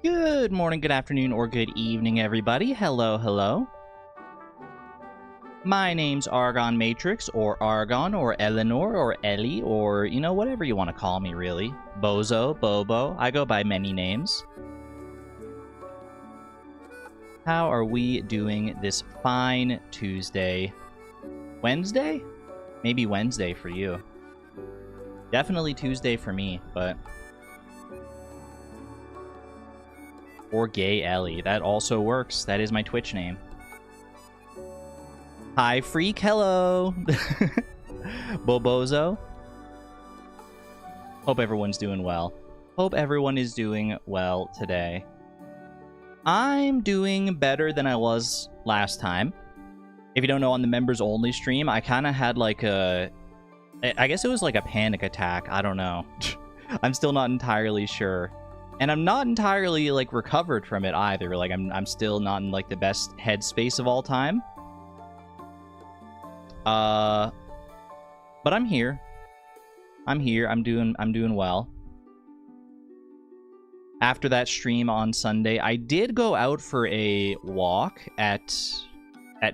Good morning, good afternoon, or good evening, everybody. Hello, hello. My name's Argon Matrix, or Argon, or Eleanor, or Ellie, or, you know, whatever you want to call me, really. Bozo, Bobo. I go by many names. How are we doing this fine Tuesday? Wednesday? Maybe Wednesday for you. Definitely Tuesday for me, but... Or Gay Ellie. That also works. That is my Twitch name. Hi, Freak. Hello. Bobozo. Hope everyone's doing well. Hope everyone is doing well today. I'm doing better than I was last time. If you don't know, on the members only stream, I kind of had like a... I guess it was like a panic attack. I don't know. I'm still not entirely sure. And I'm not entirely, like, recovered from it either. Like, I'm still not in, like, the best headspace of all time. But I'm here. I'm here. I'm doing well. After that stream on Sunday, I did go out for a walk at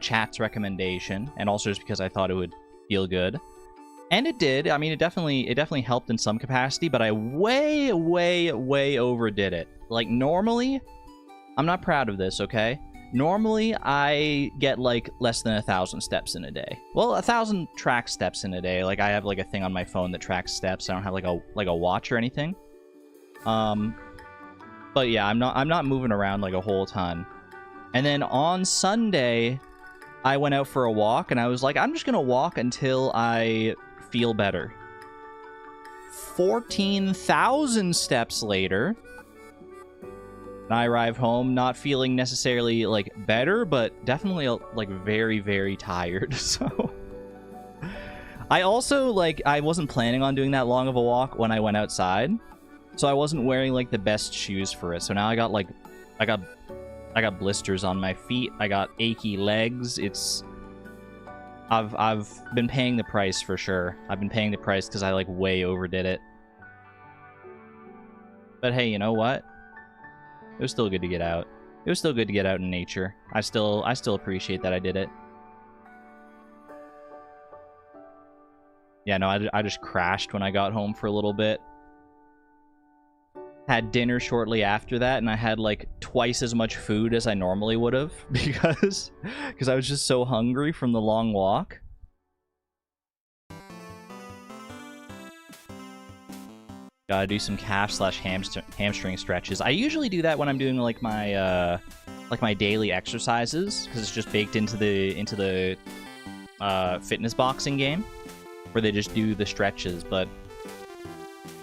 chat's recommendation, and also just because I thought it would feel good. And it did. I mean, it definitely helped in some capacity, but I way overdid it. Like, normally, I'm not proud of this, okay? Normally, I get, like, less than 1,000 steps in a day. Well, 1,000 track steps in a day. Like, I have, like, a thing on my phone that tracks steps. I don't have, like a watch or anything. But yeah, I'm not moving around, like, a whole ton. And then on Sunday, I went out for a walk, and I was like, I'm just gonna walk until I feel better. 14,000 steps later, and I arrive home not feeling necessarily, like, better, but definitely, like, very tired. So I also, like, I wasn't planning on doing that long of a walk when I went outside, so I wasn't wearing, like, the best shoes for it. So now I got, like, I got blisters on my feet. I got achy legs. I've been paying the price for sure. I've been paying the price because I, like, way overdid it. But hey, you know what? It was still good to get out. It was still good to get out in nature. I still appreciate that I did it. Yeah, no, I just crashed when I got home for a little bit. Had dinner shortly after that, and I had, like, twice as much food as I normally would have because I was just so hungry from the long walk. Gotta do some calf/hamstring stretches. I usually do that when I'm doing, like, my daily exercises, because it's just baked into the fitness boxing game where they just do the stretches. But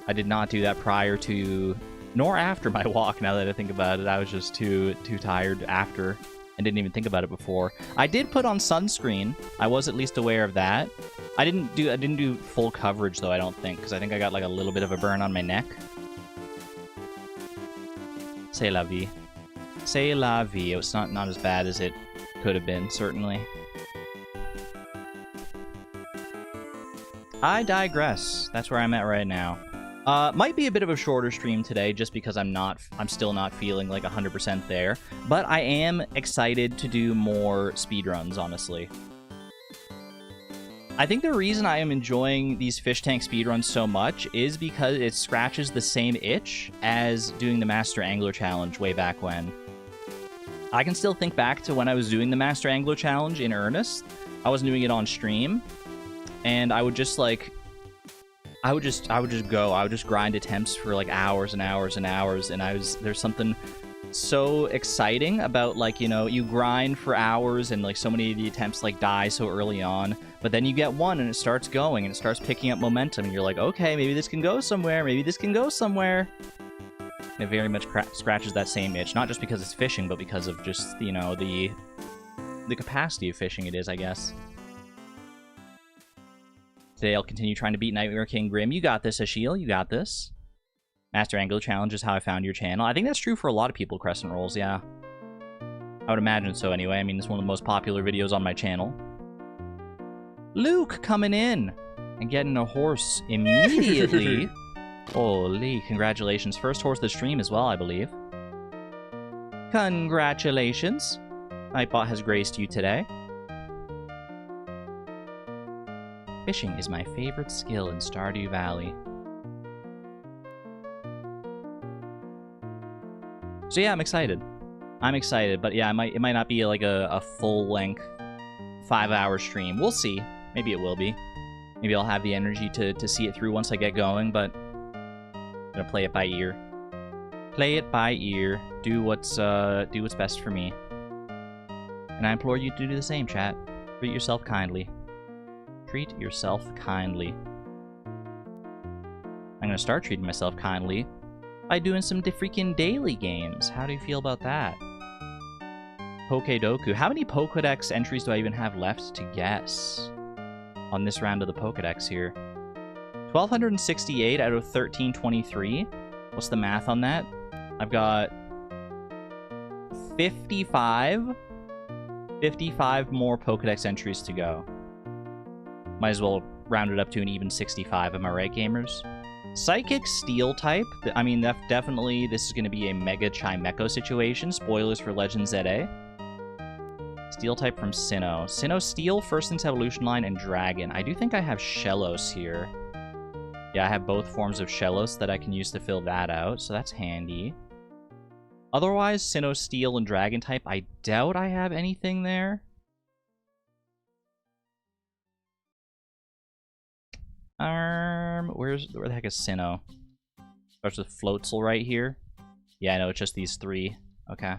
I did not do that prior to nor after my walk. Now that I think about it, I was just too tired after and didn't even think about it before. I did put on sunscreen. I was at least aware of that. I didn't do full coverage though, I don't think, because I think I got, like, a little bit of a burn on my neck. C'est la vie. C'est la vie. It was not as bad as it could have been, certainly. I digress. That's where I'm at right now. Might be a bit of a shorter stream today, just because I'm still not feeling, like, 100% there. But I am excited to do more speedruns, honestly. I think the reason I am enjoying these fish tank speedruns so much is because it scratches the same itch as doing the Master Angler Challenge way back when. I can still think back to when I was doing the Master Angler Challenge in earnest. I wasn't doing it on stream, and I would just, like... I would just grind attempts for, like, hours and hours and hours, and there's something so exciting about, like, you know, you grind for hours and, like, so many of the attempts, like, die so early on, but then you get one and it starts going and it starts picking up momentum, and you're like, okay, maybe this can go somewhere, maybe this can go somewhere. And it very much scratches that same itch, not just because it's fishing, but because of just, you know, the capacity of fishing it is, I guess. Today I'll continue trying to beat Nightmare King Grim. You got this, Ashiel. You got this. Master Angler Challenge is how I found your channel. I think that's true for a lot of people, Crescent Rolls, yeah. I would imagine so anyway. I mean, it's one of the most popular videos on my channel. Luke coming in and getting a horse immediately. Holy, congratulations. First horse of the stream as well, I believe. Congratulations. Nightbot has graced you today. Fishing is my favorite skill in Stardew Valley. So yeah, I'm excited. I'm excited, but yeah, it might not be like a full-length 5-hour stream. We'll see. Maybe it will be. Maybe I'll have the energy to see it through once I get going, but I'm gonna play it by ear. Play it by ear. Do what's best for me. And I implore you to do the same, chat. Treat yourself kindly. Treat yourself kindly. I'm gonna start treating myself kindly by doing some freaking daily games. How do you feel about that? Pokedoku. How many Pokedex entries do I even have left to guess on this round of the Pokedex here? 1,268 out of 1,323. What's the math on that? I've got 55 more Pokedex entries to go. Might as well round it up to an even 65, am I right, gamers? Psychic Steel type. I mean, definitely this is going to be a Mega Chimecho situation. Spoilers for Legend ZA. Steel type from Sinnoh. Sinnoh Steel, first in its evolution line, and Dragon. I do think I have Shellos here. Yeah, I have both forms of Shellos that I can use to fill that out, so that's handy. Otherwise, Sinnoh Steel and Dragon type, I doubt I have anything there. Where the heck is Sinnoh? Starts with Floatzel right here. Yeah, I know, it's just these three. Okay.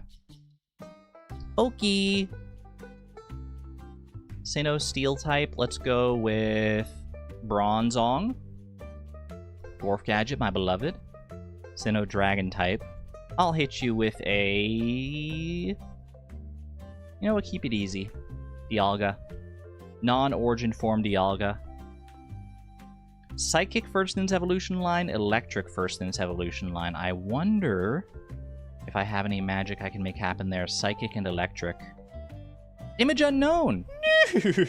Okay. Sinnoh Steel type, let's go with Bronzong. Dwarf Gadget, my beloved. Sinnoh Dragon type. I'll hit you with a... You know what, keep it easy. Dialga. Non-origin form Dialga. Psychic first in its evolution line, Electric first in its evolution line. I wonder if I have any magic I can make happen there. Psychic and Electric. Image Unknown!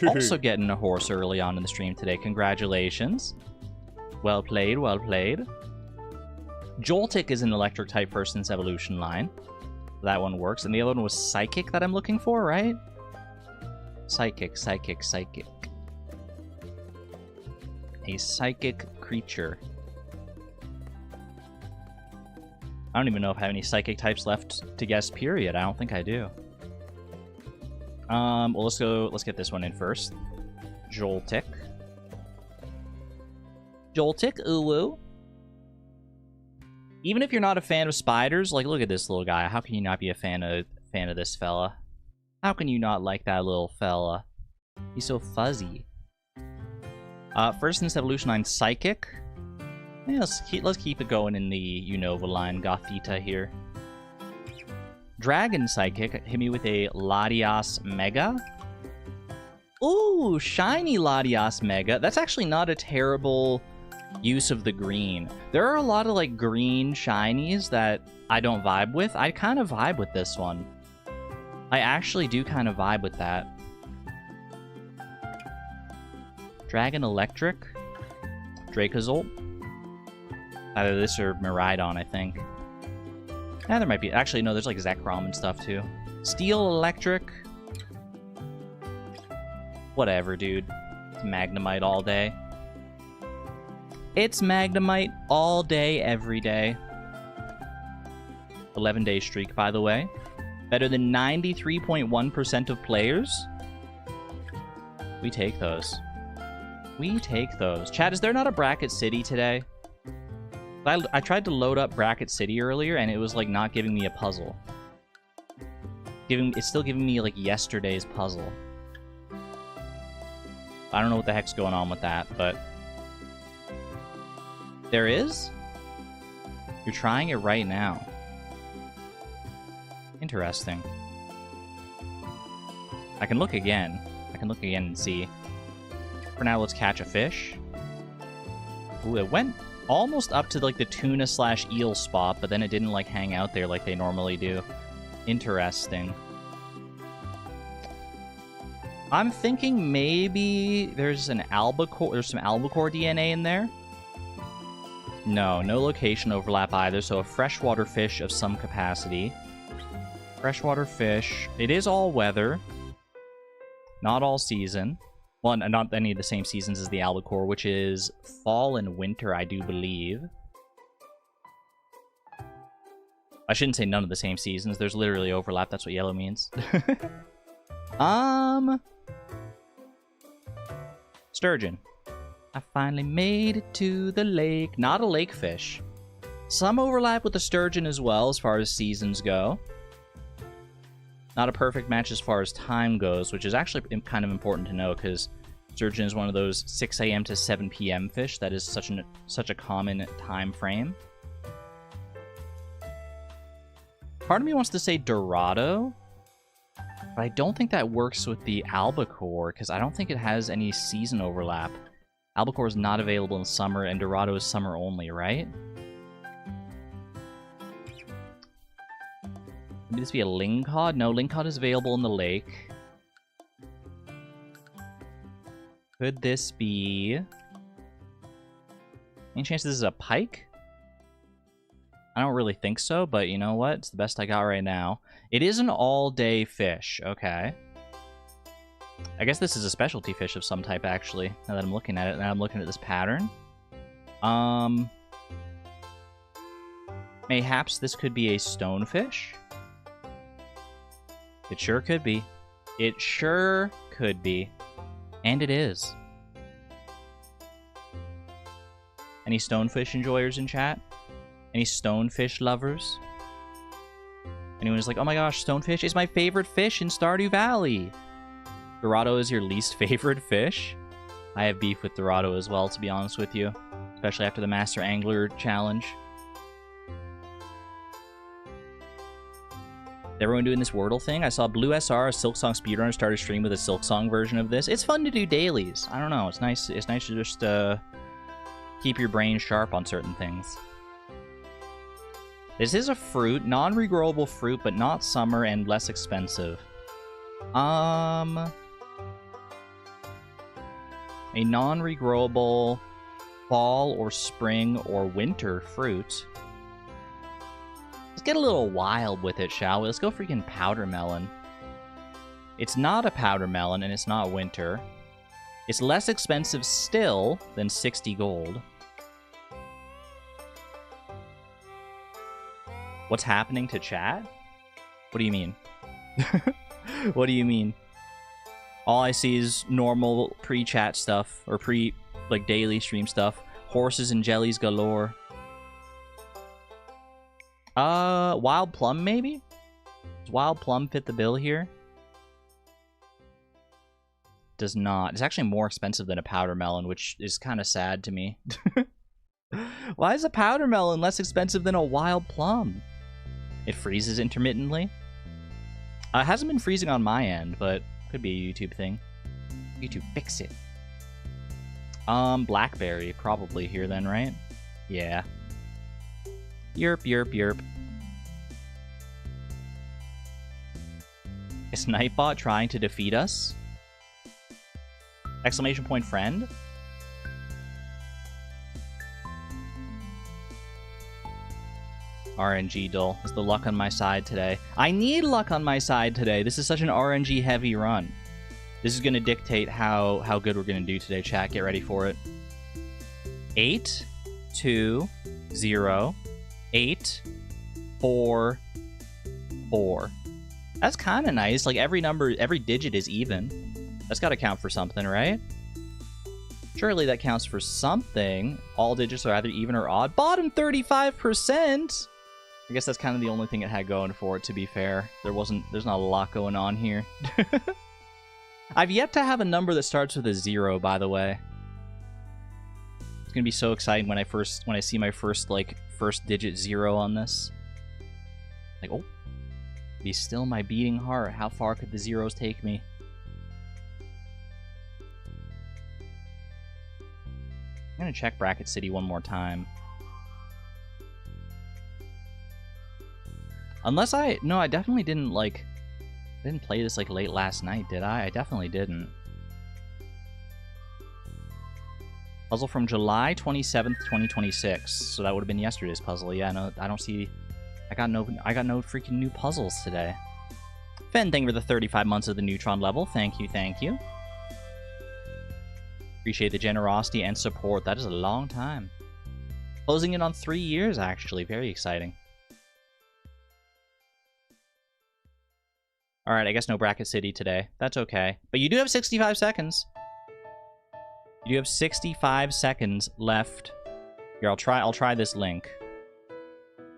Also getting a horse early on in the stream today. Congratulations. Well played, well played. Joltik is an Electric type first in its evolution line. That one works. And the other one was Psychic that I'm looking for, right? Psychic, Psychic, Psychic. A psychic creature. I don't even know if I have any psychic types left to guess, period. I don't think I do. Well, let's get this one in first. Joltik. Joltik, uwu. Even if you're not a fan of spiders, like, look at this little guy. How can you not be a fan of this fella? How can you not like that little fella? He's so fuzzy. First in this evolution line, Psychic. Yeah, let's keep it going in the Unova line, Gothita here. Dragon Psychic, hit me with a Latias Mega. Ooh, shiny Latias Mega. That's actually not a terrible use of the green. There are a lot of like green shinies that I don't vibe with. I kind of vibe with this one. I actually do kind of vibe with that. Dragon Electric. Dracozolt. Either this or Miraidon, I think. Yeah, there might be. Actually, no, there's like Zekrom and stuff too. Steel Electric. Whatever, dude. It's Magnemite all day. It's Magnemite all day, every day. 11-day streak, by the way. Better than 93.1% of players. We take those. We take those. Chat, is there not a Bracket City today? I tried to load up Bracket City earlier, and it was, like, not giving me a puzzle. It's still giving me, like, yesterday's puzzle. I don't know what the heck's going on with that, but... There is? You're trying it right now. Interesting. I can look again. I can look again and see. For now, let's catch a fish. Ooh, it went almost up to like the tuna/eel spot, but then it didn't like hang out there like they normally do. Interesting. I'm thinking maybe there's an albacore. There's some albacore DNA in there. No location overlap either, so a freshwater fish of some capacity. Freshwater fish. It is all weather. Not all season. Well, not any of the same seasons as the albacore, which is fall and winter, I do believe. I shouldn't say none of the same seasons. There's literally overlap. That's what yellow means. Sturgeon. I finally made it to the lake. Not a lake fish. Some overlap with the sturgeon as well as far as seasons go. Not a perfect match as far as time goes, which is actually kind of important to know because sturgeon is one of those 6 a.m. to 7 p.m. fish that is such a common time frame. Part of me wants to say Dorado, but I don't think that works with the albacore because I don't think it has any season overlap. Albacore is not available in summer, and Dorado is summer only, right? Maybe this be a lingcod? No, lingcod is available in the lake. Could this be... Any chance this is a pike? I don't really think so, but you know what? It's the best I got right now. It is an all-day fish. Okay. I guess this is a specialty fish of some type, actually, now that I'm looking at it. Now I'm looking at this pattern. Mayhaps this could be a stonefish? It sure could be. It sure could be. And it is. Any stonefish enjoyers in chat? Any stonefish lovers? Anyone who's like, oh my gosh, stonefish is my favorite fish in Stardew Valley. Dorado is your least favorite fish? I have beef with Dorado as well, to be honest with you. Especially after the Master Angler challenge. Everyone doing this Wordle thing? I saw Blue SR, a Silksong speedrunner, start a stream with a Silksong version of this. It's fun to do dailies. I don't know. It's nice. It's nice to just keep your brain sharp on certain things. This is a fruit, non-regrowable fruit, but not summer and less expensive. A non-regrowable fall or spring or winter fruit. Let's get a little wild with it, shall we? Let's go freaking powder melon. It's not a powder melon, and it's not winter. It's less expensive still than 60 gold. What's happening to chat? What do you mean? What do you mean? All I see is normal pre-chat stuff, or like, daily stream stuff. Horses and jellies galore. Wild plum, maybe? Does wild plum fit the bill here? Does not. It's actually more expensive than a powder melon, which is kind of sad to me. Why is a powder melon less expensive than a wild plum? It freezes intermittently. It hasn't been freezing on my end, but could be a YouTube thing. YouTube, fix it. Blackberry, probably here then, right? Yeah. Yerp, yerp, yerp. Is Nightbot trying to defeat us? Exclamation point friend? RNG dull. Is the luck on my side today? I need luck on my side today. This is such an RNG heavy run. This is going to dictate how good we're going to do today, chat. Get ready for it. 8, 2, 0, 8, 4, 4. That's kind of nice. Like, every number, every digit is even. That's got to count for something, right? Surely that counts for something. All digits are either even or odd. Bottom 35%! I guess that's kind of the only thing it had going for it, to be fair. There's not a lot going on here. I've yet to have a number that starts with a 0, by the way. It's gonna be so exciting when I see my first digit 0 on this. Like, oh, be still my beating heart. How far could the zeros take me? I'm gonna check Bracket City one more time. Unless no, I definitely didn't, didn't play this, late last night, did I? I definitely didn't. Puzzle from July 27th, 2026. So that would have been yesterday's puzzle. Yeah, no, I don't see... I got no freaking new puzzles today. Fen, thank you for the 35 months of the Neutron level. Thank you, thank you. Appreciate the generosity and support. That is a long time. Closing in on 3 years, actually. Very exciting. Alright, I guess no Bracket City today. That's okay. But you do have 65 seconds. You do have 65 seconds left. Here, I'll try this link.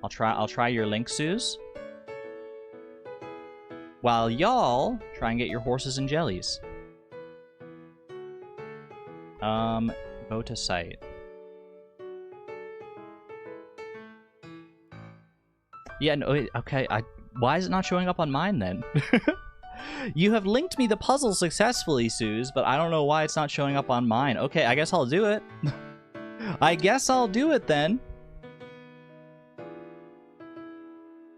I'll try your link, Suze. While y'all try and get your horses and jellies. Go to site. Yeah, no, okay, why is it not showing up on mine, then? You have linked me the puzzle successfully, Suze, but I don't know why it's not showing up on mine. Okay, I guess I'll do it. I guess I'll do it, then.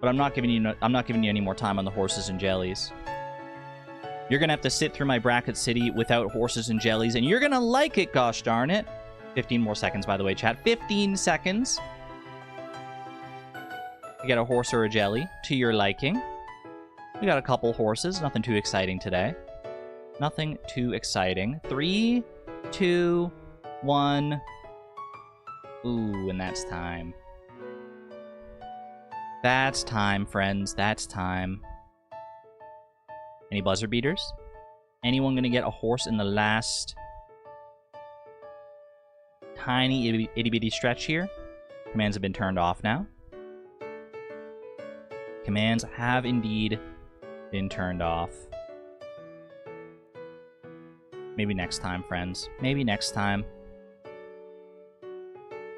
But I'm not giving you any more time on the horses and jellies. You're gonna have to sit through my Bracket City without horses and jellies, and you're gonna like it, gosh darn it. 15 more seconds, by the way, chat. 15 seconds. You get a horse or a jelly to your liking. We got a couple horses. Nothing too exciting today. Nothing too exciting. 3, 2, 1. Ooh, and that's time. That's time, friends. That's time. Any buzzer beaters? Anyone gonna get a horse in the last tiny itty-bitty stretch here? Commands have been turned off now. Commands have indeed been turned off. Maybe next time, friends. Maybe next time.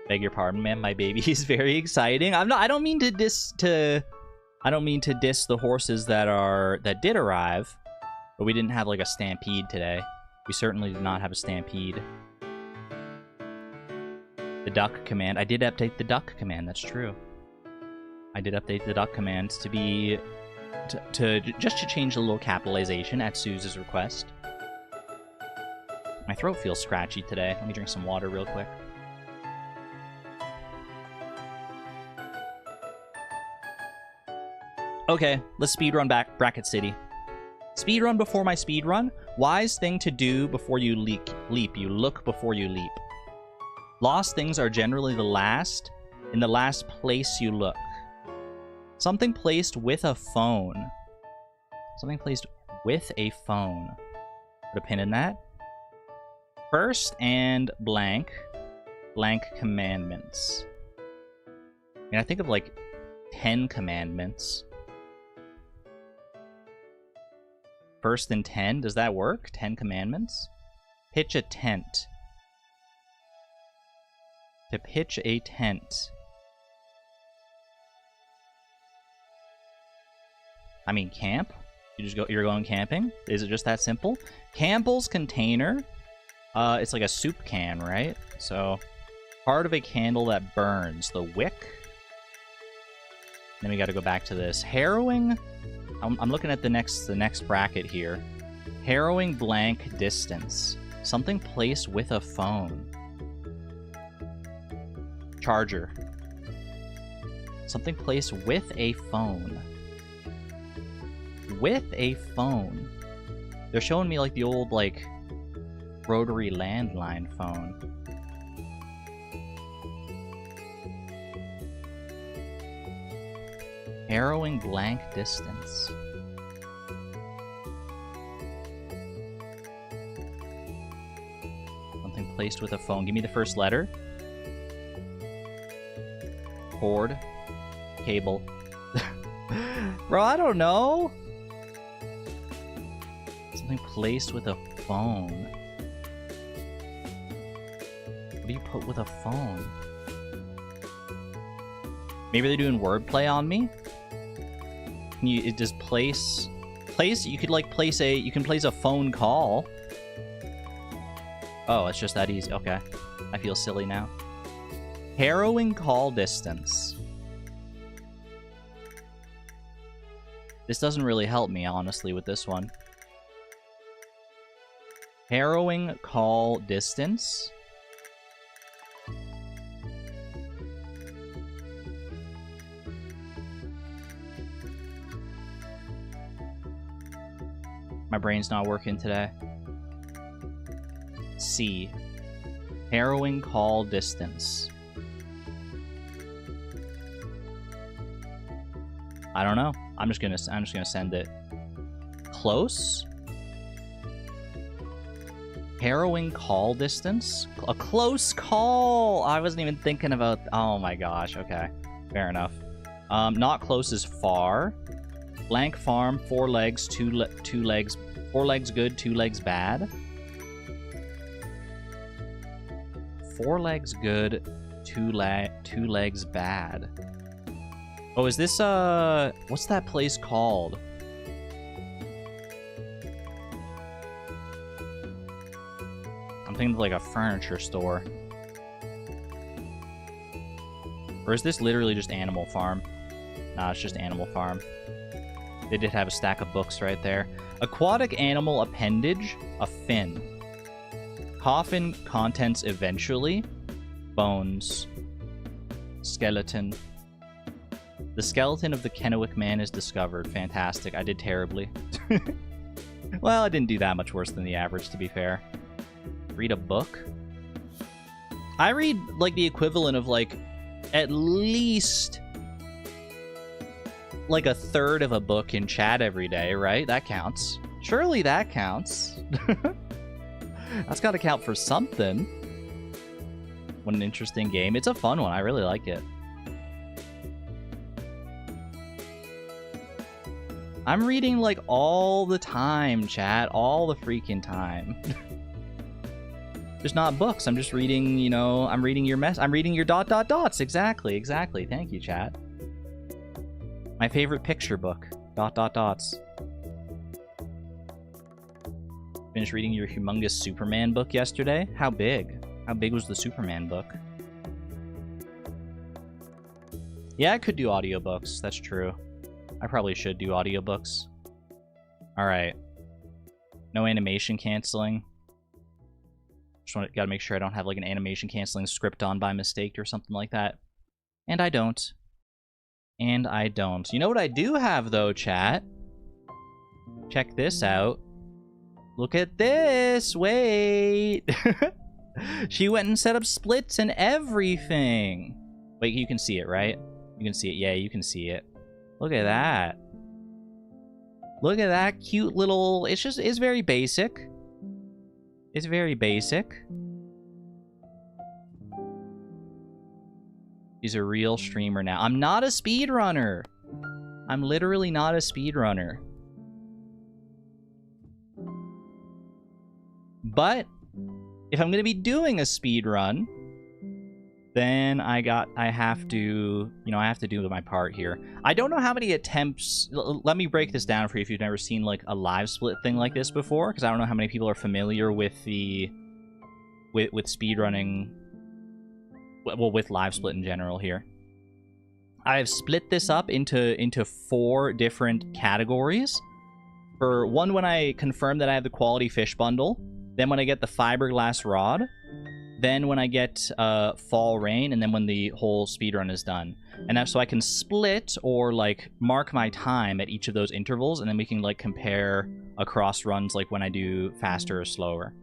Beg your pardon, man. My baby is very exciting. I don't mean to diss the horses that did arrive, but we didn't have like a stampede today. We certainly did not have a stampede. The duck command. I did update the duck command. That's true. I did update the duck command to be just to change the little capitalization at Suze's request. My throat feels scratchy today. Let me drink some water real quick. Okay, let's speedrun back Bracket City. Speedrun before my speedrun. Wise thing to do before you leap. You look before you leap. Lost things are generally the last place you look. Something placed with a phone. Something placed with a phone. Put a pin in that. First and blank. Blank commandments. I mean, I think of like 10 commandments. First and 10, does that work? 10 commandments? Pitch a tent. To pitch a tent. I mean, camp? You're going camping? Is it just that simple? Campbell's container. It's like a soup can, right? So, part of a candle that burns. The wick. Then we got to go back to this. Harrowing. I'm looking at the next bracket here. Harrowing blank distance. Something placed with a phone. Charger. Something placed with a phone. With a phone. They're showing me like the old like rotary landline phone. Harrowing blank distance. Something placed with a phone. Give me the first letter. Cord. Cable. Bro, I don't know. Something placed with a phone. What do you put with a phone? Maybe they're doing wordplay on me? It just place, you could like place a phone call. Oh, it's just that easy. Okay. I feel silly now. Harrowing call distance. This doesn't really help me, honestly, with this one. Harrowing call distance. My brain's not working today. C. Harrowing call distance. I don't know. I'm just gonna send it. Close? Harrowing call distance? A close call! I wasn't even thinking about... Oh my gosh, okay. Fair enough. Not close is far. Blank farm, 4 legs, 2 legs... 4 legs good, 2 legs bad. 4 legs good, 2 legs bad. Oh, is this, what's that place called? I'm thinking of like a furniture store. Or is this literally just Animal Farm? Nah, it's just Animal Farm. They did have a stack of books right there. Aquatic animal appendage, a fin. Coffin, contents eventually. Bones. Skeleton. The skeleton of the Kennewick man is discovered. Fantastic. I did terribly. Well, I didn't do that much worse than the average, to be fair. Read a book? I read, like, the equivalent of, like, at least... like a third of a book in chat every day, right? That counts. Surely that counts. That's gotta count for something. What an interesting game. It's a fun one. I really like it. I'm reading, like, all the time, chat. All the freaking time. Just not books. I'm just reading, you know, I'm reading your I'm reading your ... Exactly, exactly. Thank you, chat. My favorite picture book. ... Finished reading your humongous Superman book yesterday? How big? How big was the Superman book? Yeah, I could do audiobooks. That's true. I probably should do audiobooks. Alright. No animation canceling. Just gotta make sure I don't have like an animation canceling script on by mistake or something like that. And I don't. And I don't. You know what I do have though, chat? Check this out. Look at this! Wait! She went and set up splits and everything! Wait, you can see it, right? You can see it. Yeah, you can see it. Look at that. Look at that cute little... It's very basic. It's very basic. He's a real streamer now. I'm not a speedrunner. I'm literally not a speedrunner. But if I'm going to be doing a speedrun, then I have to, you know, I have to do my part here. I don't know how many attempts... Let me break this down for you if you've never seen, like, a live split thing like this before, because I don't know how many people are familiar with the... with speedrunning... Well, with live split in general here. I've split this up into 4 different categories. For one, when I confirm that I have the quality fish bundle, then when I get the fiberglass rod, then when I get fall rain, and then when the whole speedrun is done. And that's so I can split or like mark my time at each of those intervals, and then we can like compare across runs like when I do faster or slower.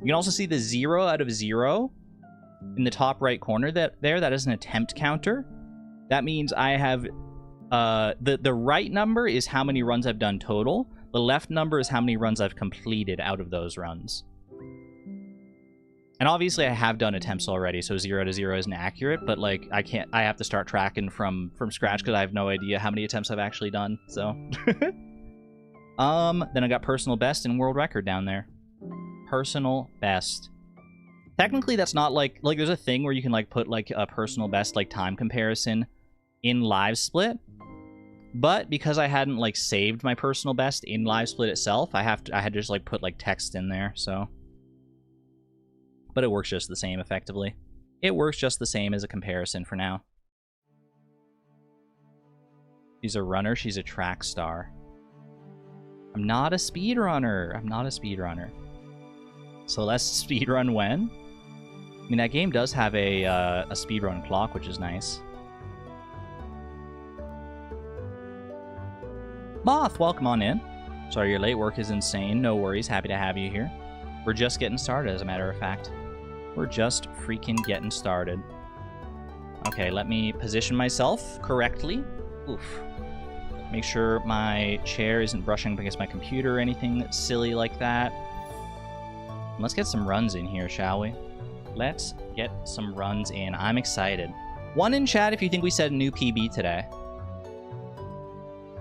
You can also see the 0 out of 0 in the top right corner that is an attempt counter. That means I have the right number is how many runs I've done total. The left number is how many runs I've completed out of those runs. And obviously I have done attempts already, so 0 to 0 isn't accurate, but like I have to start tracking from scratch because I have no idea how many attempts I've actually done. So then I got personal best and world record down there. Personal best. Technically that's not like there's a thing where you can like put like a personal best like time comparison in live split. But because I hadn't like saved my personal best in live split itself, I had to just like put like text in there, so. But it works just the same effectively. It works just the same as a comparison for now. She's a runner, she's a track star. I'm not a speedrunner. I'm not a speedrunner. So let's speedrun when? I mean, that game does have a speedrun clock, which is nice. Moth, welcome on in. Sorry you're late. Work is insane. No worries. Happy to have you here. We're just getting started, as a matter of fact. We're just freaking getting started. Okay, let me position myself correctly. Oof. Make sure my chair isn't brushing up against my computer or anything silly like that. Let's get some runs in here, shall we? Let's get some runs in. I'm excited. 1 in chat if you think we set a new PB today.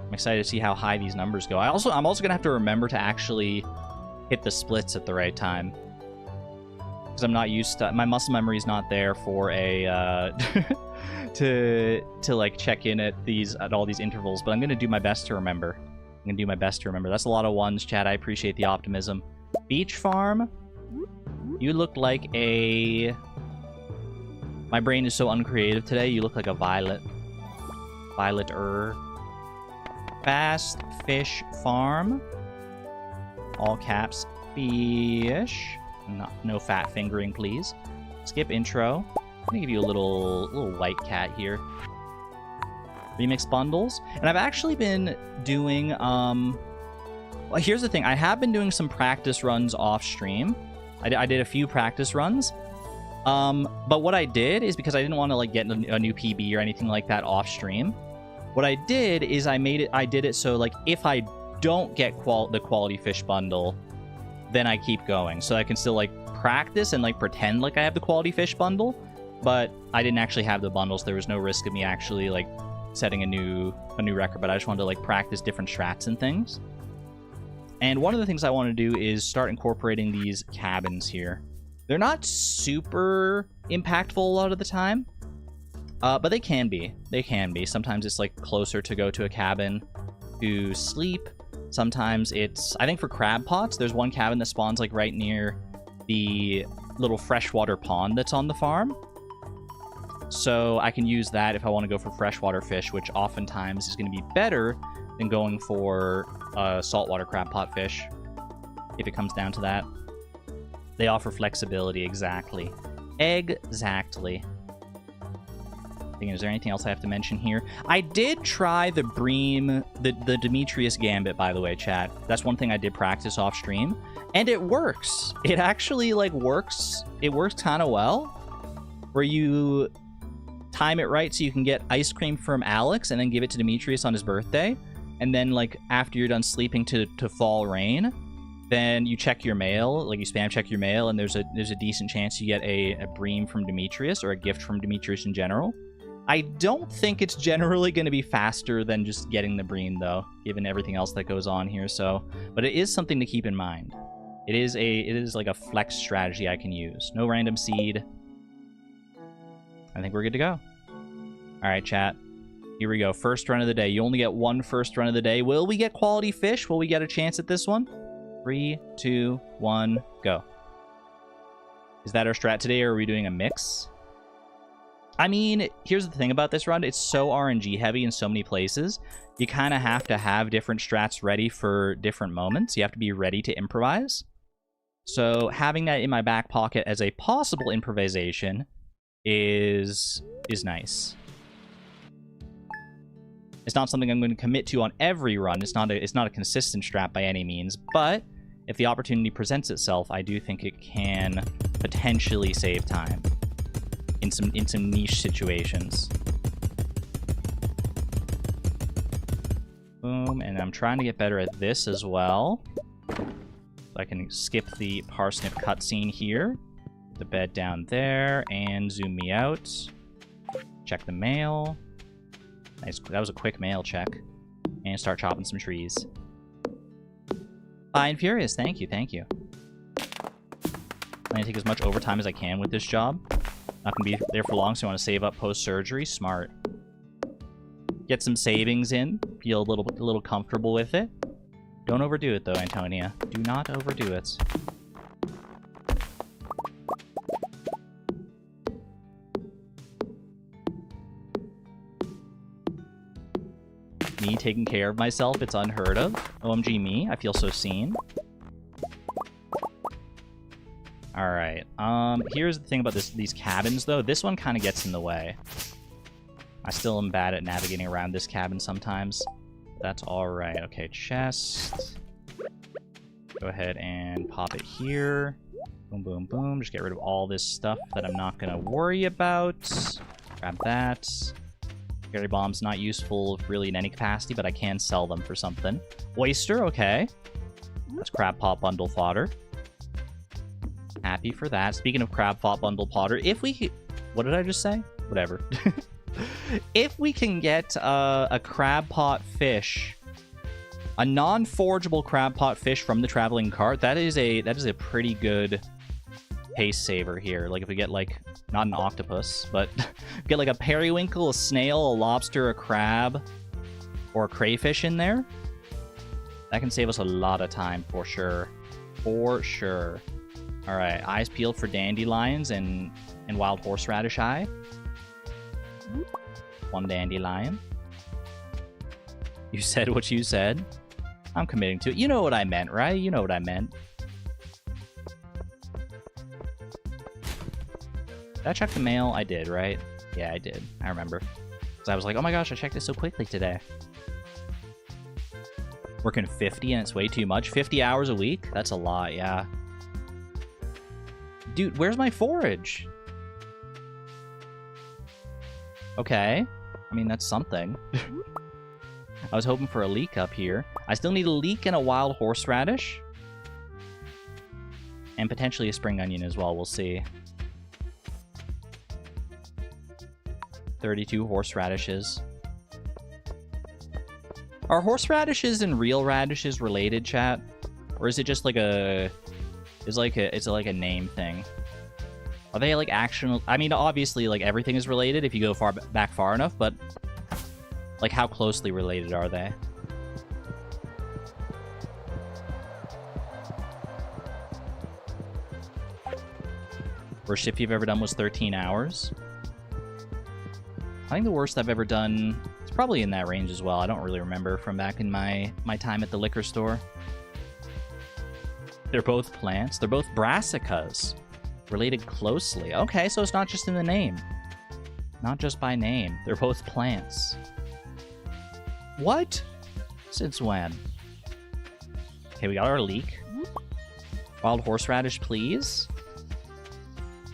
I'm excited to see how high these numbers go. I'm also gonna have to remember to actually hit the splits at the right time, because I'm not used to, my muscle memory is not there for a to like check in at all these intervals. But I'm gonna do my best to remember. That's a lot of ones, chat. I appreciate the optimism. Beach farm. You look like a... My brain is so uncreative today. You look like a violet. Violet-er. Fast fish farm. All caps. Fish. No fat fingering, please. Skip intro. I'm gonna give you a little white cat here. Remix bundles. And I've actually been doing... Well, here's the thing. I have been doing some practice runs off stream. I did a few practice runs. But what I did is, because I didn't want to like get a new PB or anything like that off stream, what I did is I did it so like if I don't get the quality fish bundle, then I keep going. So I can still like practice and like pretend like I have the quality fish bundle, but I didn't actually have the bundles. There was no risk of me actually like setting a new record, but I just wanted to like practice different strats and things. And one of the things I want to do is start incorporating these cabins here. They're not super impactful a lot of the time, but they can be. Sometimes it's like closer to go to a cabin to sleep. Sometimes it's, I think for crab pots, there's one cabin that spawns like right near the little freshwater pond that's on the farm. So I can use that if I want to go for freshwater fish, which oftentimes is going to be better than going for saltwater crab pot fish, if it comes down to that. They offer flexibility, exactly. Exactly. Is there anything else I have to mention here? I did try the Bream, the Demetrius Gambit, by the way, chat. That's one thing I did practice off stream, and it works. It actually, like, works. It works kind of well, where you time it right so you can get ice cream from Alex and then give it to Demetrius on his birthday, and then, like, after you're done sleeping to fall rain, then you check your mail, like you spam check your mail, and there's a decent chance you get a Bream from Demetrius, or a gift from Demetrius in general. I don't think it's generally going to be faster than just getting the Bream, though, given everything else that goes on here. So, but it is something to keep in mind. It is like a flex strategy I can use. No random seed. I think we're good to go. All right, chat. Here we go. First run of the day. You only get one first run of the day. Will we get quality fish? Will we get a chance at this one? 3, 2, 1, go. Is that our strat today, or are we doing a mix? I mean, here's the thing about this run. It's so RNG heavy in so many places. You kind of have to have different strats ready for different moments. You have to be ready to improvise. So having that in my back pocket as a possible improvisation is nice. It's not something I'm going to commit to on every run. It's not a consistent strat by any means, but if the opportunity presents itself, I do think it can potentially save time in some niche situations. Boom, and I'm trying to get better at this as well. So I can skip the parsnip cutscene here. Put the bed down there and zoom me out. Check the mail. Nice, that was a quick mail check. And start chopping some trees. Fine Furious, thank you. I'm gonna take as much overtime as I can with this job. Not gonna be there for long, so I want to save up post-surgery. Smart. Get some savings in. Feel a little comfortable with it. Don't overdo it, though, Antonia. Do not overdo it. Me taking care of myself, it's unheard of. OMG me, I feel so seen. Alright, here's the thing about these cabins, though. This one kind of gets in the way. I still am bad at navigating around this cabin sometimes. That's alright. Okay, chest. Go ahead and pop it here. Boom, boom, boom. Just get rid of all this stuff that I'm not going to worry about. Grab that. Berry bomb's not useful really in any capacity, but I can sell them for something. Oyster, okay. That's crab pot bundle fodder. Happy for that. Speaking of crab pot bundle fodder, if we... What did I just say? Whatever. If we can get a crab pot fish, a non-forgeable crab pot fish from the traveling cart, that is a pretty good pace saver here. Like if we get like, not an octopus, but get like a periwinkle, a snail, a lobster, a crab, or a crayfish in there, that can save us a lot of time for sure. For sure. All right, eyes peeled for dandelions and wild horseradish eye. 1 dandelion. You said what you said. I'm committing to it. You know what I meant, right? You know what I meant. Did I check the mail? I did, right? Yeah, I did. I remember. Because I was like, oh my gosh, I checked it so quickly today. Working 50 and it's way too much. 50 hours a week? That's a lot, yeah. Dude, where's my forage? Okay. I mean, that's something. I was hoping for a leek up here. I still need a leek and a wild horseradish. And potentially a spring onion as well, we'll see. 32 horseradishes. Are horseradishes and real radishes related, chat? Or is it just like a... It's like a name thing? Are they like actual... I mean, obviously, like, everything is related if you go back far enough, but... Like, how closely related are they? Worst shift you've ever done was 13 hours. I think the worst I've ever done... It's probably in that range as well. I don't really remember from back in my time at the liquor store. They're both plants. They're both brassicas. Related closely. Okay, so it's not just in the name. Not just by name. They're both plants. What? Since when? Okay, we got our leek. Wild horseradish, please.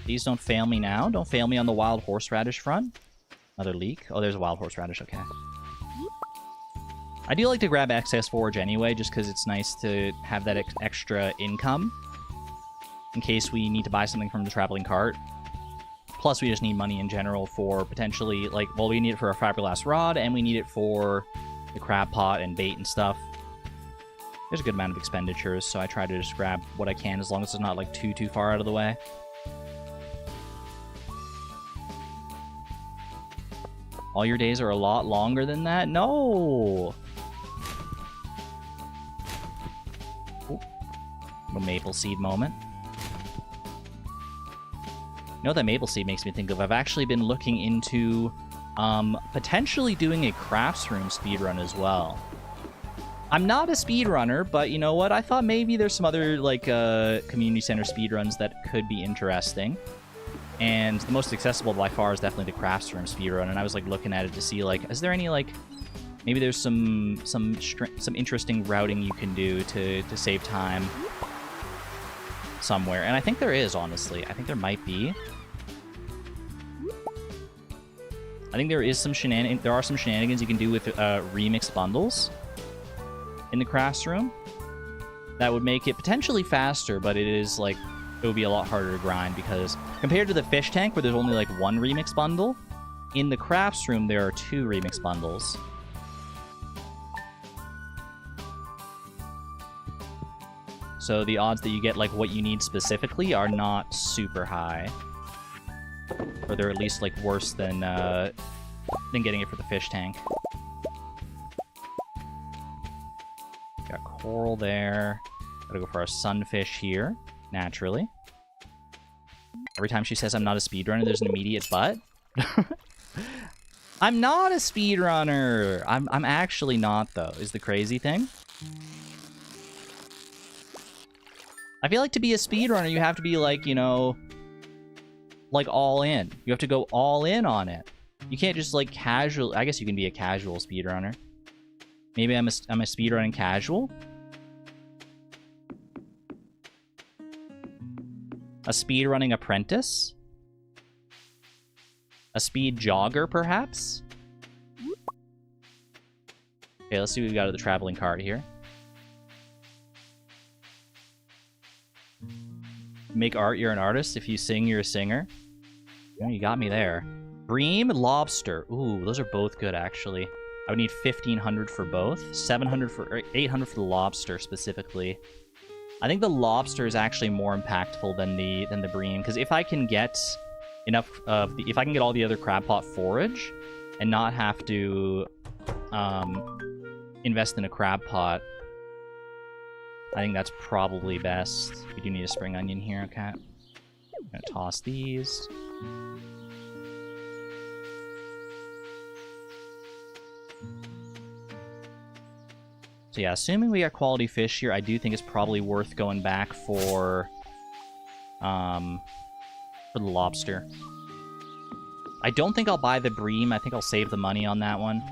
Please don't fail me now. Don't fail me on the wild horseradish front. Another leek. Oh, there's a wild horseradish. Okay. I do like to grab excess forage anyway, just because it's nice to have that extra income in case we need to buy something from the traveling cart. Plus, we just need money in general for potentially, like, well, we need it for a fiberglass rod, and we need it for the crab pot and bait and stuff. There's a good amount of expenditures, so I try to just grab what I can as long as it's not, like, too far out of the way. All your days are a lot longer than that? No! Ooh. A maple seed moment. You know what that maple seed makes me think of? I've actually been looking into potentially doing a crafts room speedrun as well. I'm not a speedrunner, but you know what? I thought maybe there's some other like community center speedruns that could be interesting. And the most accessible by far is definitely the crafts room speedrun. And I was like looking at it to see like, is there any like, maybe there's some interesting routing you can do to save time somewhere. And I think there is, honestly. I think there might be. I think there is some there are some shenanigans you can do with remixed bundles in the crafts room that would make it potentially faster, but it is like, it would be a lot harder to grind because compared to the fish tank where there's only like one remix bundle, in the crafts room there are 2 remix bundles. So the odds that you get like what you need specifically are not super high. Or they're at least like worse than getting it for the fish tank. Got coral there. Gotta go for our sunfish here, naturally. Every time she says I'm not a speedrunner, there's an immediate but. I'm not a speedrunner! I'm actually not, though, is the crazy thing. I feel like to be a speedrunner, you have to be, like, you know, like, all in. You have to go all in on it. You can't just, like, casual... I guess you can be a casual speedrunner. Maybe I'm a speedrunning casual? A speedrunning apprentice? A speed jogger, perhaps? Okay, let's see what we got at the traveling card here. Make art, you're an artist. If you sing, you're a singer. Oh, you got me there. Bream, lobster. Ooh, those are both good, actually. I would need 1,500 for both. 700 for, or 800 for the lobster, specifically. I think the lobster is actually more impactful than the bream, because if I can get enough of if I can get all the other crab pot forage and not have to invest in a crab pot, I think that's probably best. We do need a spring onion here, okay. I'm gonna toss these. So yeah, assuming we got quality fish here, I do think it's probably worth going back for the lobster. I don't think I'll buy the bream. I think I'll save the money on that one.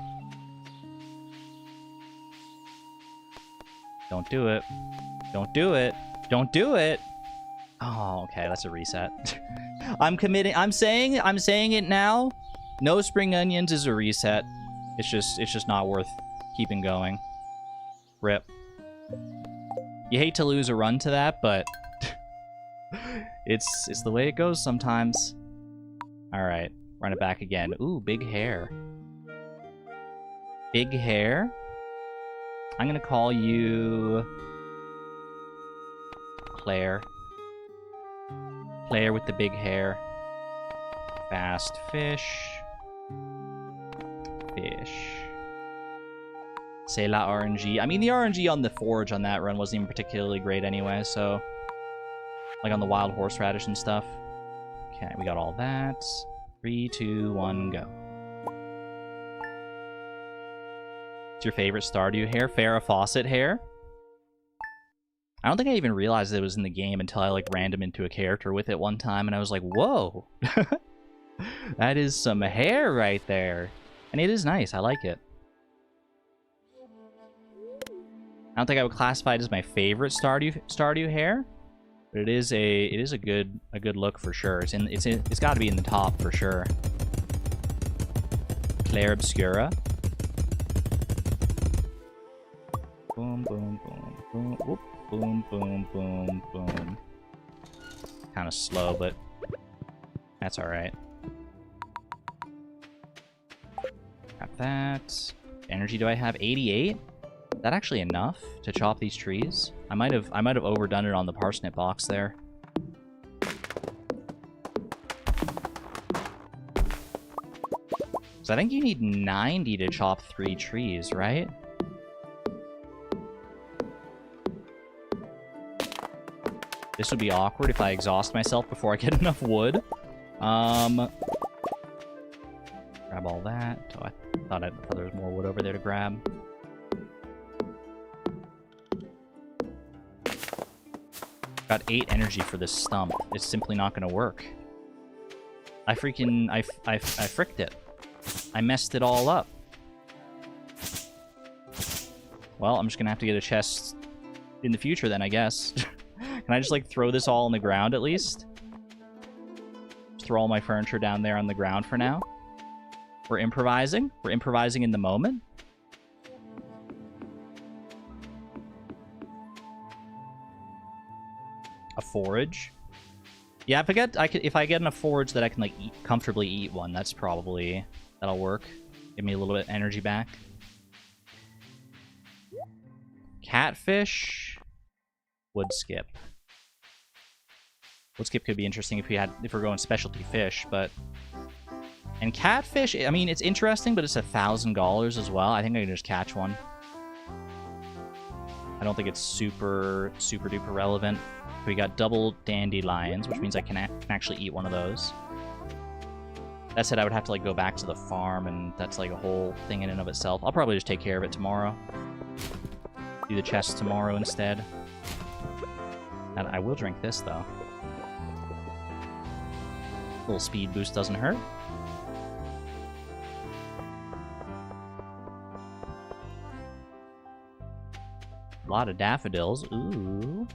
Don't do it. Don't do it. Don't do it. Oh, okay, that's a reset. I'm committing. I'm saying it now. No spring onions is a reset. It's just not worth keeping going. Rip. You hate to lose a run to that, but it's the way it goes sometimes. All right, run it back again. Ooh, big hair. Big hair. I'm gonna call you Claire. Claire with the big hair. Fast fish. Fish. C'est la RNG. I mean, the RNG on the forage on that run wasn't even particularly great anyway, so... Like on the wild horseradish and stuff. Okay, we got all that. 3, 2, 1, go. What's your favorite Stardew hair? Farrah Fawcett hair? I don't think I even realized it was in the game until I, like, random into a character with it one time, and I was like, whoa! That is some hair right there. And it is nice. I like it. I don't think I would classify it as my favorite Stardew hair, but it is a good look for sure. It's got to be in the top for sure. Claire Obscura. Boom boom boom boom. Whoop, boom boom boom boom. Kind of slow, but that's all right. Got that. Energy do I have? 88. Is that actually enough to chop these trees? I might have overdone it on the parsnip box there. So I think you need 90 to chop 3 trees, right? This would be awkward if I exhaust myself before I get enough wood. Grab all that. Oh, I thought there was more wood over there to grab. Got 8 energy for this stump. It's simply not going to work. I fricked it. I messed it all up. Well, I'm just going to have to get a chest in the future then, I guess. Can I just, like, throw this all on the ground at least? Just throw all my furniture down there on the ground for now. We're improvising. We're improvising in the moment. A forage. Yeah, if I get enough forage that I can, like, comfortably eat one, that'll work. Give me a little bit of energy back. Catfish. Wood skip. Wood skip could be interesting if we're going specialty fish, but... And catfish, I mean, it's interesting, but it's $1,000 as well. I think I can just catch one. I don't think it's super duper relevant. We got double dandelions, which means I can actually eat one of those. That said, I would have to, like, go back to the farm, and that's, like, a whole thing in and of itself. I'll probably just take care of it tomorrow. Do the chest tomorrow instead. And I will drink this, though. A little speed boost doesn't hurt. A lot of daffodils. Ooh.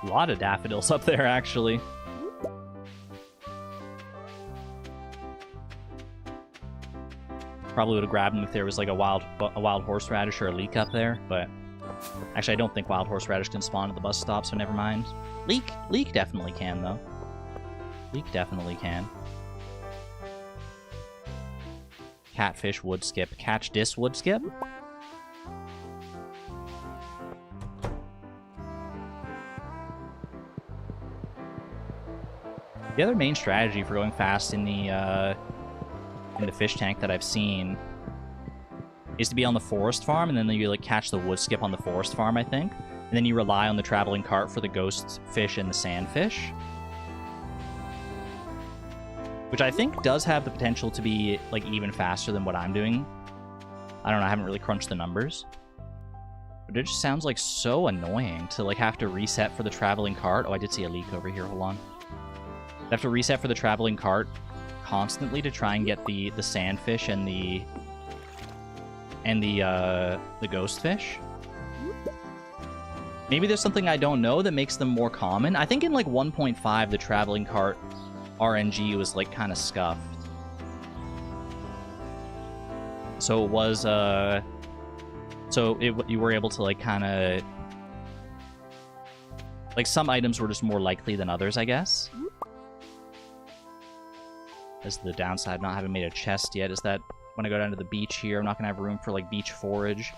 lot of daffodils up there, actually. Probably would have grabbed them if there was like a wild horseradish or a leek up there, but actually I don't think wild horseradish can spawn at the bus stop, so never mind. Leek definitely can, though. Leek definitely can. Catfish wood skip. Catch dis wood skip? The other main strategy for going fast in the fish tank that I've seen is to be on the forest farm, and then you like catch the wood skip on the forest farm, I think. And then you rely on the traveling cart for the ghost fish and the sandfish. Which I think does have the potential to be like even faster than what I'm doing. I don't know, I haven't really crunched the numbers. But it just sounds like so annoying to like have to reset for the traveling cart. Oh, I did see a leak over here, hold on. I have to reset for the traveling cart constantly to try and get the sandfish and the ghost fish. Maybe there's something I don't know that makes them more common. I think in like 1.5 the traveling cart RNG was like kind of scuffed. So it was you were able to like kind of like some items were just more likely than others, I guess. That's the downside of not having made a chest yet, is that when I go down to the beach here, I'm not going to have room for, like, beach forage.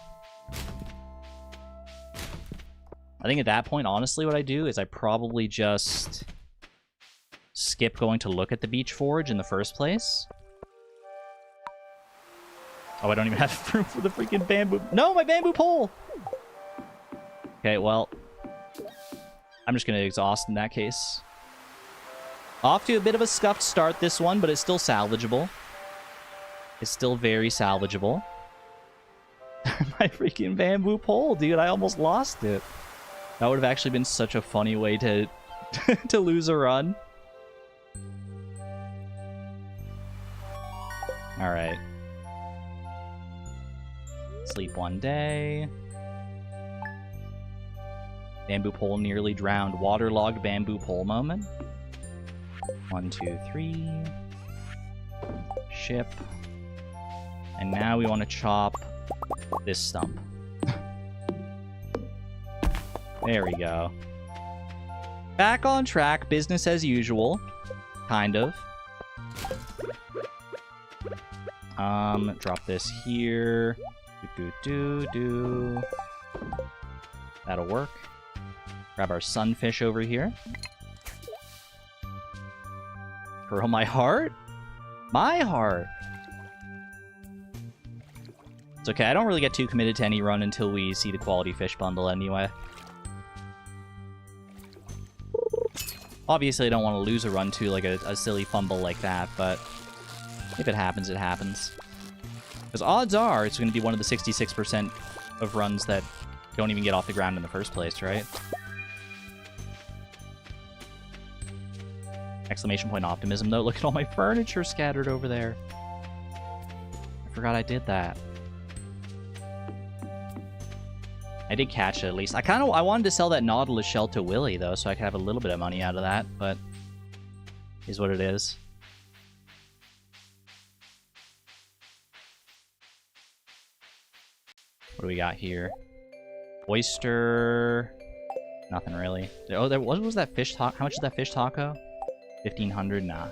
I think at that point, honestly, what I do is I probably just skip going to look at the beach forage in the first place. Oh, I don't even have room for the freaking bamboo. No, my bamboo pole! Okay, well, I'm just going to exhaust in that case. Off to a bit of a scuffed start this one, but it's still salvageable. It's still very salvageable. My freaking bamboo pole, dude. I almost lost it. That would have actually been such a funny way to to lose a run. Alright. Sleep one day. Bamboo pole nearly drowned. Waterlogged bamboo pole moment. 1, 2, 3. Ship. And now we want to chop this stump. There we go. Back on track, business as usual. Kind of. Drop this here. That'll work. Grab our sunfish over here. Girl, my heart? My heart! It's okay, I don't really get too committed to any run until we see the quality fish bundle anyway. Obviously, I don't want to lose a run to like a silly fumble like that, but if it happens, it happens. Because odds are it's going to be one of the 66% of runs that don't even get off the ground in the first place, right? Exclamation point optimism, though. Look at all my furniture scattered over there. I forgot I did that. I did catch it, at least. I wanted to sell that Nautilus shell to Willy, though, so I could have a little bit of money out of that, but is what it is. What do we got here? Oyster... Nothing really. Oh, what was that fish taco? How much is that fish taco? 1,500? Nah.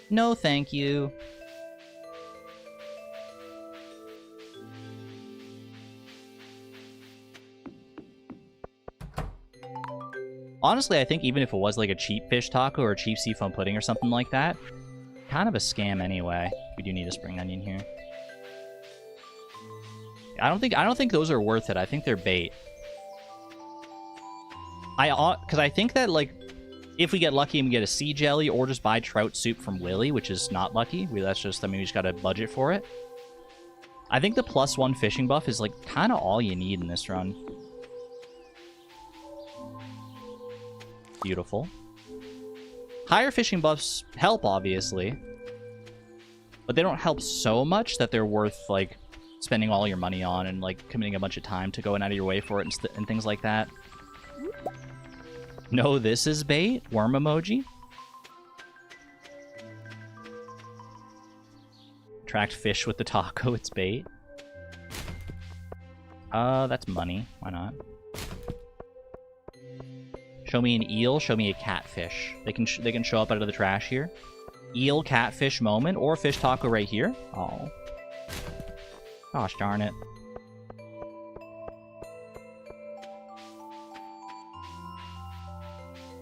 No, thank you. Honestly, I think even if it was like a cheap fish taco or a cheap seafoam pudding or something like that, kind of a scam anyway. We do need a spring onion here. I don't think those are worth it. I think they're bait. Because I think that, like, if we get lucky and we get a sea jelly or just buy trout soup from Willy, which is not lucky. That's just, I mean, we just got to budget for it. I think the +1 fishing buff is, like, kind of all you need in this run. Beautiful. Higher fishing buffs help, obviously. But they don't help so much that they're worth, like, spending all your money on and, like, committing a bunch of time to going out of your way for it and things like that. No, this is bait. Worm emoji. Attract fish with the taco. It's bait. That's money. Why not? Show me an eel. Show me a catfish. They can show up out of the trash here. Eel catfish moment or fish taco right here. Oh. Gosh darn it.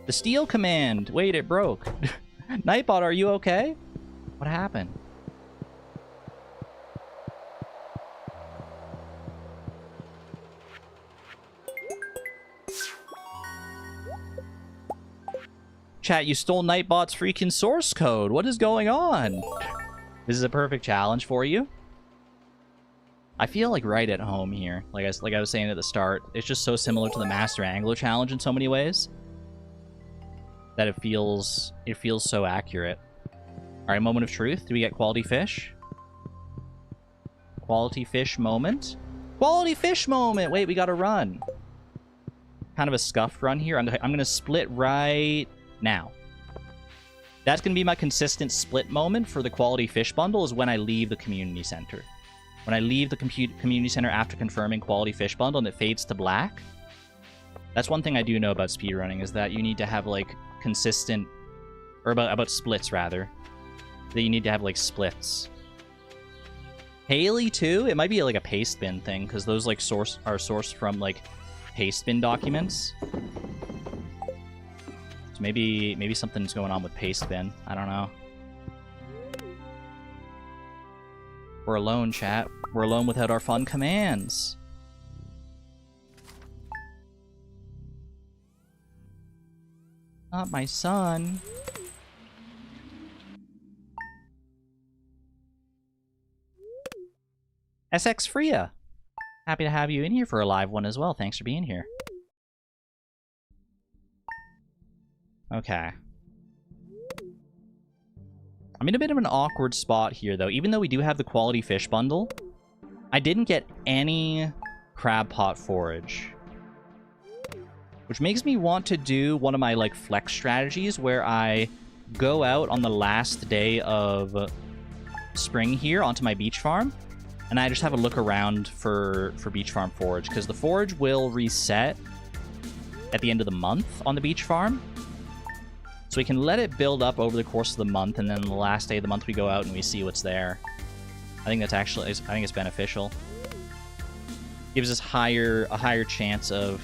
The steal command. Wait, it broke. Nightbot, are you okay? What happened? Chat, you stole Nightbot's freaking source code. What is going on? This is a perfect challenge for you. I feel like right at home here. Like I was saying at the start, it's just so similar to the Master Angler challenge in so many ways that it feels so accurate. All right, moment of truth. Do we get quality fish? Quality fish moment. Quality fish moment. Wait, we got to run. Kind of a scuffed run here. I'm gonna split right now. That's going to be my consistent split moment for the quality fish bundle is when I leave the community center. When I leave the community center after confirming quality fish bundle and it fades to black. That's one thing I do know about speedrunning is that you need to have like consistent, or about splits rather. That you need to have like splits. Haley too? It might be like a paste bin thing because those like are sourced from like paste bin documents. So maybe something's going on with paste bin. I don't know. We're alone, chat. We're alone without our fun commands. Not my son. SX Freya. Happy to have you in here for a live one as well. Thanks for being here. Okay. I'm in a bit of an awkward spot here, though. Even though we do have the quality fish bundle, I didn't get any crab pot forage. Which makes me want to do one of my, like, flex strategies where I go out on the last day of spring here onto my beach farm, and I just have a look around for beach farm forage, because the forage will reset at the end of the month on the beach farm. So we can let it build up over the course of the month, and then the last day of the month we go out and we see what's there. I think that's actually, I think it's beneficial. Gives us a higher chance of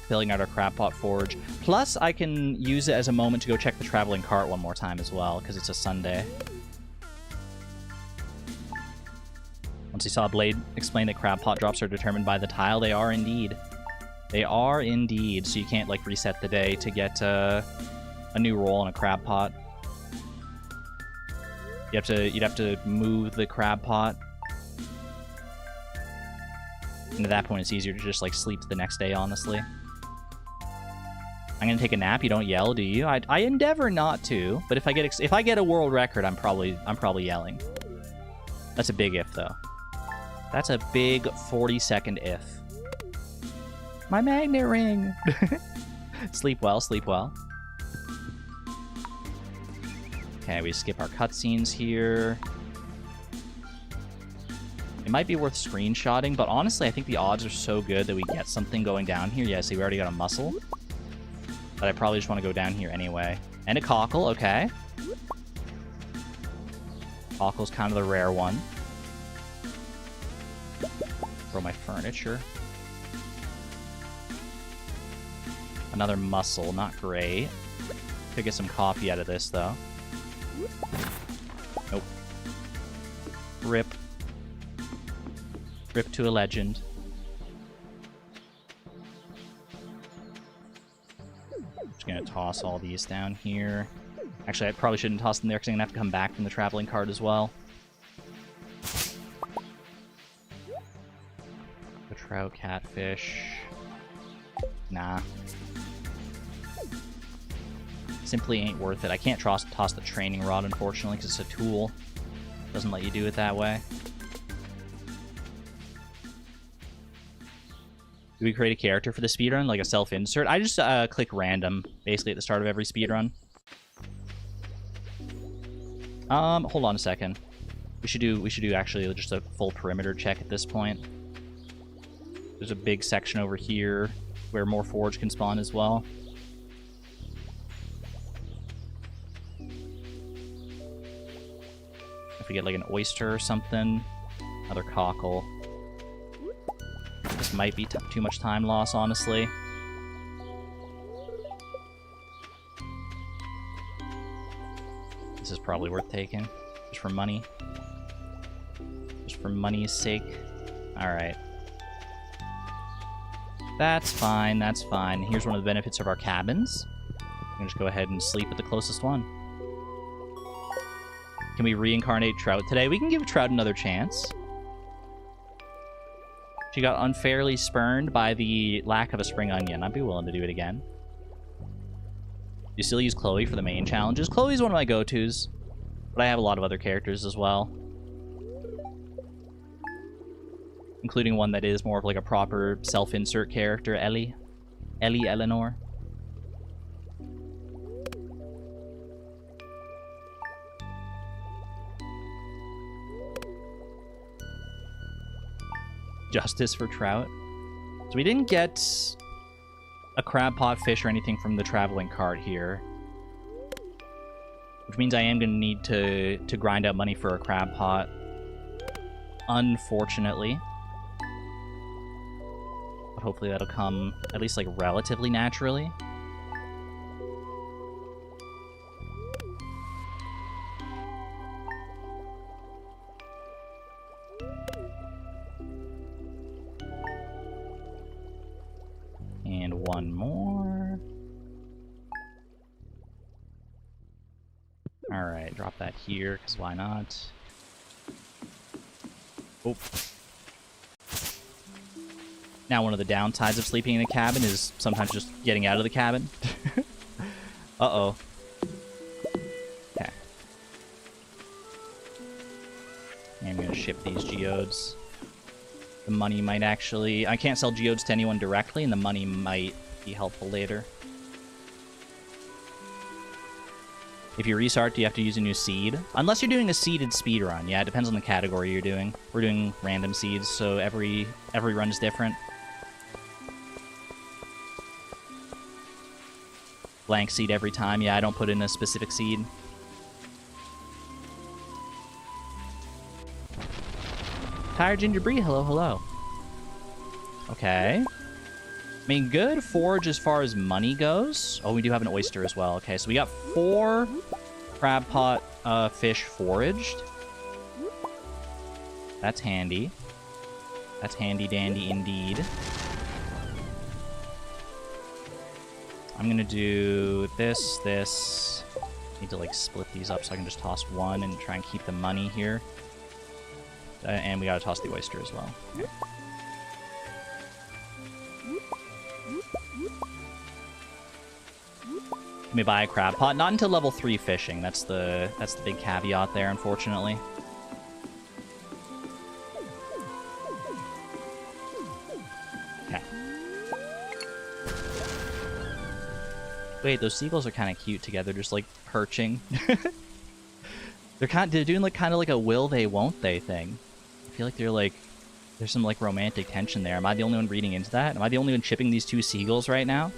filling out our crab pot forage. Plus, I can use it as a moment to go check the traveling cart one more time as well, because it's a Sunday. Once you saw Blade explain that crab pot drops are determined by the tile, they are indeed. They are indeed, so you can't, like, reset the day to get, a new roll on a crab pot. You'd have to move the crab pot. And at that point, it's easier to just like sleep the next day, honestly. I'm gonna take a nap. You don't yell, do you? I endeavor not to, but if I get a world record, I'm probably yelling. That's a big if, though. That's a big 40-second if. My magnet ring. Sleep well, sleep well. Okay, we skip our cutscenes here. It might be worth screenshotting, but honestly, I think the odds are so good that we get something going down here. Yeah, see, we already got a mussel. But I probably just want to go down here anyway. And a cockle, okay. Cockle's kind of the rare one. Throw my furniture. Another mussel, not great. Could get some coffee out of this, though. Nope. Rip. Rip to a legend. Just gonna toss all these down here. Actually, I probably shouldn't toss them there because I'm gonna have to come back from the traveling cart as well. The trout, catfish. Nah. Simply ain't worth it. I can't toss the training rod, unfortunately, because it's a tool. Doesn't let you do it that way. Do we create a character for the speedrun, like a self-insert? I just click random, basically at the start of every speedrun. Hold on a second. We should do actually just a full perimeter check at this point. There's a big section over here where more forge can spawn as well. If we get like an oyster or something, another cockle. This might be too much time loss, honestly. This is probably worth taking, just for money. Just for money's sake. Alright. That's fine, that's fine. Here's one of the benefits of our cabins. We can just go ahead and sleep at the closest one. Can we reincarnate Trout today? We can give Trout another chance. She got unfairly spurned by the lack of a spring onion. I'd be willing to do it again. You still use Chloe for the main challenges? Chloe's one of my go-tos, but I have a lot of other characters as well. Including one that is more of like a proper self-insert character, Ellie. Ellie Eleanor. Justice for Trout. So we didn't get a crab pot fish or anything from the traveling cart here. Which means I am going to need to grind out money for a crab pot. Unfortunately. But hopefully that'll come at least like relatively naturally. And one more. Alright, drop that here, because why not? Oh. Now one of the downsides of sleeping in a cabin is sometimes just getting out of the cabin. Uh-oh. Okay. I'm going to ship these geodes. The money might actually... I can't sell geodes to anyone directly, and the money might be helpful later. If you restart, do you have to use a new seed? Unless you're doing a seeded speedrun. Yeah, it depends on the category you're doing. We're doing random seeds, so every run's different. Blank seed every time. Yeah, I don't put in a specific seed. Tired Ginger Brie, hello, hello. Okay. I mean, good forage as far as money goes. Oh, we do have an oyster as well. Okay, so we got 4 crab pot fish foraged. That's handy. That's handy dandy indeed. I'm gonna do this. Need to like split these up so I can just toss one and try and keep the money here. And we gotta toss the oyster as well. Okay. Let me buy a crab pot. Not until level 3 fishing. That's the big caveat there, unfortunately. Okay. Wait, those seagulls are kind of cute together, just like perching. They're doing like kind of like a will they won't they thing. I feel like there's some like romantic tension there. Am I the only one reading into that? Am I the only one shipping these 2 seagulls right now?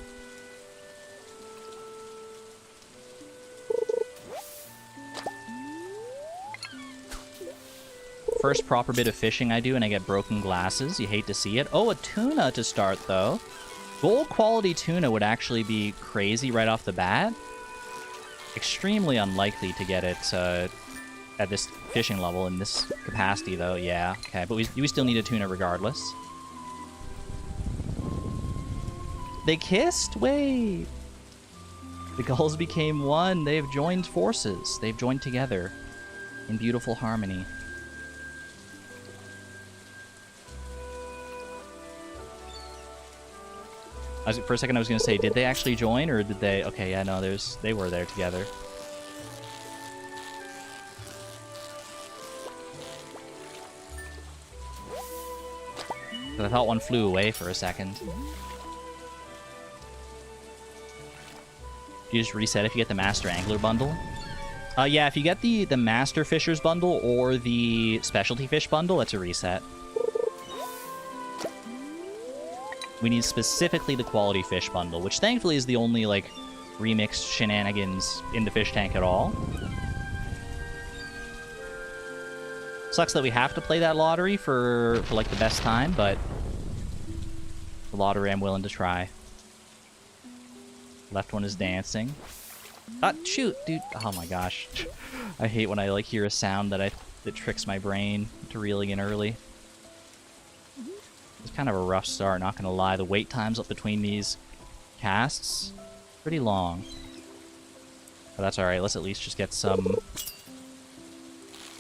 First proper bit of fishing I do, and I get broken glasses. You hate to see it. Oh, a tuna to start, though. Gold quality tuna would actually be crazy right off the bat. Extremely unlikely to get it at this fishing level in this capacity, though. Yeah, okay, but we still need a tuna regardless. They kissed? Wait. The gulls became one. They've joined forces. They've joined together in beautiful harmony. For a second I was going to say, did they actually join, or did they... Okay, yeah, no, they were there together. I thought one flew away for a second. You just reset if you get the Master Angler bundle. Yeah, if you get the Master Fishers bundle or the Specialty Fish bundle, it's a reset. We need specifically the Quality Fish bundle, which thankfully is the only, like, remixed shenanigans in the fish tank at all. Sucks that we have to play that lottery for like, the best time, but the lottery I'm willing to try. Left one is dancing. Ah, shoot, dude. Oh my gosh. I hate when I, like, hear a sound that tricks my brain into reeling in early. It's kind of a rough start, not gonna lie. The wait times up between these casts, pretty long. But that's alright, let's at least just get some...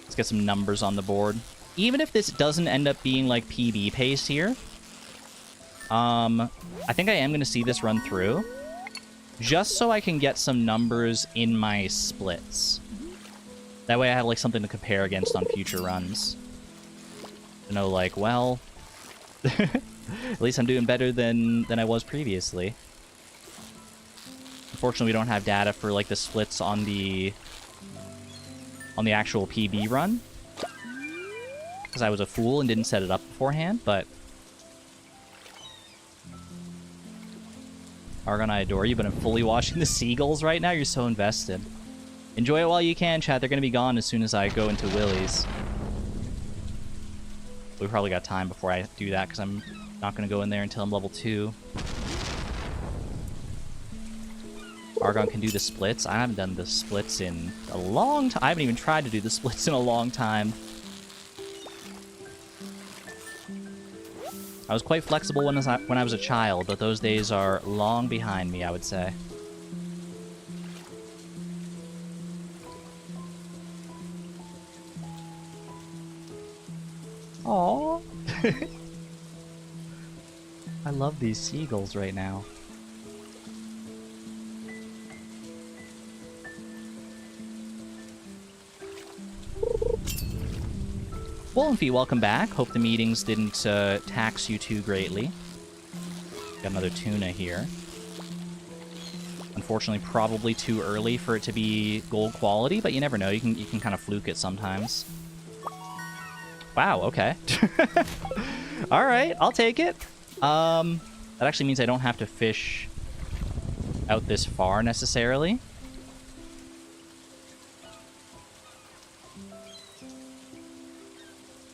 Let's get some numbers on the board. Even if this doesn't end up being, like, PB pace here, I think I am gonna see this run through. Just so I can get some numbers in my splits. That way I have, like, something to compare against on future runs. To know, like, well... at least I'm doing better than I was previously. Unfortunately, we don't have data for, like, the splits on the actual PB run. Because I was a fool and didn't set it up beforehand, but... Argon, I adore you, but I'm fully watching the seagulls right now. You're so invested. Enjoy it while you can, chat. They're going to be gone as soon as I go into Willie's. We probably got time before I do that, because I'm not going to go in there until I'm level 2. Argon can do the splits. I haven't done the splits in a long time. I haven't even tried to do the splits in a long time. I was quite flexible when I was a child, but those days are long behind me, I would say. Aww. I love these seagulls right now. Wolfie, welcome back. Hope the meetings didn't tax you too greatly. Got another tuna here. Unfortunately, probably too early for it to be gold quality, but you never know. You can kind of fluke it sometimes. Wow, okay. Alright, I'll take it. That actually means I don't have to fish out this far, necessarily.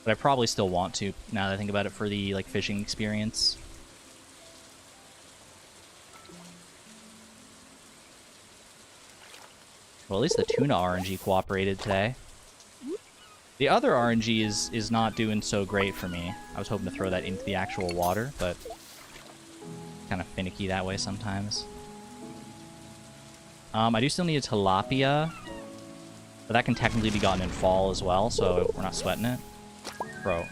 But I probably still want to, now that I think about it, for the, like, fishing experience. Well, at least the tuna RNG cooperated today. The other RNG is not doing so great for me. I was hoping to throw that into the actual water, but kind of finicky that way sometimes. I do still need a tilapia, but that can technically be gotten in fall as well, so we're not sweating it. Bro,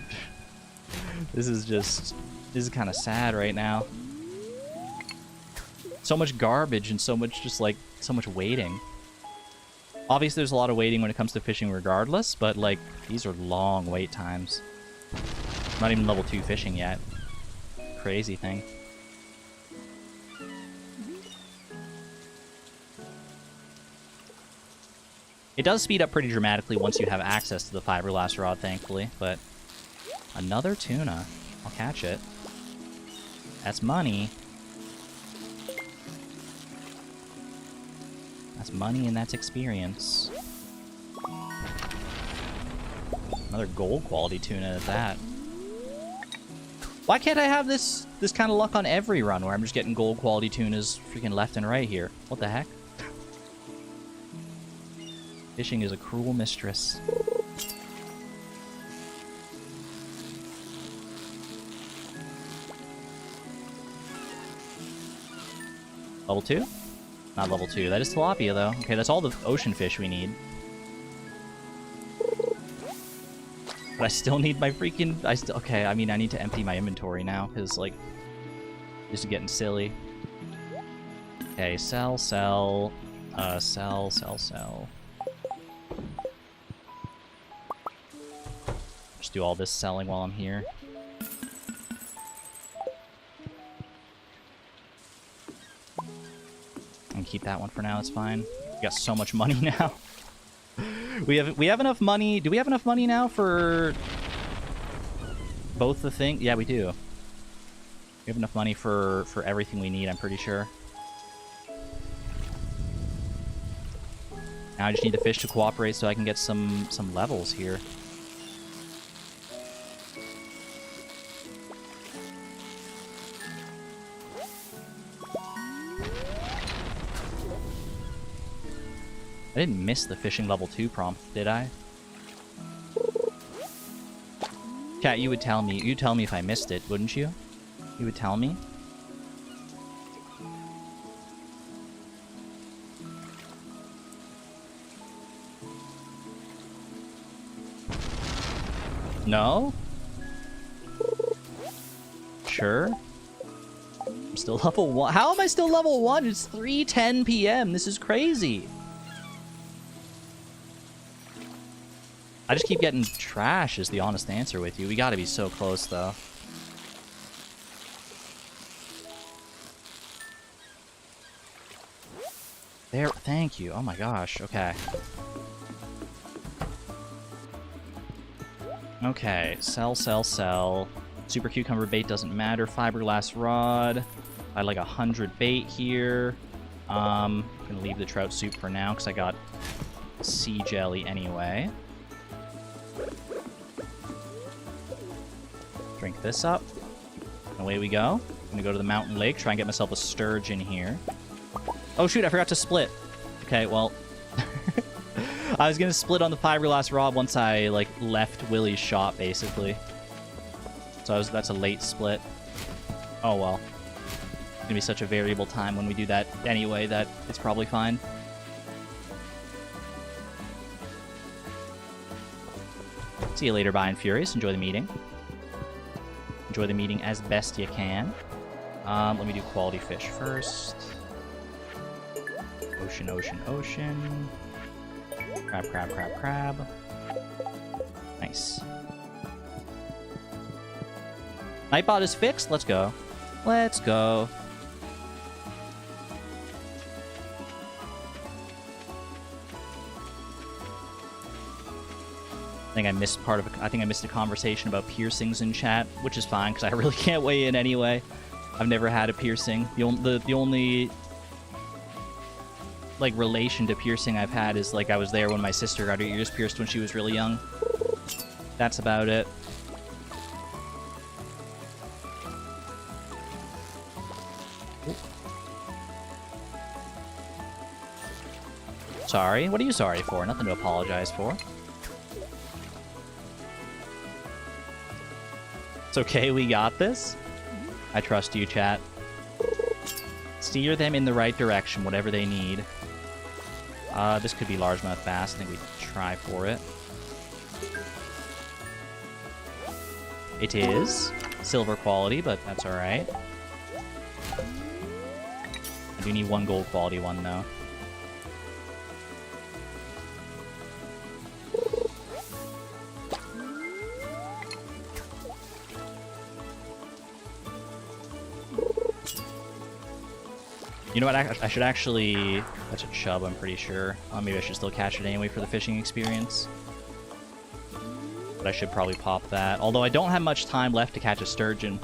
this is kind of sad right now. So much garbage and so much so much waiting. Obviously, there's a lot of waiting when it comes to fishing regardless, but, like, these are long wait times. Not even level 2 fishing yet. Crazy thing. It does speed up pretty dramatically once you have access to the fiberglass rod, thankfully, but... Another tuna. I'll catch it. That's money. That's money and that's experience. Another gold quality tuna at that. Why can't I have this kind of luck on every run where I'm just getting gold quality tunas freaking left and right here? What the heck? Fishing is a cruel mistress. Level 2? Not level 2. That is tilapia, though. Okay, that's all the ocean fish we need. But I still need my freaking... Okay, I mean, I need to empty my inventory now, because, like, this is getting silly. Okay, sell. Sell. Just do all this selling while I'm here. can keep that one for now. It's fine. We got so much money now. we have enough money. Do we have enough money now for both the things? Yeah, we do. We have enough money for everything we need, I'm pretty sure. Now I just need the fish to cooperate so I can get some levels here. I didn't miss the fishing level 2 prompt, did I? Chat, you would tell me. You'd tell me if I missed it, wouldn't you? You would tell me? No? Sure? I'm still level 1. How am I still level 1? It's 3:10 p.m. This is crazy. I just keep getting trash is the honest answer with you. We gotta be so close, though. There, thank you. Oh my gosh, okay. Okay, sell, sell, sell. Super cucumber bait doesn't matter. Fiberglass rod. I had like 100 bait here. Gonna leave the trout soup for now because I got sea jelly anyway. Drink this up. Away we go. I'm gonna go to the mountain lake, try and get myself a sturgeon here. Oh shoot, I forgot to split. Okay, well... I was gonna split on the fiberglass rod once I, like, left Willie's shop, basically. So that's a late split. Oh well. It's gonna be such a variable time when we do that anyway that it's probably fine. See you later, Bye and Furious. Enjoy the meeting. Enjoy the meeting as best you can. Let me do quality fish first. Ocean, ocean, ocean. Crab, crab, crab, crab. Nice. Nightbot is fixed. Let's go. Let's go. I think I missed a conversation about piercings in chat, which is fine because I really can't weigh in anyway. I've never had a piercing. The only like relation to piercing I've had is like I was there when my sister got her ears pierced when she was really young. That's about it. Sorry? What are you sorry for? Nothing to apologize for. It's okay, we got this. I trust you, chat. Steer them in the right direction, whatever they need. This could be largemouth bass. I think we try for it. It is silver quality, but that's alright. I do need one gold quality one, though. You know what, I should actually... That's a chub, I'm pretty sure. Maybe I should still catch it anyway for the fishing experience. But I should probably pop that. Although I don't have much time left to catch a sturgeon.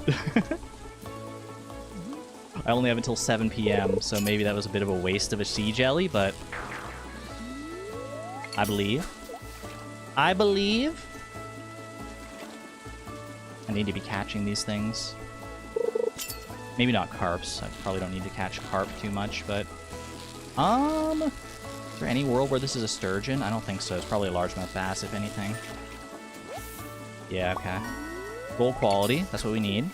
I only have until 7 p.m., so maybe that was a bit of a waste of a sea jelly, but... I believe. I need to be catching these things. Maybe not carps. I probably don't need to catch carp too much, but... Is there any world where this is a sturgeon? I don't think so. It's probably a largemouth bass, if anything. Yeah, okay. Gold quality. That's what we need.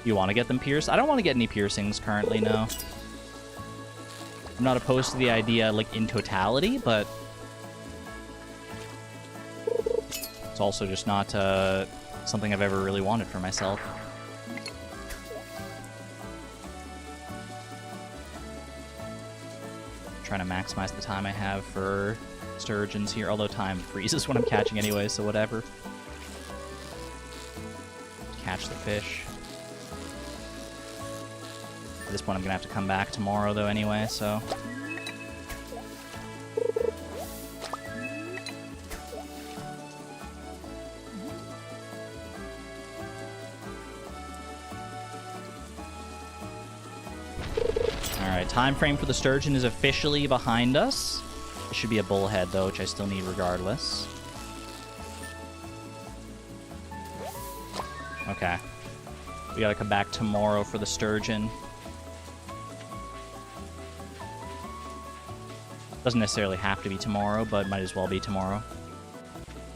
You want to get them pierced? I don't want to get any piercings currently, no. I'm not opposed to the idea, like, in totality, but... It's also just not something I've ever really wanted for myself. Trying to maximize the time I have for sturgeons here, although time freezes when I'm catching anyway, so whatever. Catch the fish. At this point, I'm gonna have to come back tomorrow, though, anyway, so... Alright, time frame for the sturgeon is officially behind us. It should be a bullhead, though, which I still need regardless. Okay. We gotta come back tomorrow for the sturgeon. Doesn't necessarily have to be tomorrow, but might as well be tomorrow.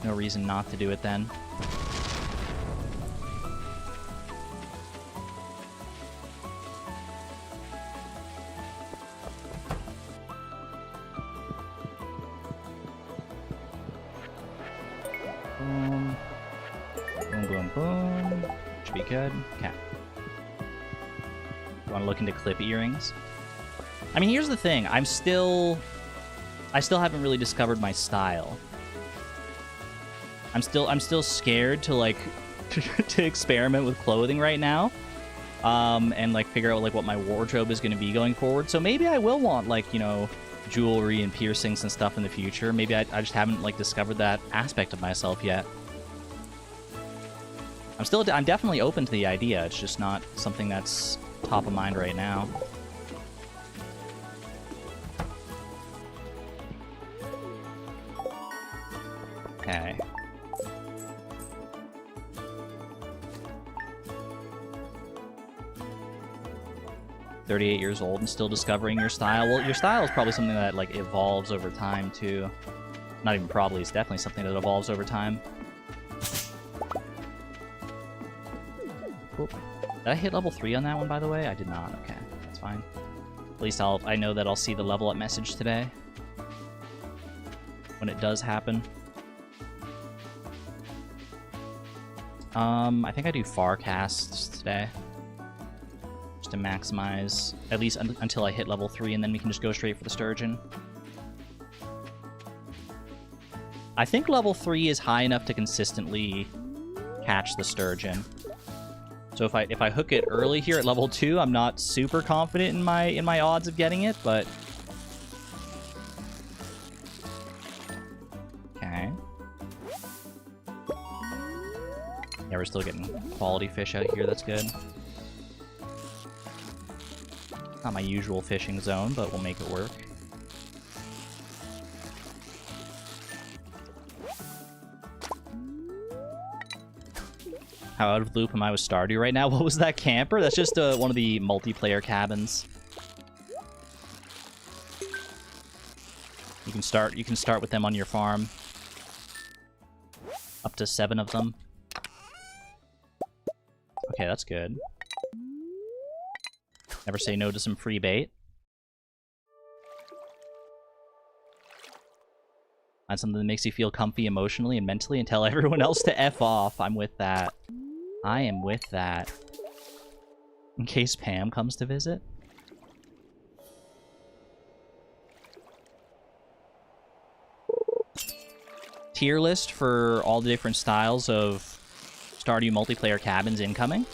No reason not to do it then. Boom. Boom, boom, boom. Should be good. Okay. You want to look into clip earrings? I mean, here's the thing. I still haven't really discovered my style. I'm still scared to, like, to experiment with clothing right now. And, like, figure out, like, what my wardrobe is going to be going forward. So maybe I will want, like, you know, jewelry and piercings and stuff in the future. Maybe I just haven't, like, discovered that aspect of myself yet. I'm definitely open to the idea. It's just not something that's top of mind right now. Okay. "38 years old and still discovering your style." Well, your style is probably something that, like, evolves over time, too. Not even probably, it's definitely something that evolves over time. Cool. Did I hit level 3 on that one, by the way? I did not. Okay, that's fine. At least I know that I'll see the level up message today. When it does happen. I think I do far casts today. Just to maximize, at least until I hit level 3, and then we can just go straight for the sturgeon. I think level 3 is high enough to consistently catch the sturgeon. So if I hook it early here at level 2, I'm not super confident in my odds of getting it, but... Okay. Yeah, we're still getting quality fish out here, that's good. Not my usual fishing zone, but we'll make it work. How out of the loop am I with Stardew right now? What was that camper? That's just one of the multiplayer cabins. You can start with them on your farm. Up to 7 of them. Okay, that's good. Never say no to some free bait. Find something that makes you feel comfy emotionally and mentally and tell everyone else to F off. I'm with that. I am with that. In case Pam comes to visit. Tier list for all the different styles of Stardew multiplayer cabins incoming.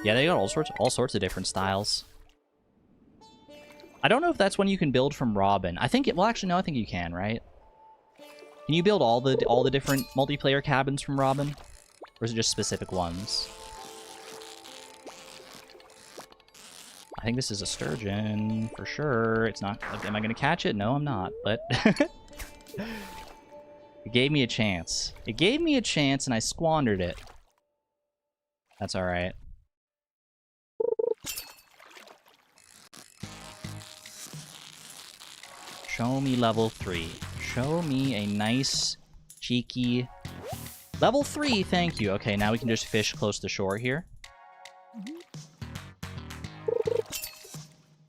Yeah, they got all sorts of different styles. I don't know if that's one you can build from Robin. I think well, actually, no, I think you can, right? Can you build all the different multiplayer cabins from Robin? Or is it just specific ones? I think this is a sturgeon, for sure. It's not... Am I going to catch it? No, I'm not, but... It gave me a chance. It gave me a chance, and I squandered it. That's alright. Show me level 3. Show me a nice, cheeky... Level 3, thank you. Okay, now we can just fish close to shore here.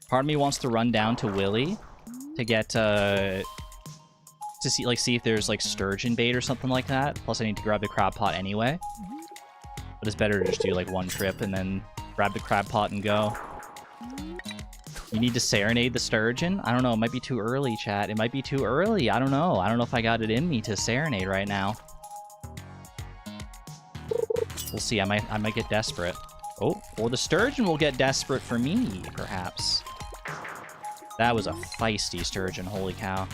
Part of me wants to run down to Willy to get, to see if there's, like, sturgeon bait or something like that. Plus, I need to grab the crab pot anyway. But it's better to just do, like, one trip and then grab the crab pot and go. You need to serenade the sturgeon? I don't know, it might be too early, chat. It might be too early. I don't know. I don't know if I got it in me to serenade right now. We'll see. I might get desperate. Oh, or the sturgeon will get desperate for me, perhaps. That was a feisty sturgeon, holy cow.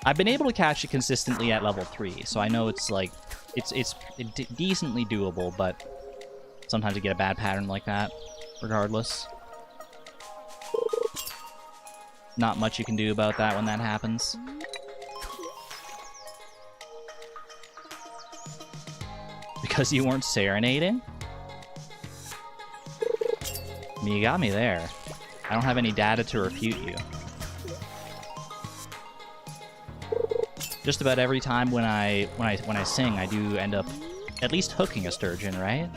I've been able to catch it consistently at level 3, so I know it's like, it's decently doable, but sometimes you get a bad pattern like that, regardless. Not much you can do about that when that happens. Because you weren't serenading? I mean, you got me there. I don't have any data to refute you. Just about every time when I sing, I do end up at least hooking a sturgeon, right?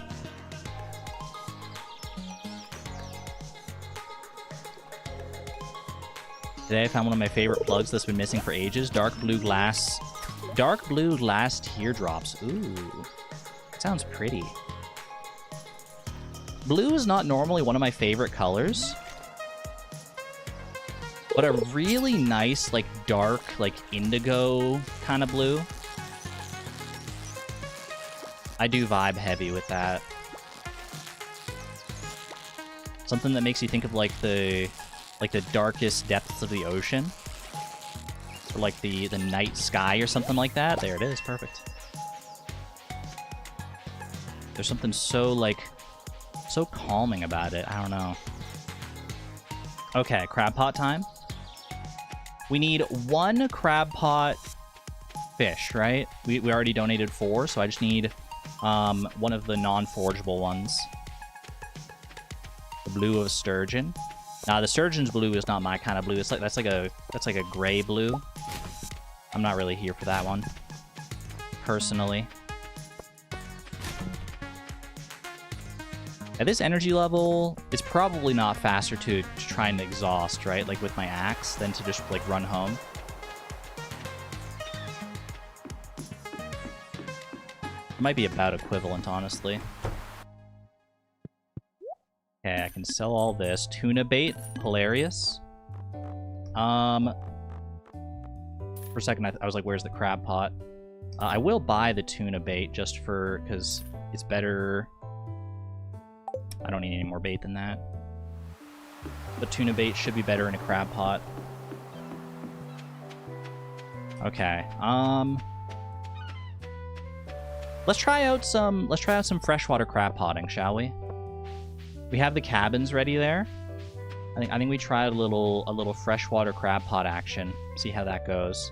Today I found one of my favorite plugs that's been missing for ages. Dark blue glass teardrops. Ooh. Sounds pretty. Blue is not normally one of my favorite colors, but a really nice, like, dark, like, indigo kind of blue. I do vibe heavy with that. Something that makes you think of, like, the darkest depths of the ocean. Or, like, the night sky or something like that. There it is, perfect. There's something so, like, so calming about it. I don't know. Okay, crab pot time. We need 1 crab pot fish, right? We already donated 4, so I just need one of the non-forgeable ones. The blue of sturgeon. Nah, the sturgeon's blue is not my kind of blue. It's like that's like a gray blue. I'm not really here for that one, personally. At this energy level, it's probably not faster to try and exhaust, right? Like with my axe, than to just like run home. It might be about equivalent, honestly. Okay, I can sell all this. Tuna bait, hilarious. For a second, I was like, where's the crab pot? I will buy the tuna bait just for, because it's better. I don't need any more bait than that. But tuna bait should be better in a crab pot. Okay. Let's try out some freshwater crab potting, shall we? We have the cabins ready there. I think we try a little freshwater crab pot action. See how that goes.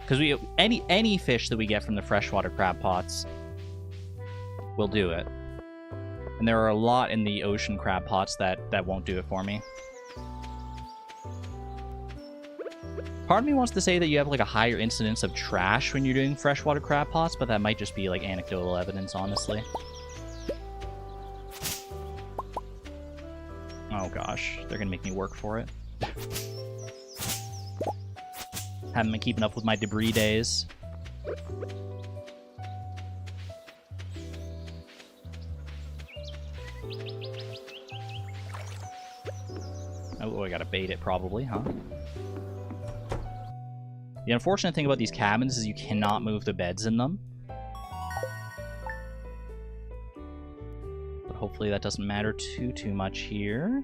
Because any fish that we get from the freshwater crab pots will do it. And there are a lot in the ocean crab pots that won't do it for me. Part of me wants to say that you have like a higher incidence of trash when you're doing freshwater crab pots, but that might just be like anecdotal evidence, honestly. Oh gosh, they're gonna make me work for it. Haven't been keeping up with my debris days. Oh, I gotta bait it probably, huh? The unfortunate thing about these cabins is you cannot move the beds in them. But hopefully that doesn't matter too much here.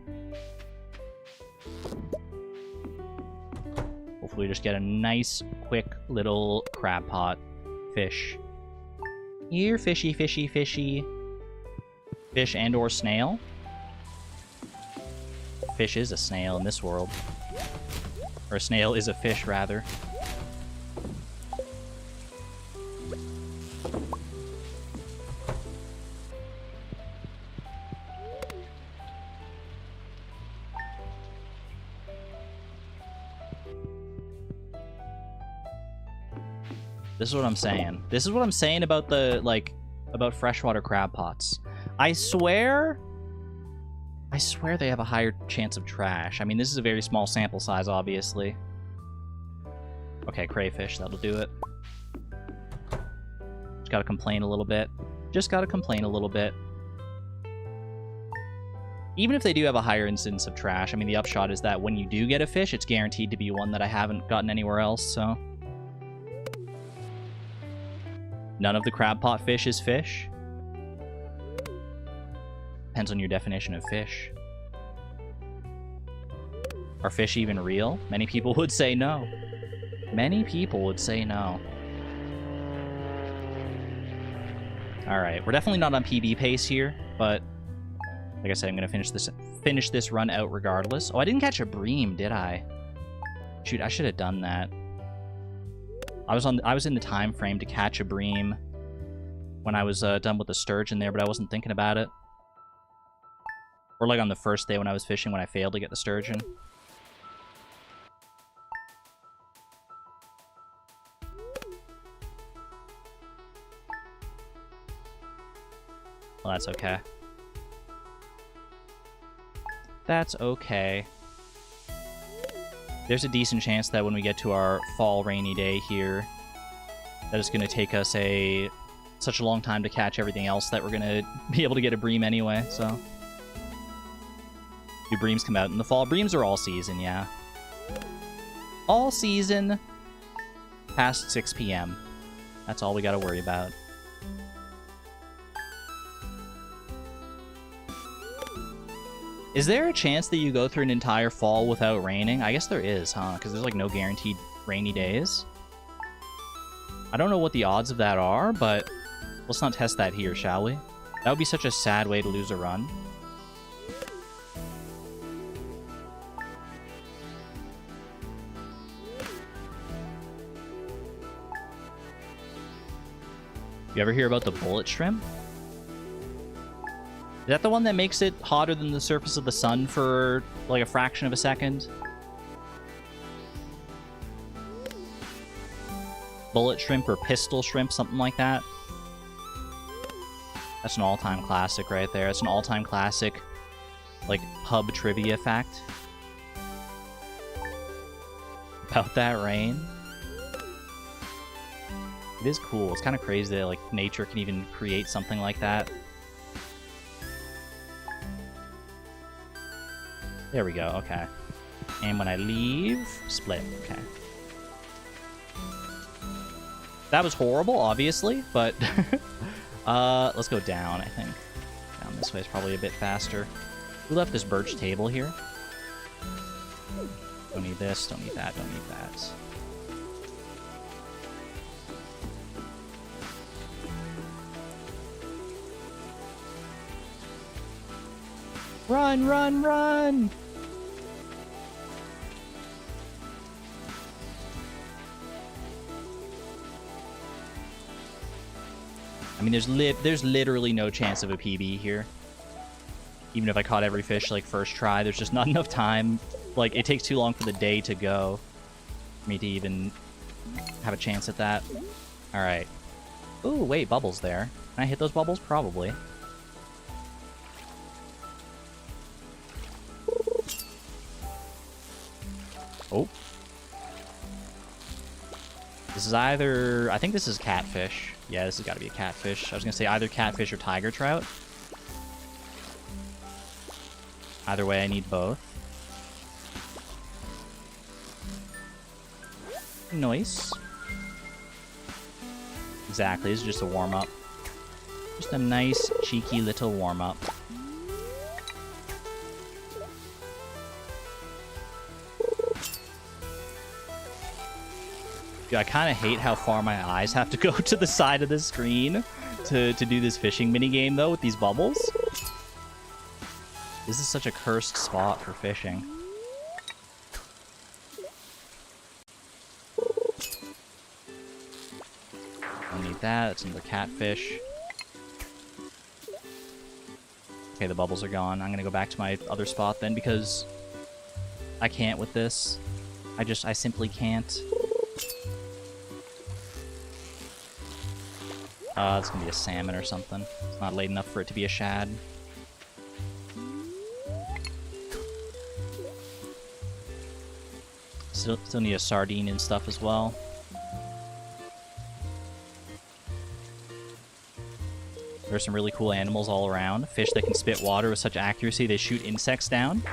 Hopefully we just get a nice, quick little crab pot fish. Here, fishy, fishy, fishy. Fish and or snail. Fish is a snail in this world. Or a snail is a fish, rather. This is what I'm saying. This is what I'm saying about the, like, about freshwater crab pots. I swear they have a higher chance of trash. I mean, this is a very small sample size, obviously. Okay, crayfish, that'll do it. Just gotta complain a little bit. Just gotta complain a little bit. Even if they do have a higher incidence of trash, I mean, the upshot is that when you do get a fish, it's guaranteed to be one that I haven't gotten anywhere else, so... None of the crab pot fish is fish. Depends on your definition of fish. Are fish even real? Many people would say no. Many people would say no. Alright, we're definitely not on PB pace here, but like I said, I'm gonna finish this run out regardless. Oh, I didn't catch a bream, did I? Shoot, I should have done that. I was in the time frame to catch a bream when I was done with the sturgeon there, but I wasn't thinking about it. Or like on the first day when I was fishing when I failed to get the sturgeon. Well, that's okay. That's okay. There's a decent chance that when we get to our fall rainy day here, that it's going to take us such a long time to catch everything else that we're going to be able to get a bream anyway, so. Do breams come out in the fall? Breams are all season, yeah. All season past 6 p.m. That's all we got to worry about. Is there a chance that you go through an entire fall without raining? I guess there is, huh? Because there's like no guaranteed rainy days. I don't know what the odds of that are, but let's not test that here, shall we? That would be such a sad way to lose a run. You ever hear about the bullet shrimp? Is that the one that makes it hotter than the surface of the sun for, like, a fraction of a second? Bullet shrimp or pistol shrimp, something like that. That's an all-time classic right there. It's an all-time classic, like, pub trivia fact. About that rain. It is cool. It's kind of crazy that, like, nature can even create something like that. There we go, okay. And when I leave, split, okay. That was horrible, obviously, but let's go down, I think. Down this way is probably a bit faster. We left this birch table here. Don't need this, don't need that, don't need that. Run, run, run! I mean, there's literally no chance of a PB here. Even if I caught every fish, like, first try, there's just not enough time. Like, it takes too long for the day to go for me to even have a chance at that. Alright. Ooh, wait, bubbles there. Can I hit those bubbles? Probably. Oh. This is either... I think this is catfish. Yeah, this has got to be a catfish. I was going to say either catfish or tiger trout. Either way, I need both. Nice. Exactly, this is just a warm-up. Just a nice, cheeky little warm-up. Dude, I kind of hate how far my eyes have to go to the side of the screen to do this fishing minigame, though, with these bubbles. This is such a cursed spot for fishing. Don't need that. That's another catfish. Okay, the bubbles are gone. I'm going to go back to my other spot then because I can't with this. I simply can't. It's gonna be a salmon or something. It's not late enough for it to be a shad. Still need a sardine and stuff as well. There's some really cool animals all around. Fish that can spit water with such accuracy they shoot insects down.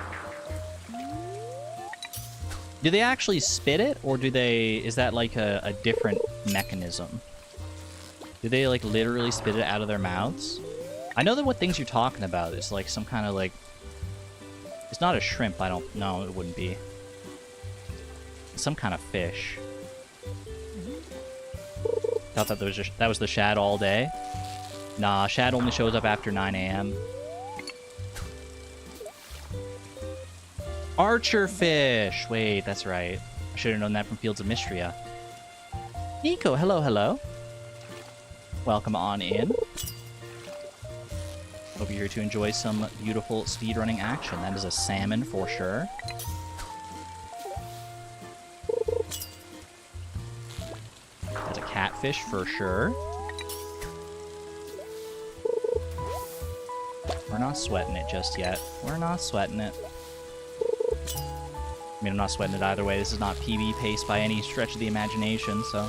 Do they actually spit it, or do they... is that like a different mechanism? Do they, like, literally spit it out of their mouths? I know that what things you're talking about is, like, some kind of, like... It's not a shrimp, I don't... No, it wouldn't be. It's some kind of fish. Thought that that was the shad all day. Nah, shad only shows up after 9 a.m. Archer fish! Wait, that's right. I should have known that from Fields of Mystria. Nico, hello, hello. Welcome on in. Hope you're here to enjoy some beautiful speedrunning action. That is a salmon for sure. That's a catfish for sure. We're not sweating it just yet. We're not sweating it. I mean, I'm not sweating it either way. This is not PB pace by any stretch of the imagination, so...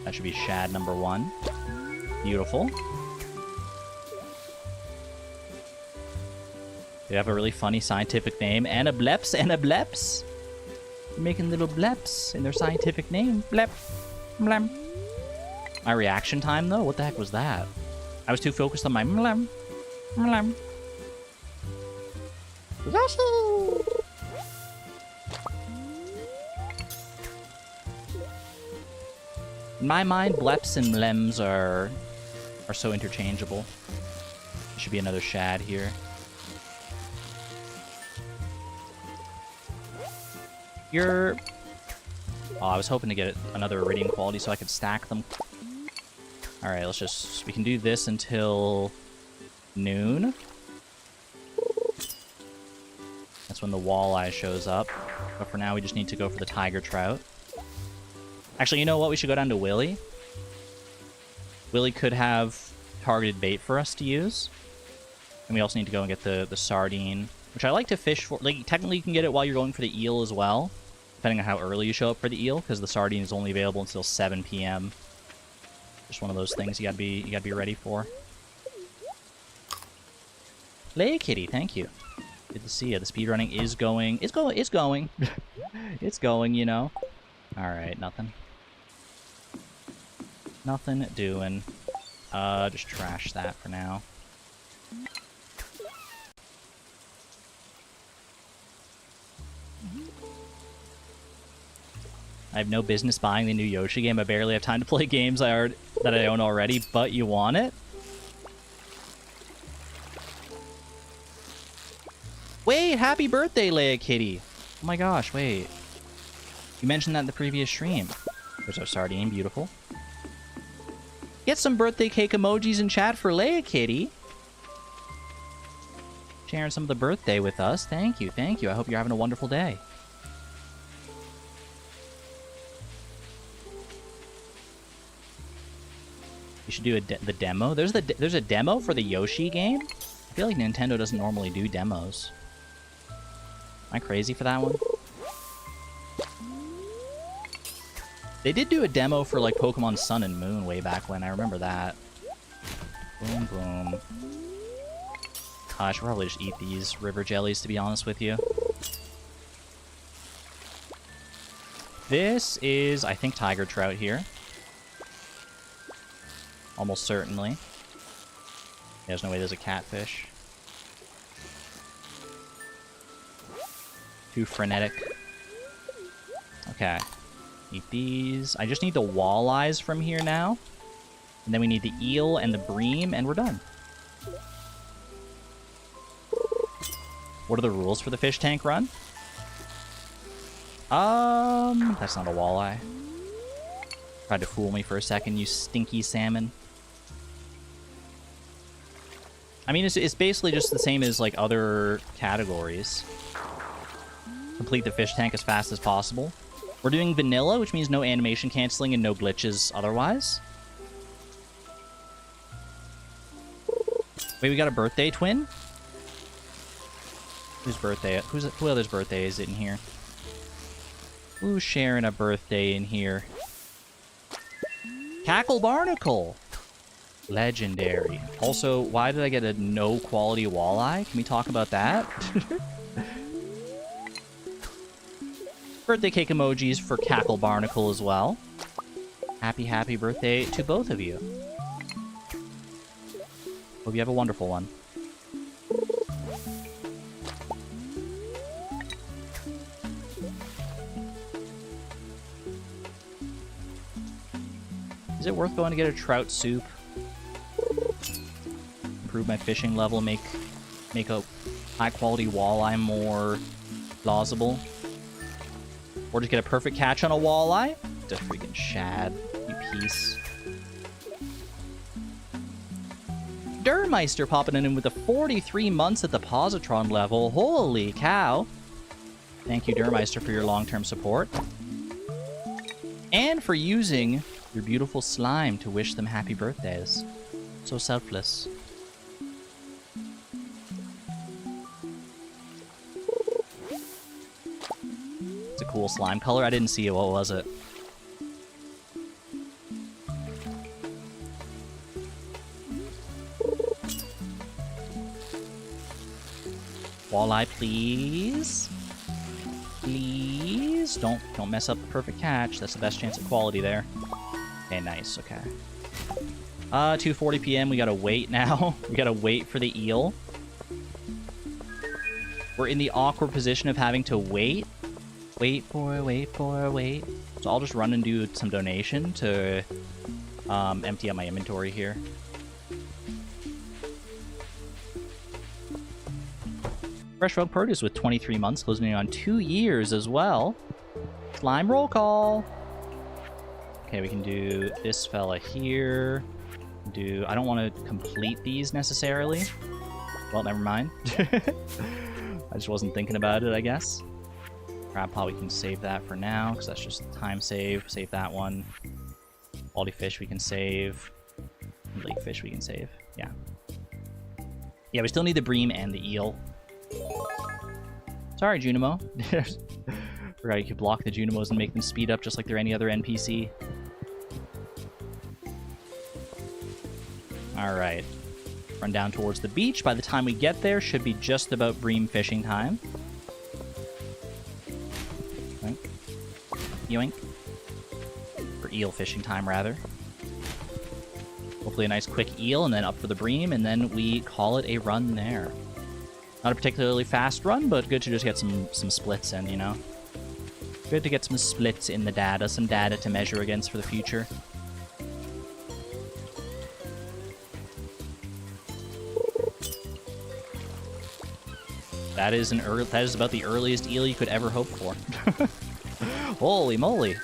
That should be shad number 1. Beautiful. They have a really funny scientific name. Anableps, Anableps. They're making little bleps in their scientific name. Blep. Mlem. My reaction time, though? What the heck was that? I was too focused on my mlem. Mlem. In my mind, bleps and mlems are so interchangeable. There should be another shad here. You're... Oh, I was hoping to get another iridium quality so I could stack them. Alright, let's just... We can do this until noon. That's when the walleye shows up. But for now, we just need to go for the tiger trout. Actually, you know what? We should go down to Willy. Willy could have targeted bait for us to use. And we also need to go and get the sardine, which I like to fish for. Like, technically, you can get it while you're going for the eel as well, depending on how early you show up for the eel, because the sardine is only available until 7 p.m. Just one of those things you gotta be ready for. Lay Kitty, thank you. Good to see you. The speedrunning is going. It's going. It's going, you know. Alright, nothing. Nothing doing. Just trash that for now. I have no business buying the new Yoshi game. I barely have time to play games that I own already, but you want it? Wait, happy birthday, Leia Kitty! Oh my gosh, wait. You mentioned that in the previous stream. There's our sardine, beautiful. Get some birthday cake emojis in chat for Leia Kitty. Sharing some of the birthday with us. Thank you, thank you. I hope you're having a wonderful day. You should do the demo. There's a demo for the Yoshi game? I feel like Nintendo doesn't normally do demos. Am I crazy for that one? They did do a demo for, like, Pokemon Sun and Moon way back when. I remember that. Boom, boom. I should probably just eat these river jellies, to be honest with you. This is, I think, tiger trout here. Almost certainly. There's no way there's a catfish. Too frenetic. Okay. Eat these. I just need the walleyes from here now. And then we need the eel and the bream, and we're done. What are the rules for the fish tank run? That's not a walleye. Tried to fool me for a second, you stinky salmon. I mean, it's basically just the same as, like, other categories. Complete the fish tank as fast as possible. We're doing vanilla, which means no animation canceling and no glitches otherwise. Wait, we got a birthday twin? Whose birthday? Who other's birthday is it in here? Who's sharing a birthday in here? Cackle Barnacle! Legendary. Also, why did I get a no quality walleye? Can we talk about that? Birthday cake emojis for Cackle Barnacle as well. Happy, happy birthday to both of you. Hope you have a wonderful one. Is it worth going to get a trout soup? Improve my fishing level, make a high-quality walleye more plausible? Or just get a perfect catch on a walleye? The freaking shad, you piece. Durmeister popping in with the 43 months at the positron level. Holy cow. Thank you, Durmeister, for your long-term support. And for using your beautiful slime to wish them happy birthdays. So selfless. It's a cool slime color. I didn't see it. What was it? Walleye, please. Please. Don't mess up the perfect catch. That's the best chance at quality there. Okay, nice. Okay. 2:40 p.m. We gotta wait now. We gotta wait for the eel. We're in the awkward position of having to wait. Wait. So I'll just run and do some donation to empty out my inventory here. Fresh Folk Produce with 23 months, closing in on 2 years as well. Slime roll call. Okay, we can do this fella here. I don't want to complete these necessarily. Well, never mind. I just wasn't thinking about it, I guess. Crab pot, we can save that for now, because that's just time save. Save that one. Quality fish we can save. Lake fish we can save. Yeah. Yeah, we still need the bream and the eel. Sorry, Junimo. Forgot you could block the Junimos and make them speed up just like they're any other NPC. Alright. Run down towards the beach. By the time we get there, should be just about bream fishing time. Yoink. Yoink. Or eel fishing time, rather. Hopefully a nice quick eel, and then up for the bream, and then we call it a run there. Not a particularly fast run, but good to just get some splits in, you know? Good to get some splits in the data, some data to measure against for the future. That is about the earliest eel you could ever hope for. Holy moly.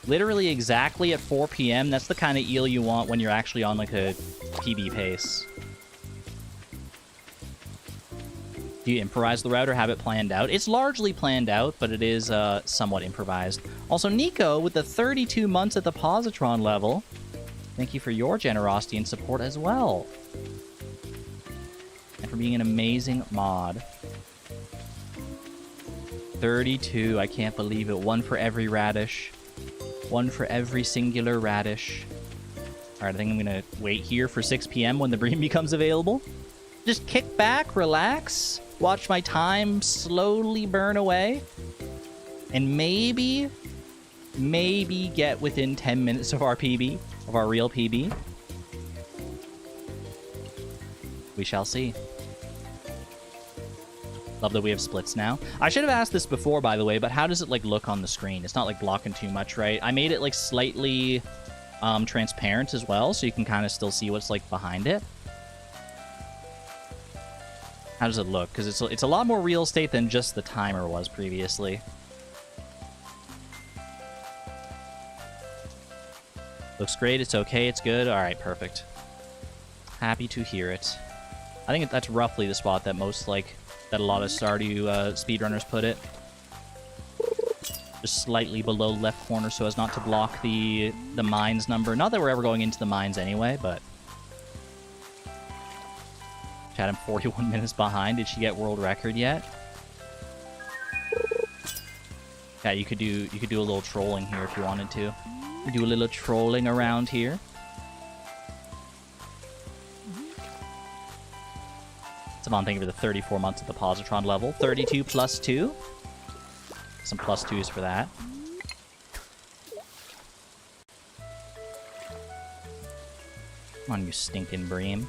Literally exactly at 4 p.m. That's the kind of eel you want when you're actually on like a PB pace. Do you improvise the route or have it planned out? It's largely planned out, but it is somewhat improvised. Also, Nico, with the 32 months at the positron level, thank you for your generosity and support as well. And for being an amazing mod. 32, I can't believe it. One for every radish. One for every singular radish. Alright, I think I'm gonna wait here for 6 p.m. when the bream becomes available. Just kick back, relax, watch my time slowly burn away, and maybe get within 10 minutes of our PB, of our real PB. We shall see. Love that we have splits now. I should have asked this before, by the way, but how does it, like, look on the screen? It's not, like, blocking too much, right? I made it, like, slightly transparent as well, so you can kind of still see what's, like, behind it. How does it look? Because it's a lot more real estate than just the timer was previously. Looks great, it's okay, it's good. Alright, perfect. Happy to hear it. I think that's roughly the spot that that a lot of Stardew speedrunners put it. Just slightly below left corner so as not to block the mines number. Not that we're ever going into the mines anyway, but... Chat, I'm 41 minutes behind. Did she get world record yet? Yeah, you could do a little trolling here if you wanted to. Do a little trolling around here. Savon, thank you for the 34 months at the positron level. 32 plus 2. Some plus 2s for that. Come on, you stinking bream.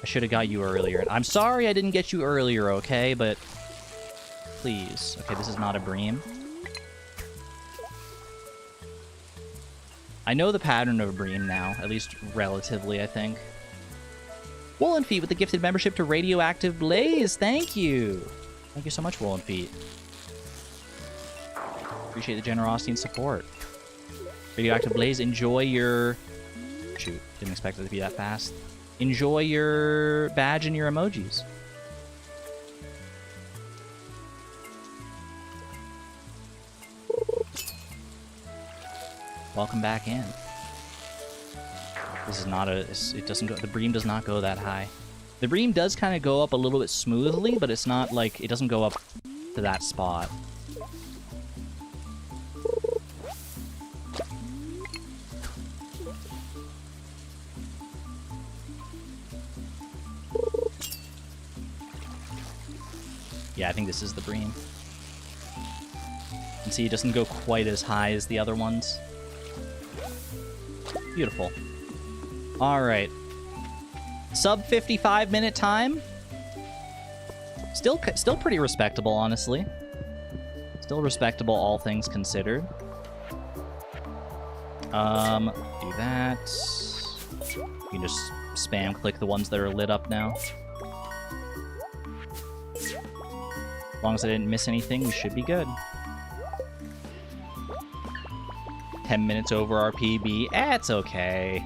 I should have got you earlier. I'm sorry I didn't get you earlier, okay? But please. Okay, this is not a bream. I know the pattern of a bream now, at least relatively, I think. Woolen Feet with the gifted membership to Radioactive Blaze. Thank you. Thank you so much, Woolen Feet. Appreciate the generosity and support. Radioactive Blaze, enjoy your... Shoot, didn't expect it to be that fast. Enjoy your badge and your emojis. Welcome back in. This is not a... It doesn't go... The bream does not go that high. The bream does kind of go up a little bit smoothly, but it's not like... It doesn't go up to that spot. Yeah, I think this is the bream. And see, it doesn't go quite as high as the other ones. Beautiful. Alright. Sub 55-minute time. Still pretty respectable, honestly. Still respectable, all things considered. Do that. You can just spam click the ones that are lit up now. As long as I didn't miss anything, we should be good. 10 minutes over our PB. It's okay.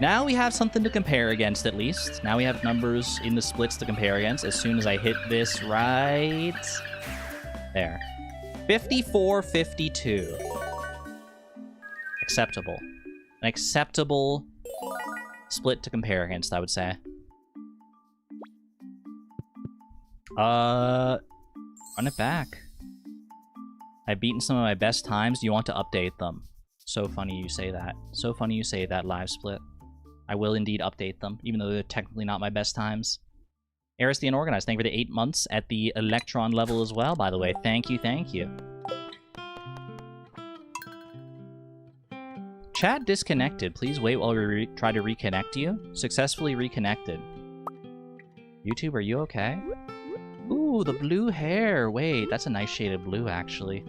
Now we have something to compare against, at least. Now we have numbers in the splits to compare against. As soon as I hit this right... There. 54-52. Acceptable. An acceptable split to compare against, I would say. Run it back. I've beaten some of my best times. Do you want to update them? So funny you say that. So funny you say that, live split. I will indeed update them, even though they're technically not my best times. Eris the Unorganized, thank you for the 8 months at the Electron level as well, by the way. Thank you, thank you. Chat disconnected. Please wait while we try to reconnect you. Successfully reconnected. YouTube, are you okay? Ooh, the blue hair. Wait, that's a nice shade of blue, actually.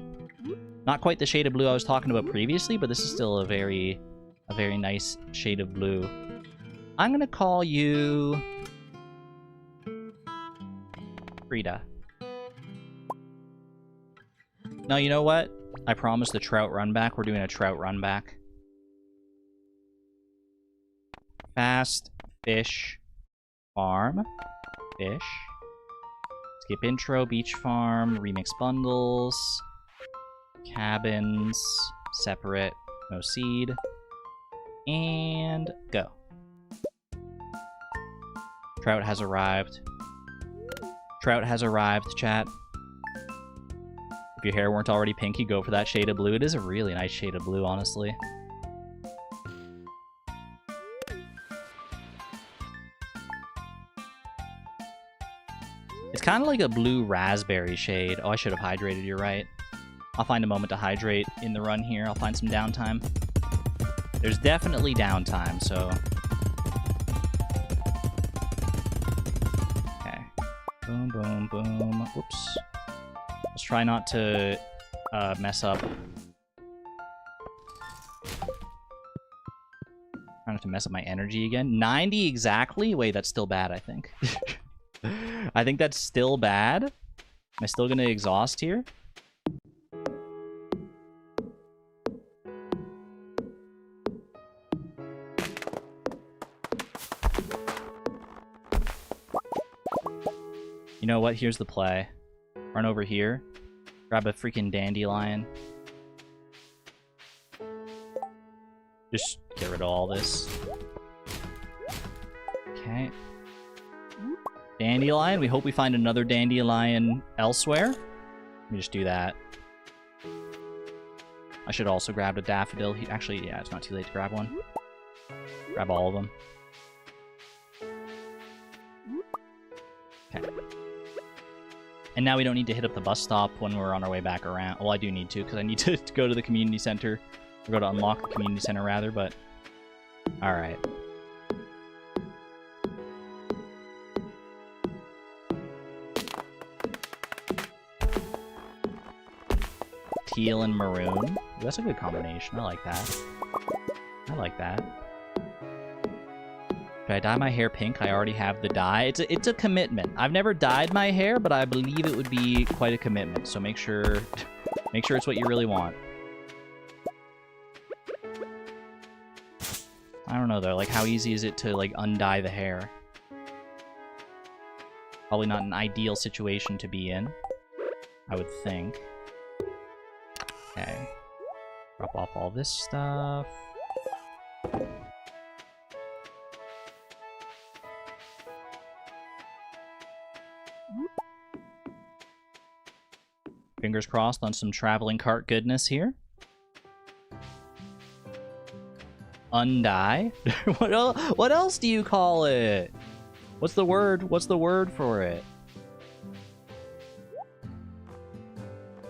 Not quite the shade of blue I was talking about previously, but this is still a very nice shade of blue. I'm gonna call you... Frida. No, you know what? I promised the trout run back. We're doing a trout run back. Fast fish farm. Fish. Skip intro, beach farm, remix bundles, cabins, separate, no seed, and go. Trout has arrived. Trout has arrived, chat. If your hair weren't already pinky, go for that shade of blue. It is a really nice shade of blue, honestly. It's kind of like a blue raspberry shade. Oh, I should have hydrated, you're right. I'll find a moment to hydrate in the run here. I'll find some downtime. There's definitely downtime, so... Okay. Boom, boom, boom. Whoops. Let's try not to mess up. Try not to mess up my energy again. 90 exactly? Wait, that's still bad, I think. I think that's still bad. Am I still gonna exhaust here? You know what? Here's the play. Run over here. Grab a freaking dandelion. Just get rid of all this. Okay. Dandelion. We hope we find another dandelion elsewhere. Let me just do that. I should also grab a daffodil. Actually, yeah, it's not too late to grab one. Grab all of them. Okay. And now we don't need to hit up the bus stop when we're on our way back around. Well, I do need to, because I need to go to the community center. Or go to unlock the community center, rather, but... Alright. Teal and maroon. That's a good combination. I like that. I like that. Should I dye my hair pink? I already have the dye. It's a commitment. I've never dyed my hair, but I believe it would be quite a commitment. So make sure it's what you really want. I don't know though, like how easy is it to like undye the hair? Probably not an ideal situation to be in, I would think. Okay. Drop off all this stuff. Fingers crossed on some traveling cart goodness here. Undye? What else do you call it? What's the word? What's the word for it?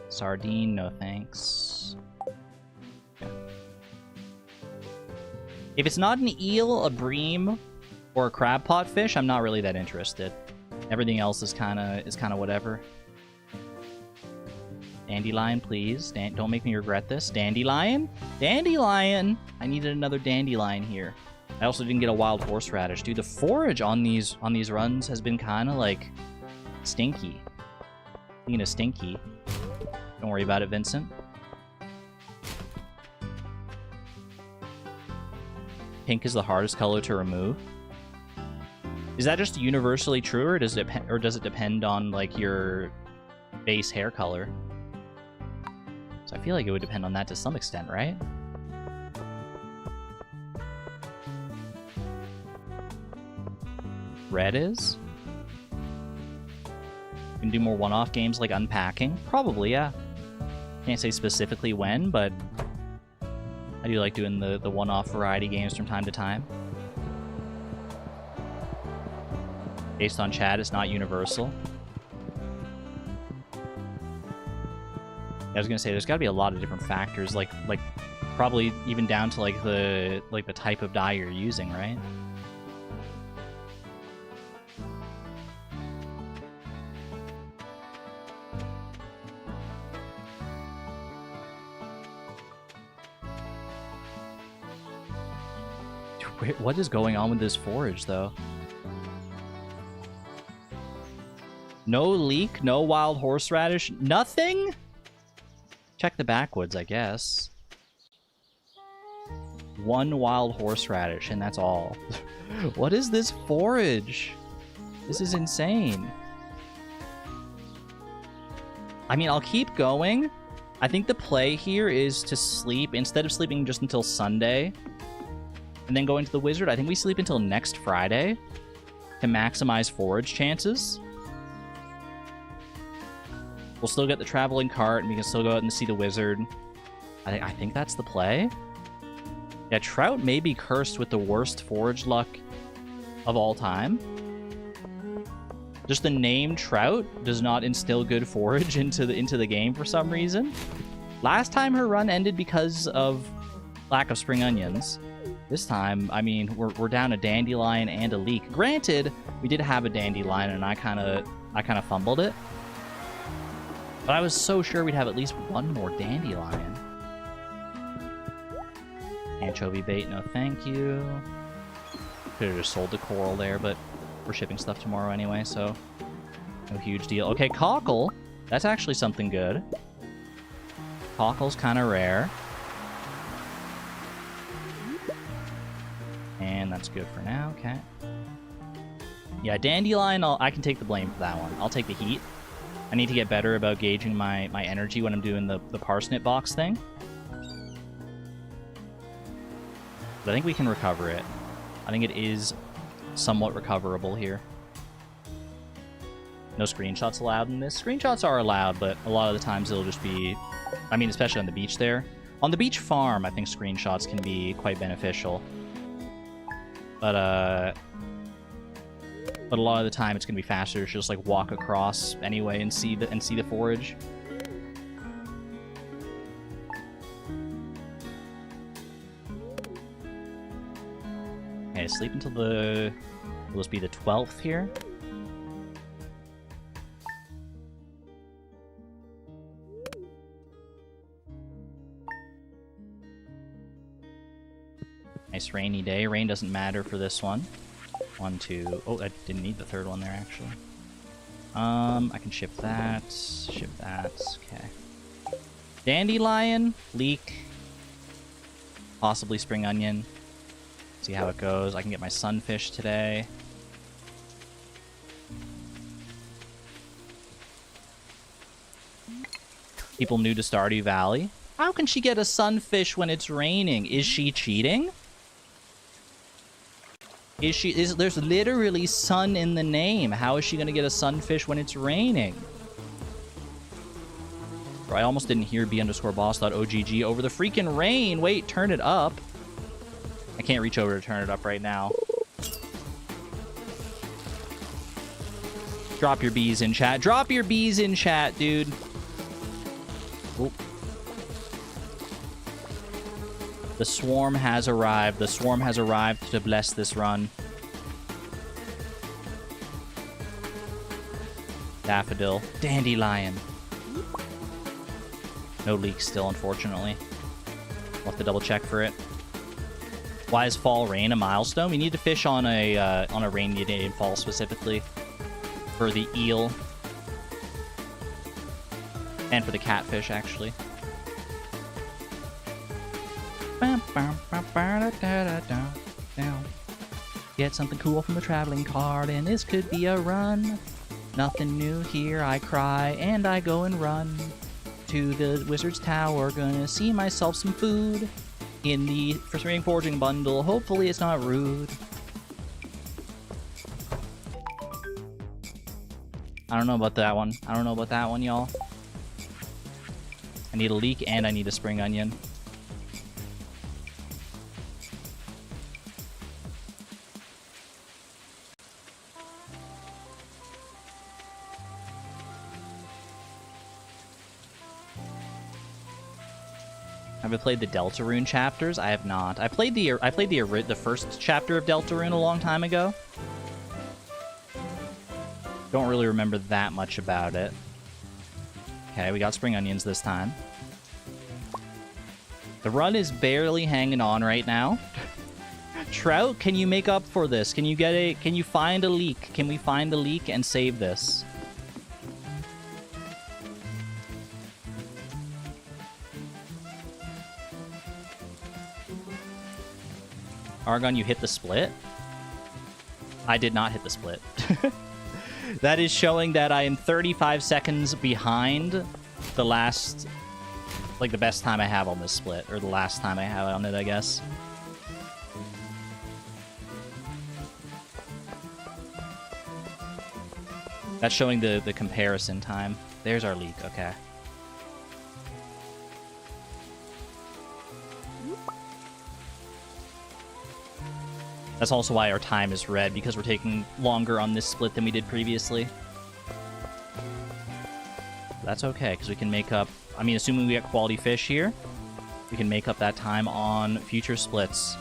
Sardine, no thanks. Yeah. If it's not an eel, a bream, or a crab pot fish, I'm not really that interested. Everything else is kind of whatever. Dandelion, please. Don't make me regret this. Dandelion? Dandelion! I needed another dandelion here. I also didn't get a wild horseradish. Dude, the forage on these runs has been kind of like stinky. Speaking of stinky, don't worry about it, Vincent. Pink is the hardest color to remove. Is that just universally true, or does it depend on like your base hair color? So I feel like it would depend on that to some extent, right? Red is? You can do more one-off games like unpacking? Probably, yeah. Can't say specifically when, but I do like doing the one-off variety games from time to time. Based on chat, it's not universal. I was gonna say there's got to be a lot of different factors, like probably even down to like the type of dye you're using, right? Dude, what is going on with this forage though? No leek, no wild horseradish, nothing? Check the backwoods, I guess. One wild horseradish, and that's all. What is this forage? This is insane. I mean, I'll keep going. I think the play here is to sleep, instead of sleeping just until Sunday, and then going to the wizard, I think we sleep until next Friday to maximize forage chances. We'll still get the traveling cart, and we can still go out and see the wizard. I think that's the play. Yeah, Trout may be cursed with the worst forage luck of all time. Just the name Trout does not instill good forage into the game for some reason. Last time her run ended because of lack of spring onions. This time, I mean, we're down a dandelion and a leek. Granted, we did have a dandelion, and I kind of fumbled it. But I was so sure we'd have at least one more dandelion. Anchovy bait, no thank you. Could have just sold the coral there, but we're shipping stuff tomorrow anyway, so no huge deal. Okay, cockle. That's actually something good. Cockle's kind of rare. And that's good for now, okay. Yeah, dandelion, I can take the blame for that one. I'll take the heat. I need to get better about gauging my energy when I'm doing the parsnip box thing. But I think we can recover it. I think it is somewhat recoverable here. No screenshots allowed in this. Screenshots are allowed, but a lot of the times it'll just be... I mean, especially on the beach there. On the beach farm, I think screenshots can be quite beneficial. But a lot of the time it's gonna be faster to just like walk across anyway and see the forage. Okay, sleep until the... Will this be the 12th here? Nice rainy day. Rain doesn't matter for this one. 1, 2... Oh, I didn't need the third one there, actually. I can ship that. Ship that. Okay. Dandelion. Leek. Possibly spring onion. See how it goes. I can get my sunfish today. People new to Stardew Valley. How can she get a sunfish when it's raining? Is she cheating? There's literally sun in the name. How is she gonna get a sunfish when it's raining? Bro, I almost didn't hear b_boss.ogg over the freaking rain. Wait, turn it up. I can't reach over to turn it up right now. Drop your bees in chat. Drop your bees in chat, dude. Oh. The swarm has arrived. The swarm has arrived to bless this run. Daffodil. Dandelion. No leaks still, unfortunately. We'll have to double check for it. Why is fall rain a milestone? We need to fish on a rainy day in fall specifically. For the eel. And for the catfish, actually. Get something cool from the traveling card, and this could be a run. Nothing new here, I cry, and I go and run to the wizard's tower. Gonna see myself some food in the frustrating foraging bundle. Hopefully it's not rude. I don't know about that one. I don't know about that one, y'all. I need a leek and I need a spring onion. Have I played the Deltarune chapters? I have not. I played the first chapter of Deltarune a long time ago. Don't really remember that much about it. Okay, we got spring onions this time. The run is barely hanging on right now. Trout, can you make up for this? Can you find a leak? Can we find a leak and save this? Argon, you hit the split? I did not hit the split. That is showing that I am 35 seconds behind the last... Like, the best time I have on this split. Or the last time I have on it, I guess. That's showing the comparison time. There's our leak, okay. That's also why our time is red, because we're taking longer on this split than we did previously. That's okay, because we can make up... I mean, assuming we get quality fish here, we can make up that time on future splits.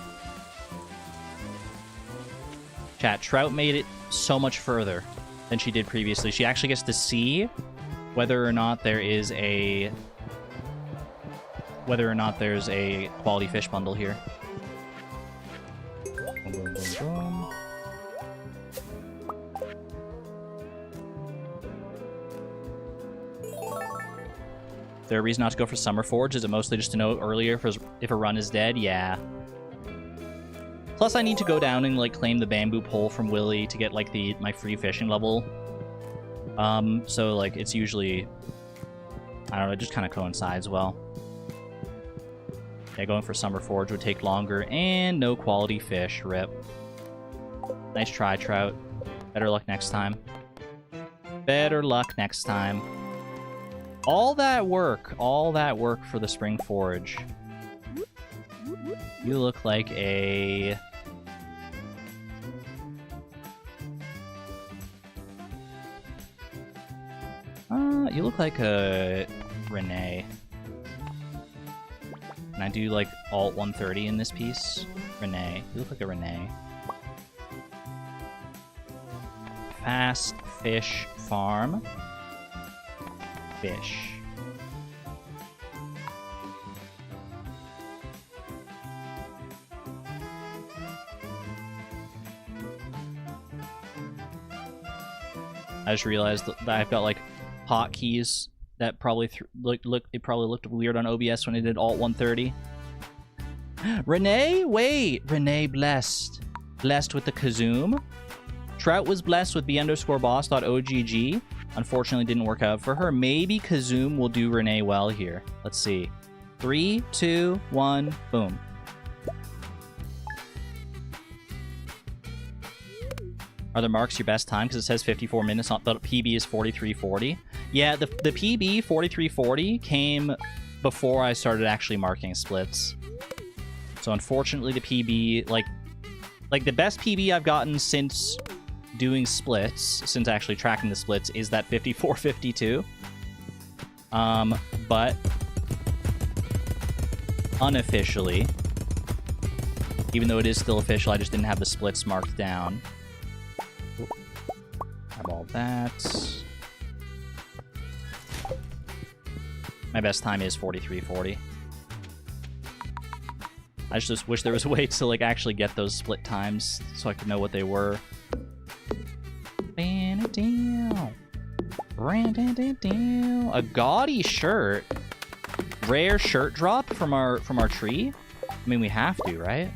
Chat, Trout made it so much further than she did previously. She actually gets to see whether or not there is a... whether or not there's a quality fish bundle here. Boom, boom, boom, boom. Is there a reason not to go for Summer Forge? Is it mostly just to know earlier if a run is dead? Yeah. Plus, I need to go down and like claim the bamboo pole from Willy to get like my free fishing level. So like it's usually, I don't know, it just kind of coincides well. Yeah, going for Summer Forge would take longer, and no quality fish. Rip. Nice try, Trout. Better luck next time. Better luck next time. All that work for the Spring Forge. You look like a... you look like a Renee. Can I do, like, Alt 130 in this piece? Renee. You look like a Renee. Fast fish farm. Fish. I just realized that I've got like hotkeys that probably it probably looked weird on OBS when I did Alt 130. Renee, wait, Renee blessed with the Kazoom. Trout was blessed with b_boss.ogg. Unfortunately, didn't work out for her. Maybe Kazoom will do Renee well here. Let's see. 3, 2, 1, boom. Are the marks your best time? Because it says 54 minutes. The PB is 43:40. Yeah, the PB 43:40 came before I started actually marking splits. So unfortunately, the PB, like the best PB I've gotten since doing splits, since actually tracking the splits, is that 54:52. But unofficially, even though it is still official, I just didn't have the splits marked down. Grab all that. My best time is 43:40. I just wish there was a way to like actually get those split times so I could know what they were. A gaudy shirt. Rare shirt drop from our tree. I mean, we have to, right?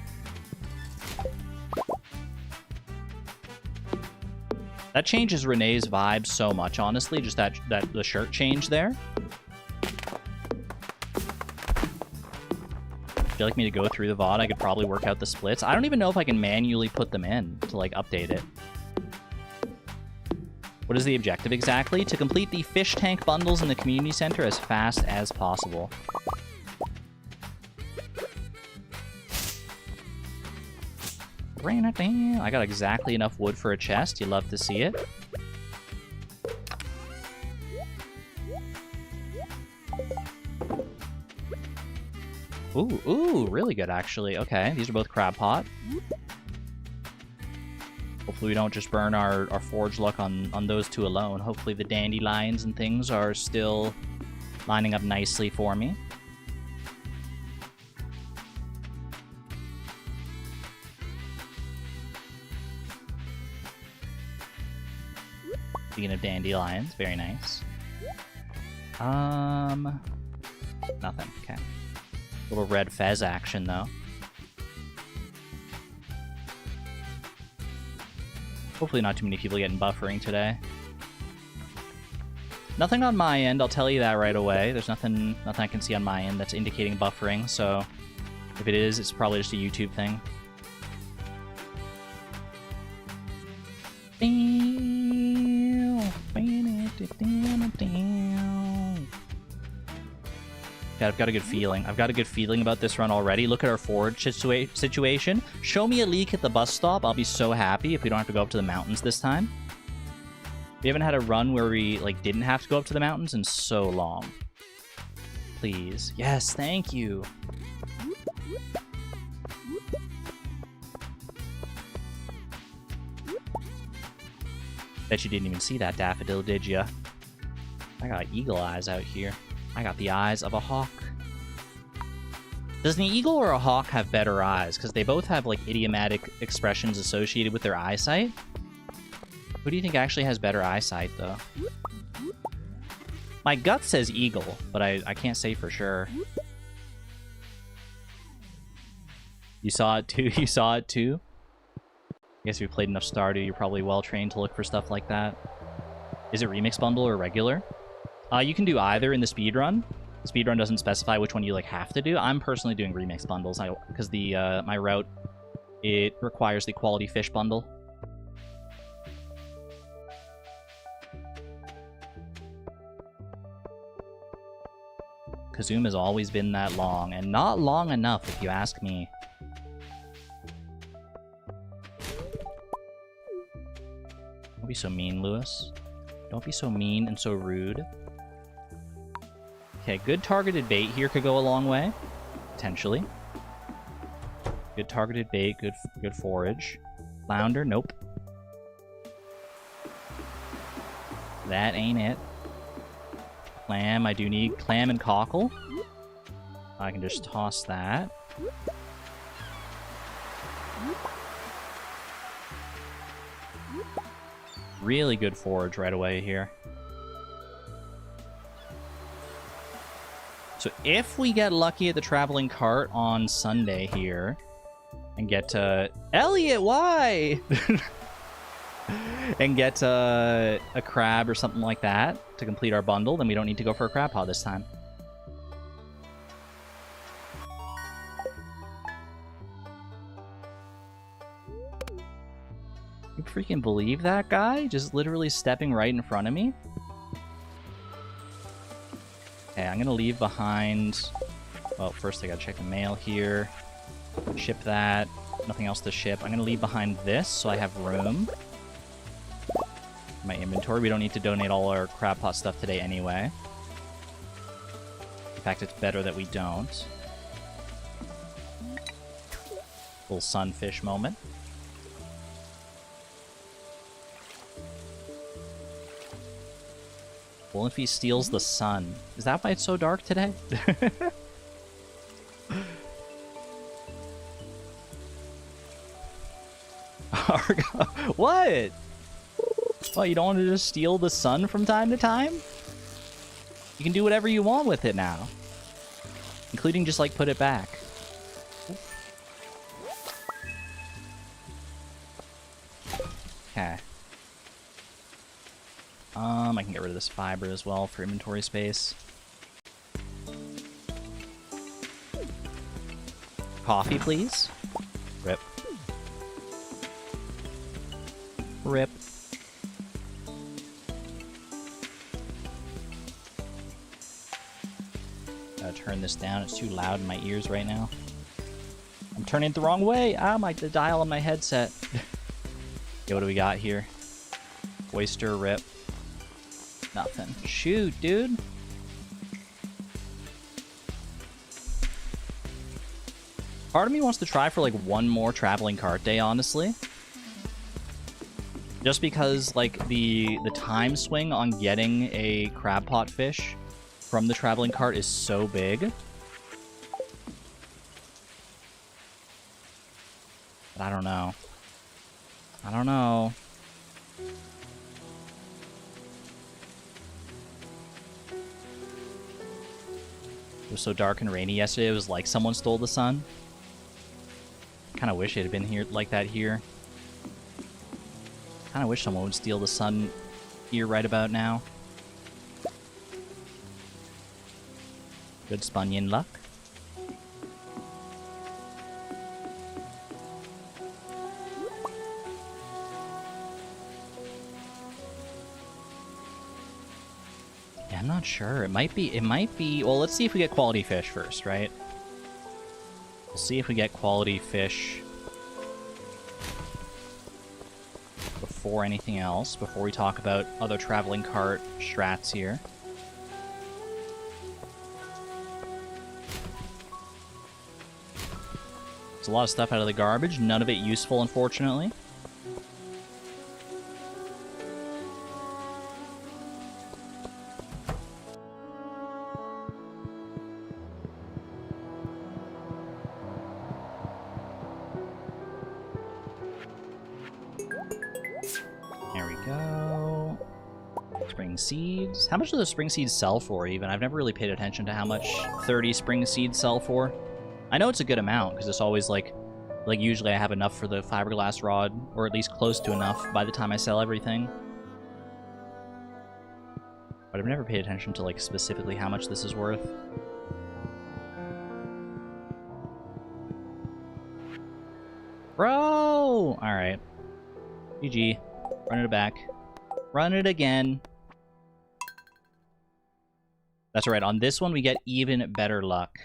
That changes Renee's vibe so much, honestly. Just that the shirt change there. Would you like me to go through the VOD? I could probably work out the splits. I don't even know if I can manually put them in to like update it. What is the objective exactly? To complete the fish tank bundles in the community center as fast as possible. I got exactly enough wood for a chest. You love to see it. Ooh, really good, actually. Okay, these are both crab pot. Hopefully we don't just burn our forge luck on those two alone. Hopefully the dandelions and things are still lining up nicely for me. Speaking of dandelions, very nice. Nothing, okay. Little red fez action, though. Hopefully not too many people getting buffering today. Nothing on my end, I'll tell you that right away. There's nothing I can see on my end that's indicating buffering, so if it is, it's probably just a YouTube thing. God, I've got a good feeling. I've got a good feeling about this run already. Look at our forge situation. Show me a leak at the bus stop. I'll be so happy if we don't have to go up to the mountains this time. We haven't had a run where we like didn't have to go up to the mountains in so long. Please. Yes, thank you. Bet you didn't even see that daffodil, did ya? I got eagle eyes out here. I got the eyes of a hawk. Does an eagle or a hawk have better eyes? Because they both have, like, idiomatic expressions associated with their eyesight. Who do you think actually has better eyesight, though? My gut says eagle, but I can't say for sure. You saw it too? You saw it too? I guess if you played enough Stardew, you're probably well-trained to look for stuff like that. Is it remix bundle or regular? You can do either in the speedrun. The speedrun doesn't specify which one you like have to do. I'm personally doing remix bundles because the my route, it requires the quality fish bundle. Kazoom has always been that long, and not long enough if you ask me. Don't be so mean, Lewis. Don't be so mean and so rude. Okay, good targeted bait here could go a long way. Potentially. Good targeted bait, good forage. Flounder, nope. That ain't it. Clam, I do need clam and cockle. I can just toss that. Really good forage right away here. So if we get lucky at the traveling cart on Sunday here, and get Elliot, why? And get a crab or something like that to complete our bundle, then we don't need to go for a crab pot this time. You freaking believe that guy? Just literally stepping right in front of me? Okay, I'm gonna leave behind... Well, first I gotta check the mail here. Ship that. Nothing else to ship. I'm gonna leave behind this so I have room. My inventory. We don't need to donate all our crab pot stuff today anyway. In fact, it's better that we don't. Little sunfish moment. Well, if he steals the sun. Is that why it's so dark today? What? Well, you don't want to just steal the sun from time to time? You can do whatever you want with it now. Including just, like, put it back. Okay. I can get rid of this fiber as well for inventory space. Coffee, please. Rip. Rip. Gotta turn this down. It's too loud in my ears right now. I'm turning it the wrong way. Ah, the dial on my headset. Okay, what do we got here? Oyster, rip. Nothing. Shoot, dude. Part of me wants to try for like one more traveling cart day, honestly. Just because like the time swing on getting a crab pot fish from the traveling cart is so big. But I don't know. I don't know. It was so dark and rainy yesterday, it was like someone stole the sun. Kind of wish it had been here like that here. Kind of wish someone would steal the sun here right about now. Good Spunyan luck. Yeah, I'm not sure. It might be, well, let's see if we get quality fish first, right? We'll see if we get quality fish before anything else, before we talk about other traveling cart strats here. There's a lot of stuff out of the garbage, none of it useful, unfortunately. There we go. Spring seeds. How much do those spring seeds sell for, even? I've never really paid attention to how much 30 spring seeds sell for. I know it's a good amount, because it's always like usually I have enough for the fiberglass rod, or at least close to enough by the time I sell everything. But I've never paid attention to, like, specifically how much this is worth. Bro! Alright. GG. Run it back. Run it again. That's right, on this one we get even better luck.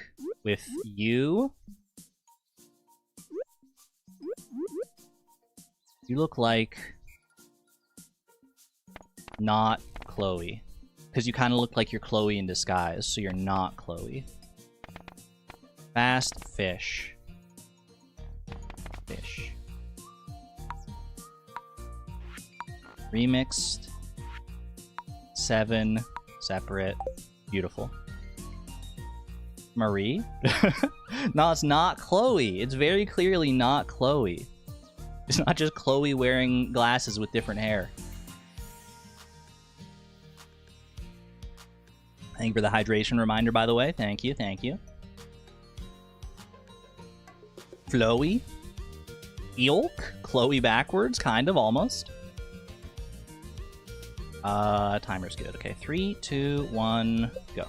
With you. You look like... not Chloe. Because you kind of look like you're Chloe in disguise, so you're not Chloe. Fast fish. Fish. Remixed. 7 separate. Beautiful. Marie? No, it's not Chloe. It's very clearly not Chloe. It's not just Chloe wearing glasses with different hair. Thank you for the hydration reminder, by the way. Thank you, thank you. Flowy? Eolk? Chloe backwards, kind of, almost. Timer's good. Okay, 3, 2, 1, go.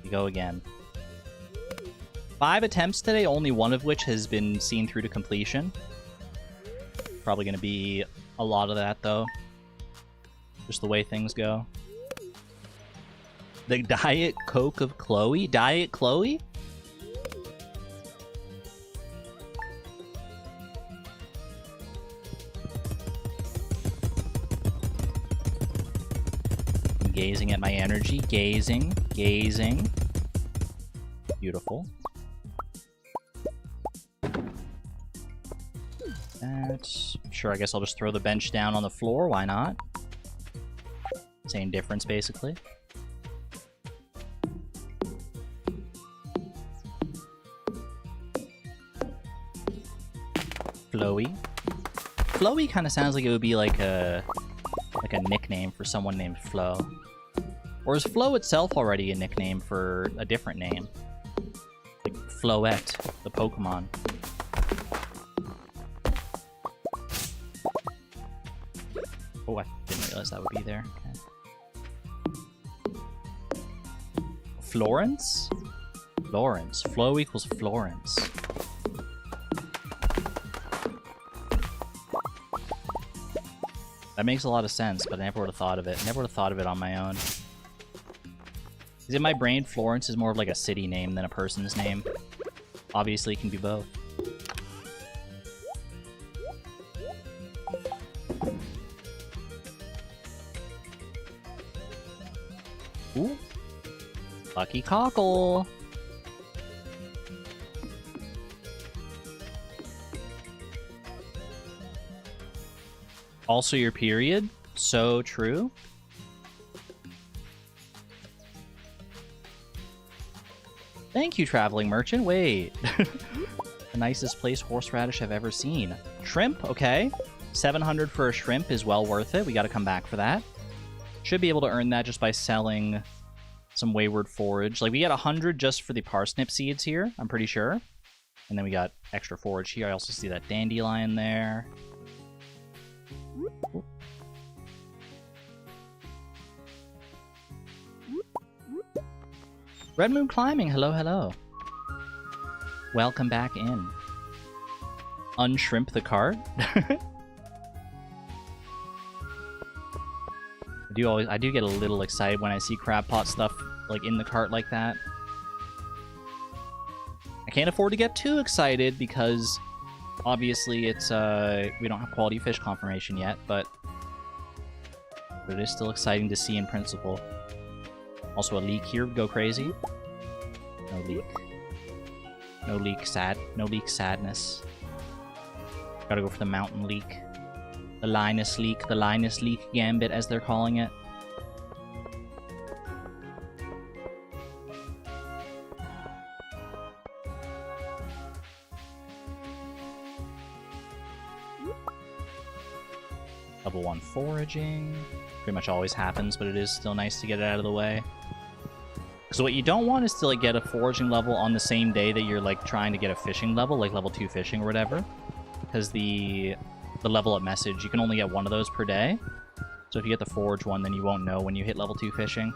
We go again. 5 attempts today, only one of which has been seen through to completion. Probably going to be a lot of that, though. Just the way things go. The Diet Coke of Chloe? Diet Chloe? I'm gazing at my energy. Gazing. Gazing. Beautiful. That's... Sure, I guess I'll just throw the bench down on the floor. Why not? Same difference, basically. Flowy. Flowy kind of sounds like it would be like a nickname for someone named Flo. Or is Flo itself already a nickname for a different name? Like Floette, the Pokemon. Oh, I didn't realize that would be there. Okay. Florence? Florence. Flo equals Florence. That makes a lot of sense, but I never would have thought of it. Never would have thought of it on my own. Because in my brain, Florence is more of like a city name than a person's name. Obviously, it can be both. Ooh. Lucky Cockle. Also your period. So true. Thank you, traveling merchant. Wait. The nicest place horseradish I've ever seen. Shrimp, okay. 700 for a shrimp is well worth it. We got to come back for that. Should be able to earn that just by selling some wayward forage. Like, we got 100 just for the parsnip seeds here, I'm pretty sure. And then we got extra forage here. I also see that dandelion there. Ooh. Red Moon Climbing, hello, hello. Welcome back in. Unshrimp the cart. I do get a little excited when I see crab pot stuff like in the cart like that. I can't afford to get too excited because obviously it's we don't have quality fish confirmation yet, but it is still exciting to see in principle. Also a leak here would go crazy. No leak. No leak sadness. Gotta go for the mountain leak. The Linus leak, the Linus leak gambit as they're calling it. Level 1 foraging. Pretty much always happens, but it is still nice to get it out of the way. Because what you don't want is to like get a foraging level on the same day that you're like trying to get a fishing level, like level 2 fishing or whatever. Because the level up message, you can only get one of those per day. So if you get the forage one, then you won't know when you hit level 2 fishing.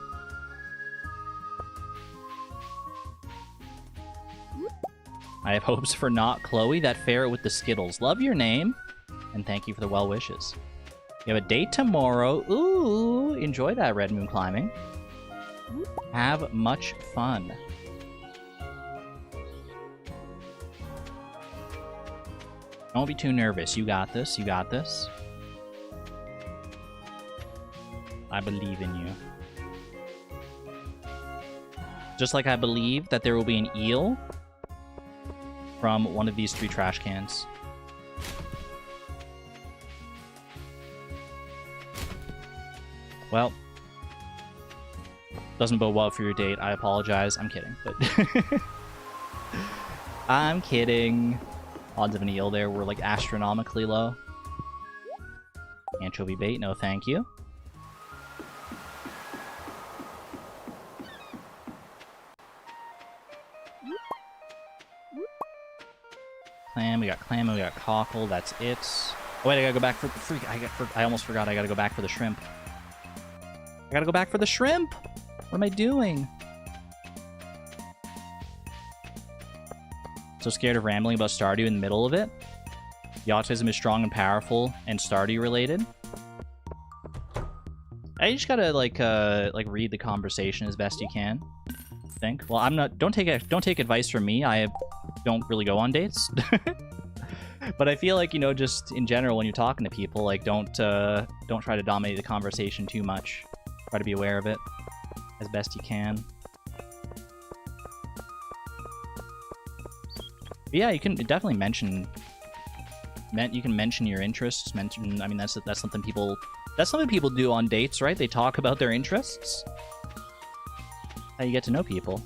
I have hopes for not Chloe, that ferret with the Skittles. Love your name, and thank you for the well wishes. You have a date tomorrow. Ooh, enjoy that, Red Moon Climbing. Have much fun. Don't be too nervous. You got this. You got this. I believe in you. Just like I believe that there will be an eel from one of these 3 trash cans. Well, doesn't bode well for your date. I apologize. I'm kidding, but I'm kidding. Odds of an eel there were like astronomically low. Anchovy bait, no thank you. Clam, we got cockle, that's it. Oh wait, I gotta go back for freak. I almost forgot. I gotta go back for the shrimp. I gotta go back for the shrimp. What am I doing? So scared of rambling about Stardew in the middle of it. The autism is strong and powerful and Stardew related. I just gotta like read the conversation as best you can. I think. Well, I'm not. Don't take advice from me. I don't really go on dates. But I feel like, you know, just in general when you're talking to people, like don't try to dominate the conversation too much. Try to be aware of it as best you can. But yeah, you can definitely mention. You can mention your interests. Mention. I mean, that's something people. That's something people do on dates, right? They talk about their interests. How you get to know people.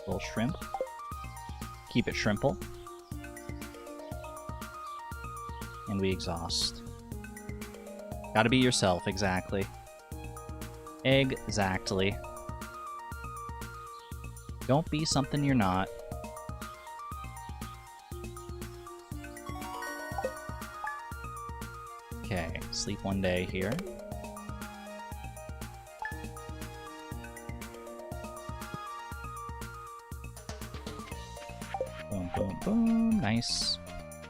Little shrimp. Keep it shrimple. And we exhaust. Gotta be yourself, exactly. Exactly. Don't be something you're not. Okay, sleep one day here. Boom, boom, boom. Nice.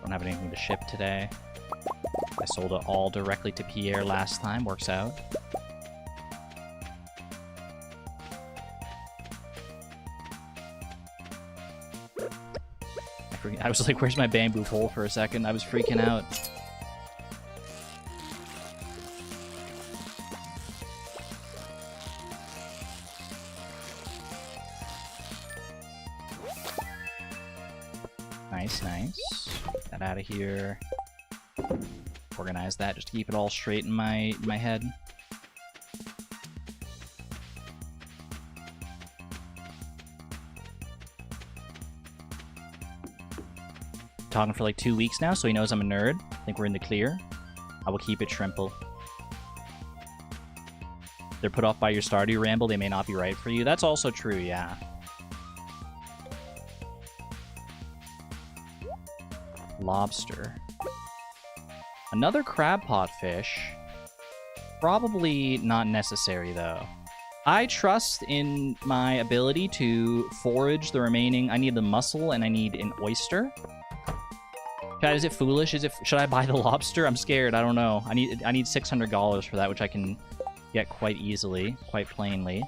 Don't have anything to ship today. I sold it all directly to Pierre last time. Works out. I was like, where's my bamboo pole for a second? I was freaking out. Nice, nice. Get that out of here. Organize that just to keep it all straight in my head. Talking for like 2 weeks now, so he knows I'm a nerd. I think we're in the clear. I will keep it shrimple. They're put off by your Stardew ramble, they may not be right for you. That's also true, yeah. Lobster. Another crab pot fish. Probably not necessary, though. I trust in my ability to forage the remaining... I need the mussel and I need an oyster. Chat, is it foolish? Should I buy the lobster? I'm scared. I don't know. I need $600 for that, which I can get quite easily, quite plainly.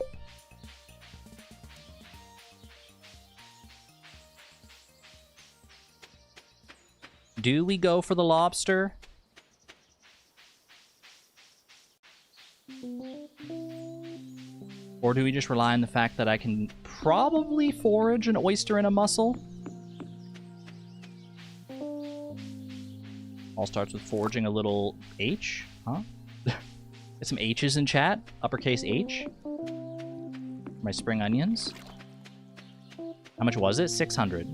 Do we go for the lobster? Or do we just rely on the fact that I can probably forage an oyster and a mussel? All starts with foraging a little H, huh? Get some H's in chat. Uppercase H. My spring onions. How much was it? 600.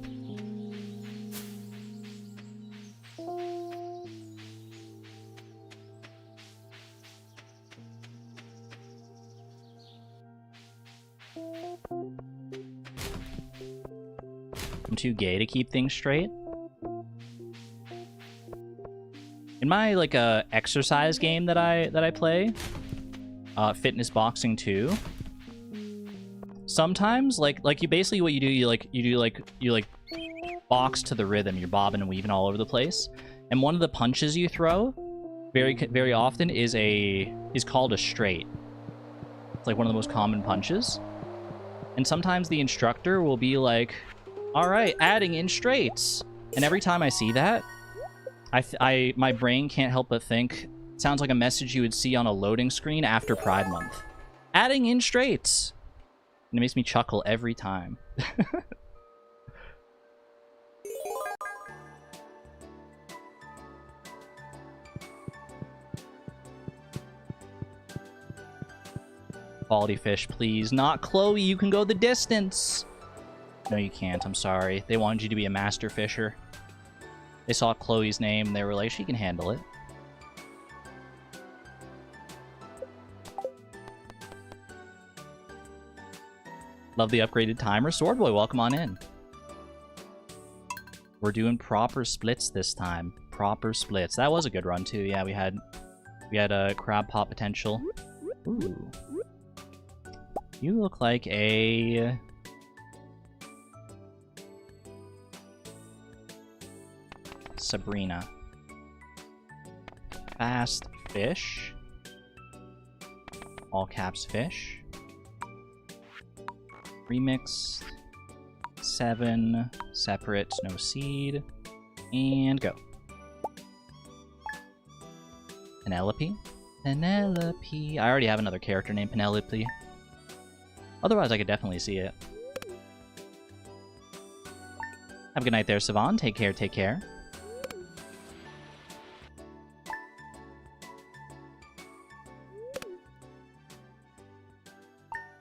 I'm too gay to keep things straight. In my like exercise game that I play, Fitness Boxing 2. Sometimes like you basically what you do you box to the rhythm. You're bobbing and weaving all over the place, and one of the punches you throw very often is called a straight. It's like one of the most common punches, and sometimes the instructor will be like, "All right, adding in straights," and every time I see that, my brain can't help but think, sounds like a message you would see on a loading screen after Pride Month. Adding in straights. it makes me chuckle every time. Quality fish, please. Not Chloe, you can go the distance. No, you can't, I'm sorry. They wanted you to be a master fisher. They saw Chloe's name and they were like, she can handle it. Love the upgraded timer. Swordboy, welcome on in. We're doing proper splits this time. Proper splits. That was a good run too. Yeah, we had a crab pot potential. Ooh. You look like a... Sabrina. Fast fish. All caps fish. Remixed. 7. Separate. No seed. And go. Penelope. Penelope. I already have another character named Penelope. Otherwise, I could definitely see it. Have a good night there, Savon. Take care, take care.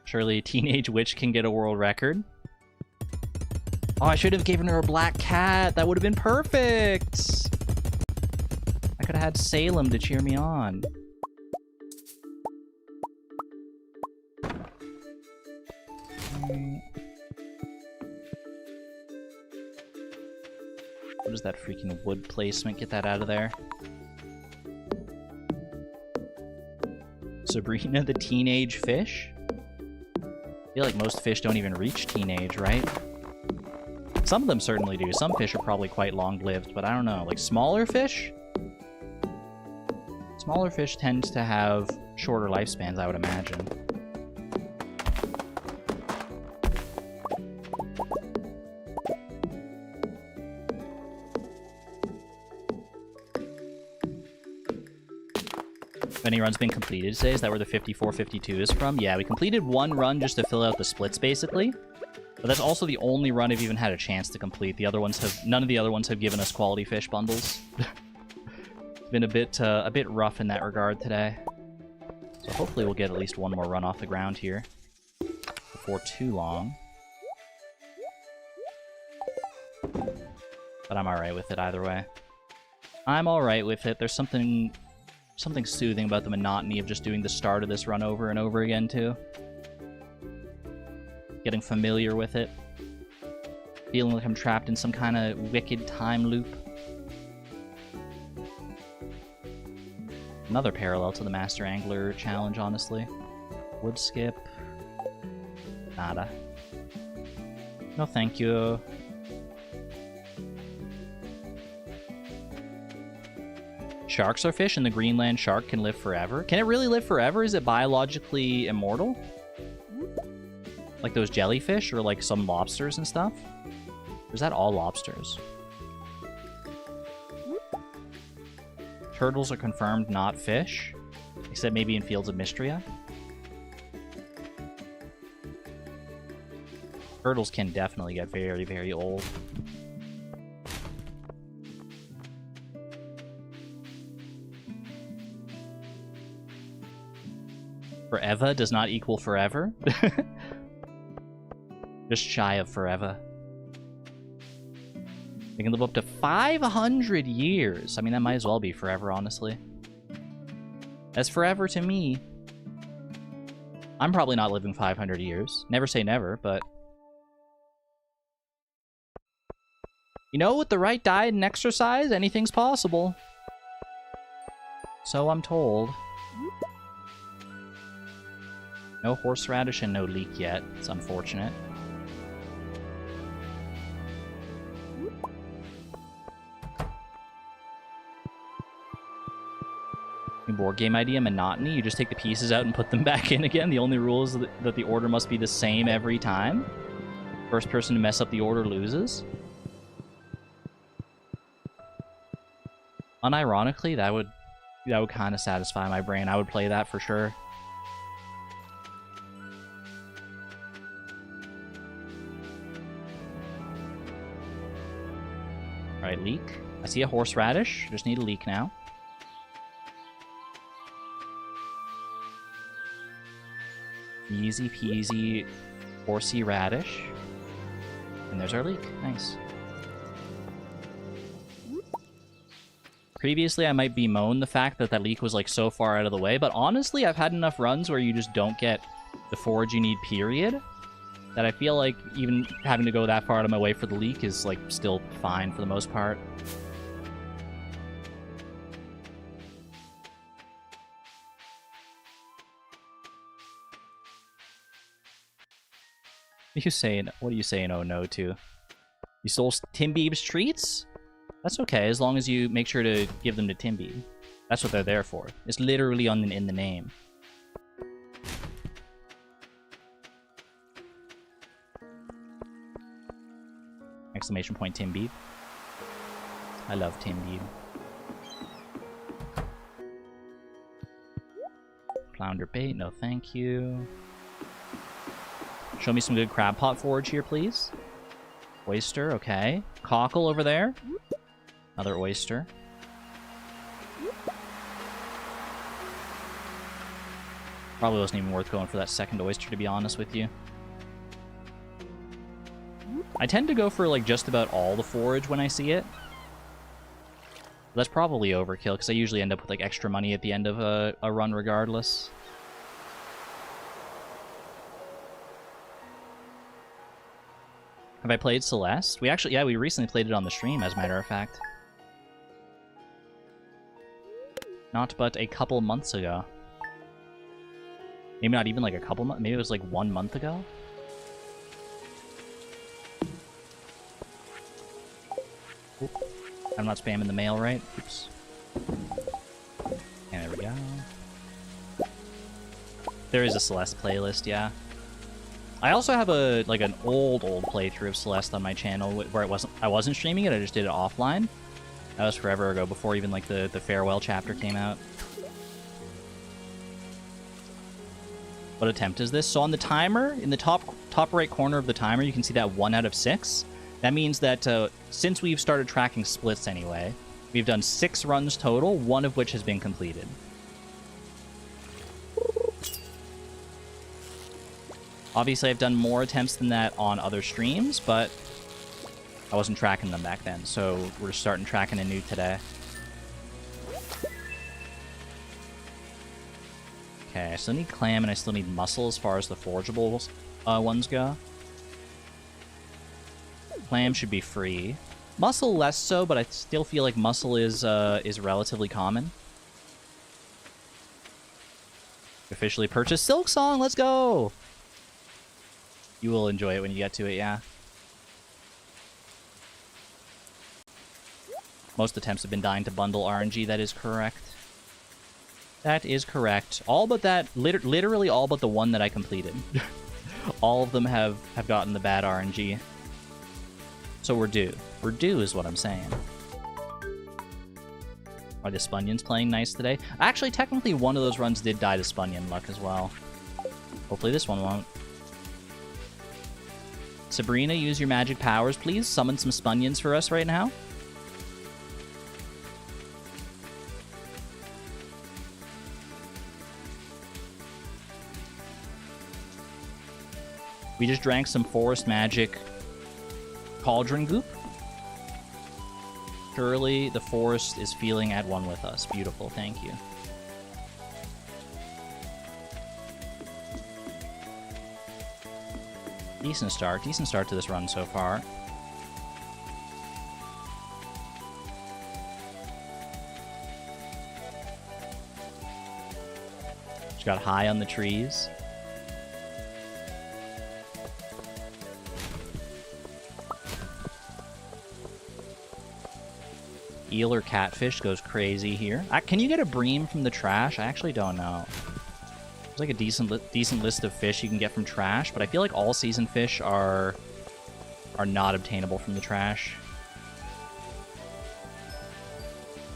Surely a teenage witch can get a world record. Oh, I should have given her a black cat. That would have been perfect. I could have had Salem to cheer me on. What is that freaking wood placement? Get that out of there. Sabrina the teenage fish? I feel like most fish don't even reach teenage, right? Some of them certainly do. Some fish are probably quite long-lived, but I don't know. Like smaller fish? Smaller fish tend to have shorter lifespans, I would imagine. Any run's been completed today? Is that where the 54-52 is from? Yeah, we completed one run just to fill out the splits, basically. But that's also the only run I've even had a chance to complete. The other ones have... None of the other ones have given us quality fish bundles. It's been a bit rough in that regard today. So hopefully we'll get at least one more run off the ground here. Before too long. But I'm alright with it either way. I'm alright with it. There's something soothing about the monotony of just doing the start of this run over and over again, too. Getting familiar with it. Feeling like I'm trapped in some kind of wicked time loop. Another parallel to the Master Angler challenge, honestly. Wood skip. Nada. No thank you. Sharks are fish, and the Greenland shark can live forever. Can it really live forever? Is it biologically immortal? Like those jellyfish, or like some lobsters and stuff? Or is that all lobsters? Turtles are confirmed not fish, except maybe in Fields of Mystria. Turtles can definitely get very, very old. Forever does not equal forever. Just shy of forever. They can live up to 500 years. I mean, that might as well be forever, honestly. That's forever to me. I'm probably not living 500 years. Never say never, but... You know, with the right diet and exercise, anything's possible. So I'm told. No horseradish and no leek yet. It's unfortunate. Board game idea, monotony. You just take the pieces out and put them back in again. The only rule is that the order must be the same every time. First person to mess up the order loses. Unironically, that would kind of satisfy my brain. I would play that for sure. Alright, leek. I see a horseradish. Just need a leek now. Easy peasy horsey radish. And there's our leek. Nice. Previously, I might bemoan the fact that that leek was like so far out of the way, but honestly, I've had enough runs where you just don't get the forage you need, period, that I feel like even having to go that far out of my way for the leek is like still fine for the most part. What are you saying oh no to? You stole Tim Beeb's treats? That's okay, as long as you make sure to give them to Tim Beeb. That's what they're there for. It's literally in the name. Exclamation point Tim Beeb. I love Tim Beeb. Flounder bait, no thank you. Show me some good crab pot forage here, please. Oyster, okay. Cockle over there. Another oyster. Probably wasn't even worth going for that second oyster, to be honest with you. I tend to go for like just about all the forage when I see it. That's probably overkill, because I usually end up with like extra money at the end of a run regardless. Have I played Celeste? We recently played it on the stream, as a matter of fact. Not but a couple months ago. Maybe not even like a couple months, maybe it was like 1 month ago? Oop. I'm not spamming the mail, right? Oops. And there we go. There is a Celeste playlist, yeah. I also have an old playthrough of Celeste on my channel where I wasn't streaming it, I just did it offline. That was forever ago, before even like the farewell chapter came out. What attempt is this? So on the timer, in the top right corner of the timer, you can see that 1 out of 6. That means that since we've started tracking splits anyway, we've done 6 runs total, 1 of which has been completed. Obviously, I've done more attempts than that on other streams, but I wasn't tracking them back then, so we're starting tracking anew today. Okay, I still need clam and I still need mussel as far as the forageable ones go. Clam should be free. Mussel less so, but I still feel like mussel is relatively common. Officially purchased Silk Song, let's go! You will enjoy it when you get to it, yeah. Most attempts have been dying to bundle RNG, that is correct. That is correct. All but that, literally all but the one that I completed. All of them have gotten the bad RNG. So we're due. We're due is what I'm saying. Are the Spunions playing nice today? Actually, technically one of those runs did die to Spunion luck as well. Hopefully this one won't. Sabrina, use your magic powers, please. Summon some Spunions for us right now. We just drank some forest magic cauldron goop. Surely the forest is feeling at one with us. Beautiful, thank you. Decent start to this run so far. Just got high on the trees. Eel or catfish goes crazy here. Can you get a bream from the trash? I actually don't know. There's like a decent list of fish you can get from trash, but I feel like all season fish are not obtainable from the trash.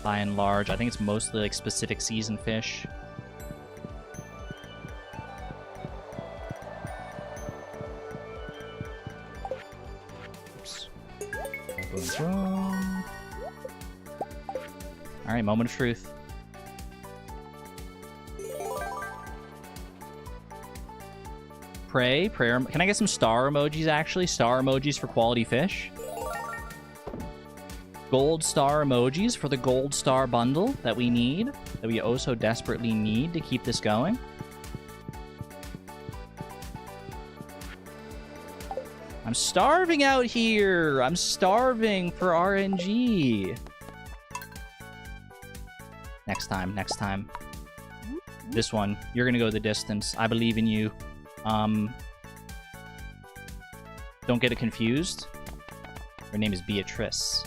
By and large, I think it's mostly like specific season fish. Oops. Boom, boom, boom. Alright, moment of truth. Prayer. Can I get some star emojis, actually? Star emojis for quality fish. Gold star emojis for the gold star bundle that we need. That we oh so desperately need to keep this going. I'm starving out here! I'm starving for RNG! Next time, next time. This one, you're gonna go the distance. I believe in you. Don't get it confused. Her name is Beatrice.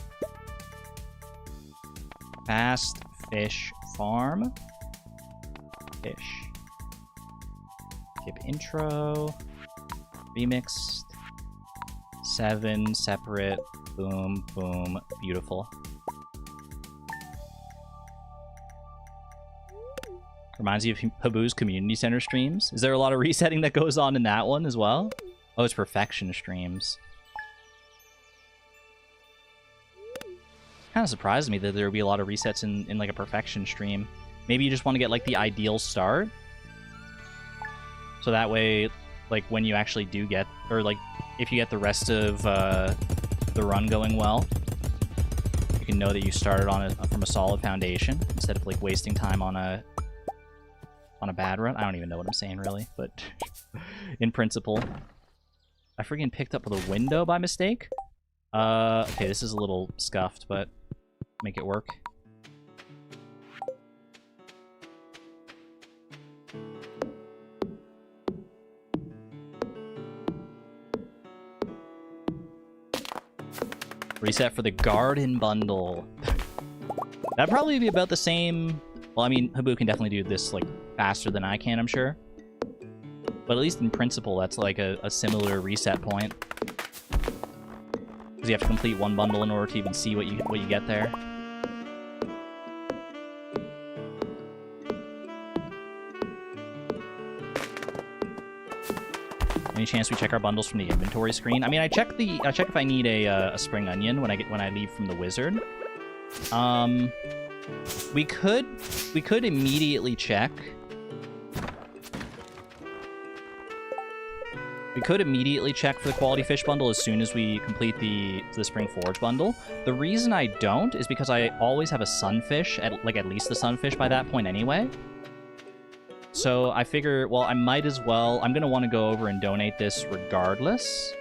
Fast Fish Farm. Fish. Skip intro. Remixed. 7 separate. Boom, boom. Beautiful. Reminds you of Habu's community center streams. Is there a lot of resetting that goes on in that one as well? Oh, it's perfection streams. Kind of surprised me that there would be a lot of resets in like a perfection stream. Maybe you just want to get like the ideal start. So that way, like when you actually do get, or like if you get the rest of the run going well, you can know that you started on from a solid foundation instead of like wasting time on a bad run. I don't even know what I'm saying really, but in principle. I freaking picked up the window by mistake. Okay, this is a little scuffed, but make it work. Reset for the garden bundle. That'd probably be about the same. Well, I mean, Habu can definitely do this like faster than I can, I'm sure. But at least in principle, that's like a similar reset point. Because you have to complete one bundle in order to even see what you get there. Any chance we check our bundles from the inventory screen? I mean, I check if I need a spring onion when I leave from the wizard. We could immediately check. We could immediately check for the quality fish bundle as soon as we complete the spring forage bundle. The reason I don't is because I always have a sunfish, at least the sunfish by that point anyway. So I figure, well, I might as well. I'm gonna want to go over and donate this regardless,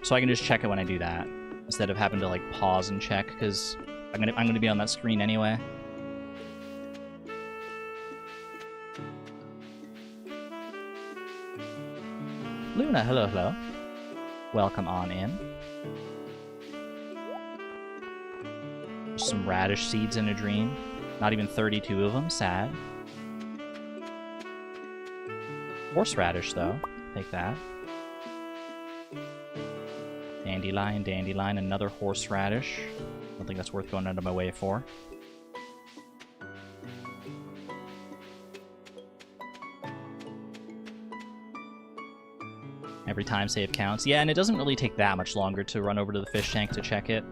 so I can just check it when I do that instead of having to like pause and check because I'm gonna be on that screen anyway. Luna, hello, hello. Welcome on in. Some radish seeds in a dream. Not even 32 of them, sad. Horseradish, though. Take that. Dandelion, dandelion, another horseradish. I don't think that's worth going out of my way for. Every time save counts. Yeah, and it doesn't really take that much longer to run over to the fish tank to check it.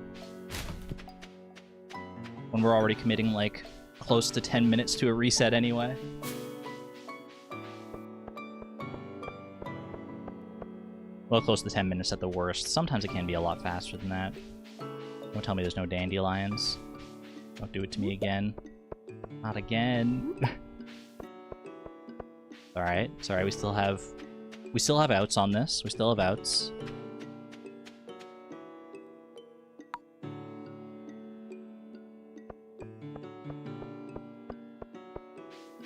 When we're already committing, like, close to 10 minutes to a reset anyway. Well, close to 10 minutes at the worst. Sometimes it can be a lot faster than that. Don't tell me there's no dandelions. Don't do it to me again. Not again. Alright, sorry, we still have outs on this. We still have outs.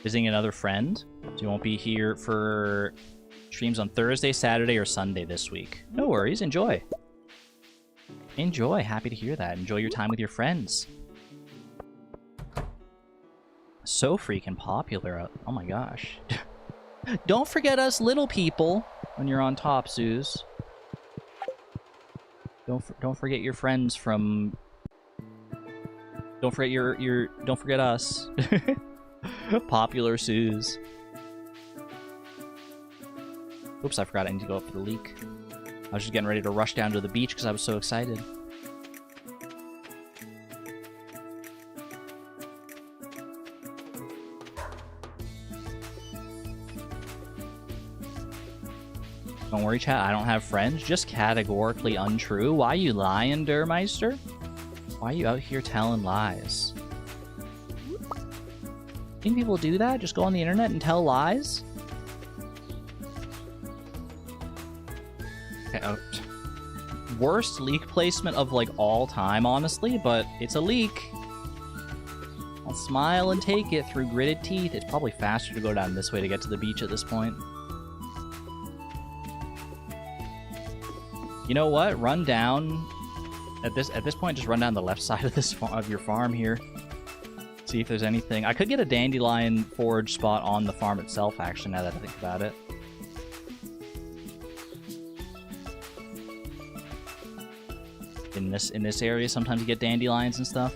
Visiting another friend. So you won't be here for streams on Thursday, Saturday, or Sunday this week. No worries. Enjoy. Enjoy. Happy to hear that. Enjoy your time with your friends. So freaking popular. Oh my gosh. Don't forget us little people when you're on top, Zeus. Don't forget your friends from. Don't forget don't forget us. Popular Suze. Oops, I forgot I need to go up for the leak. I was just getting ready to rush down to the beach because I was so excited. Don't worry, chat. I don't have friends. Just categorically untrue. Why you lying, Durmeister? Why are you out here telling lies? Think people do that? Just go on the internet and tell lies? Okay, worst leak placement of, like, all time, honestly, but it's a leak. I'll smile and take it through gritted teeth. It's probably faster to go down this way to get to the beach at this point. You know what? Run down... At this point, just run down the left side of your farm here. See if there's anything. I could get a dandelion forage spot on the farm itself, actually, now that I think about it. In this area, sometimes you get dandelions and stuff.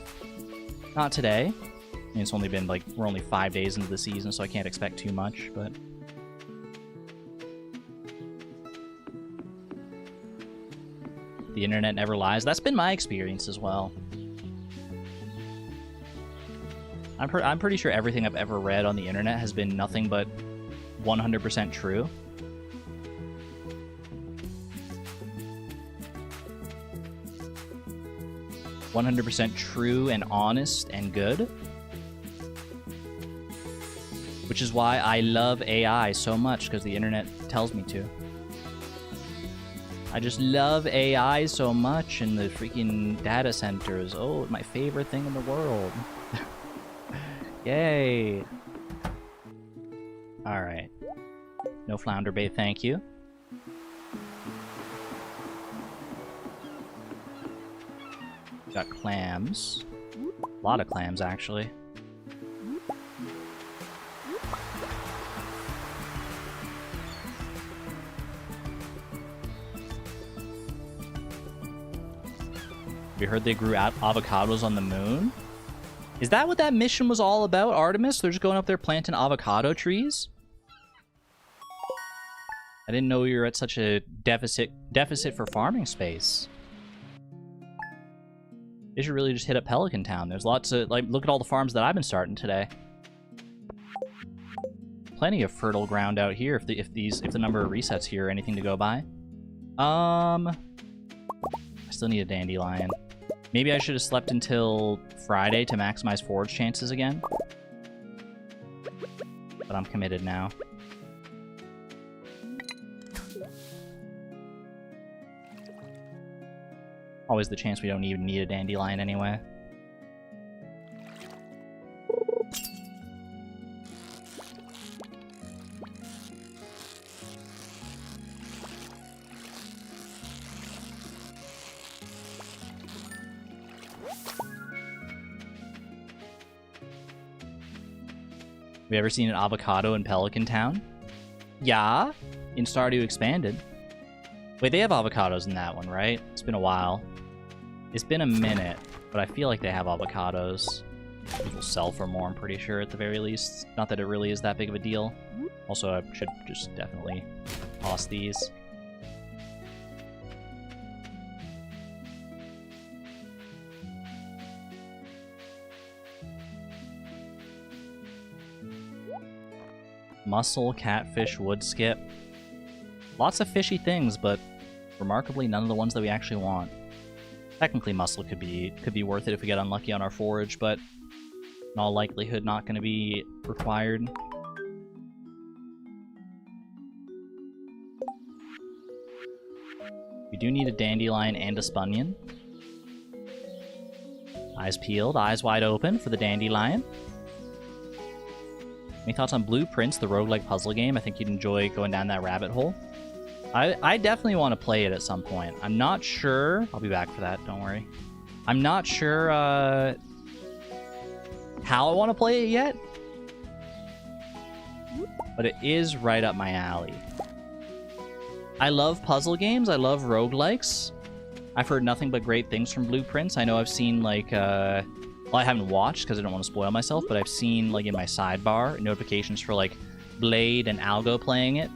Not today. I mean, it's only been, like, we're only 5 days into the season, so I can't expect too much, but... The internet never lies. That's been my experience as well. I'm pretty sure everything I've ever read on the internet has been nothing but 100% true. "100% true and honest and good." Which is why I love AI so much, because the internet tells me to. I just love AI so much in the freaking data centers. Oh, my favorite thing in the world. Yay. Alright. No flounder bait, thank you. Got clams. A lot of clams, actually. You heard they grew avocados on the moon? Is that what that mission was all about, Artemis? They're just going up there planting avocado trees? I didn't know you were at such a deficit for farming space. They should really just hit up Pelican Town. There's lots of, like, look at all the farms that I've been starting today. Plenty of fertile ground out here if the number of resets here are anything to go by. I still need a dandelion. Maybe I should have slept until Friday to maximize forage chances again. But I'm committed now. Always the chance we don't even need a dandelion anyway. Have you ever seen an avocado in Pelican Town? Yeah, in Stardew Expanded. Wait, they have avocados in that one, right? It's been a while. It's been a minute, but I feel like they have avocados. Those will sell for more, I'm pretty sure, at the very least. Not that it really is that big of a deal. Also, I should just definitely toss these. Mussel, catfish, wood skip. Lots of fishy things, but remarkably none of the ones that we actually want. Technically, mussel could be worth it if we get unlucky on our forage, but in all likelihood not going to be required. We do need a dandelion and a spunion. Eyes peeled, eyes wide open for the dandelion. Any thoughts on Blueprints, the roguelike puzzle game? I think you'd enjoy going down that rabbit hole. I definitely want to play it at some point. I'm not sure... I'll be back for that, don't worry. I'm not sure how I want to play it yet. But it is right up my alley. I love puzzle games. I love roguelikes. I've heard nothing but great things from Blueprints. I know I've seen, like... well, I haven't watched because I don't want to spoil myself, but I've seen, like, in my sidebar, notifications for, like, Blade and Algo playing it.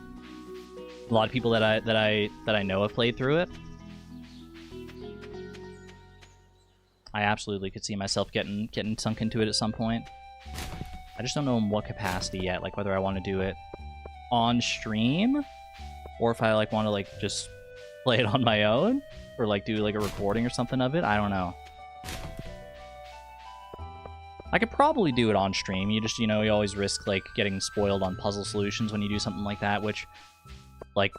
A lot of people that I know have played through it. I absolutely could see myself getting sunk into it at some point. I just don't know in what capacity yet, like whether I want to do it on stream or if I like want to like just play it on my own, or like do like a recording or something of it. I don't know. I could probably do it on stream. You just, you know, you always risk like getting spoiled on puzzle solutions when you do something like that, which like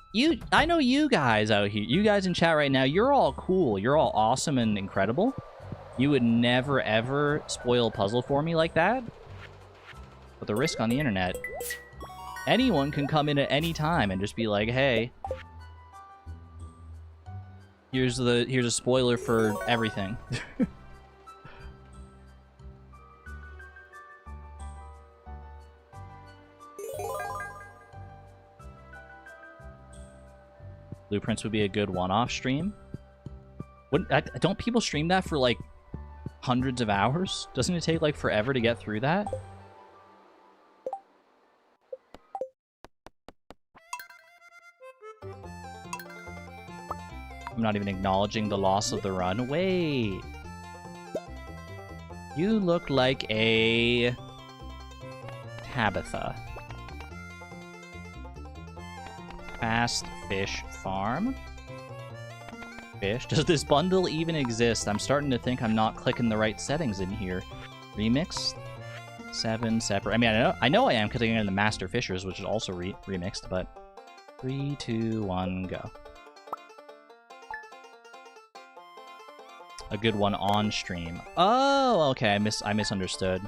I know you guys out here, you guys in chat right now, you're all cool. You're all awesome and incredible. You would never ever spoil a puzzle for me like that. But the risk on the internet, anyone can come in at any time and just be like, hey, here's a spoiler for everything. Blueprints would be a good one-off stream. Don't people stream that for like hundreds of hours? Doesn't it take like forever to get through that? I'm not even acknowledging the loss of the run. Wait. You look like a Tabitha. Fast Fish Farm. Fish. Does this bundle even exist? I'm starting to think I'm not clicking the right settings in here. Remixed. 7 separate. I mean, I know I am because I'm in the Master Fishers, which is also remixed, but 3, 2, 1, go. A good one on stream. Oh, okay. I misunderstood.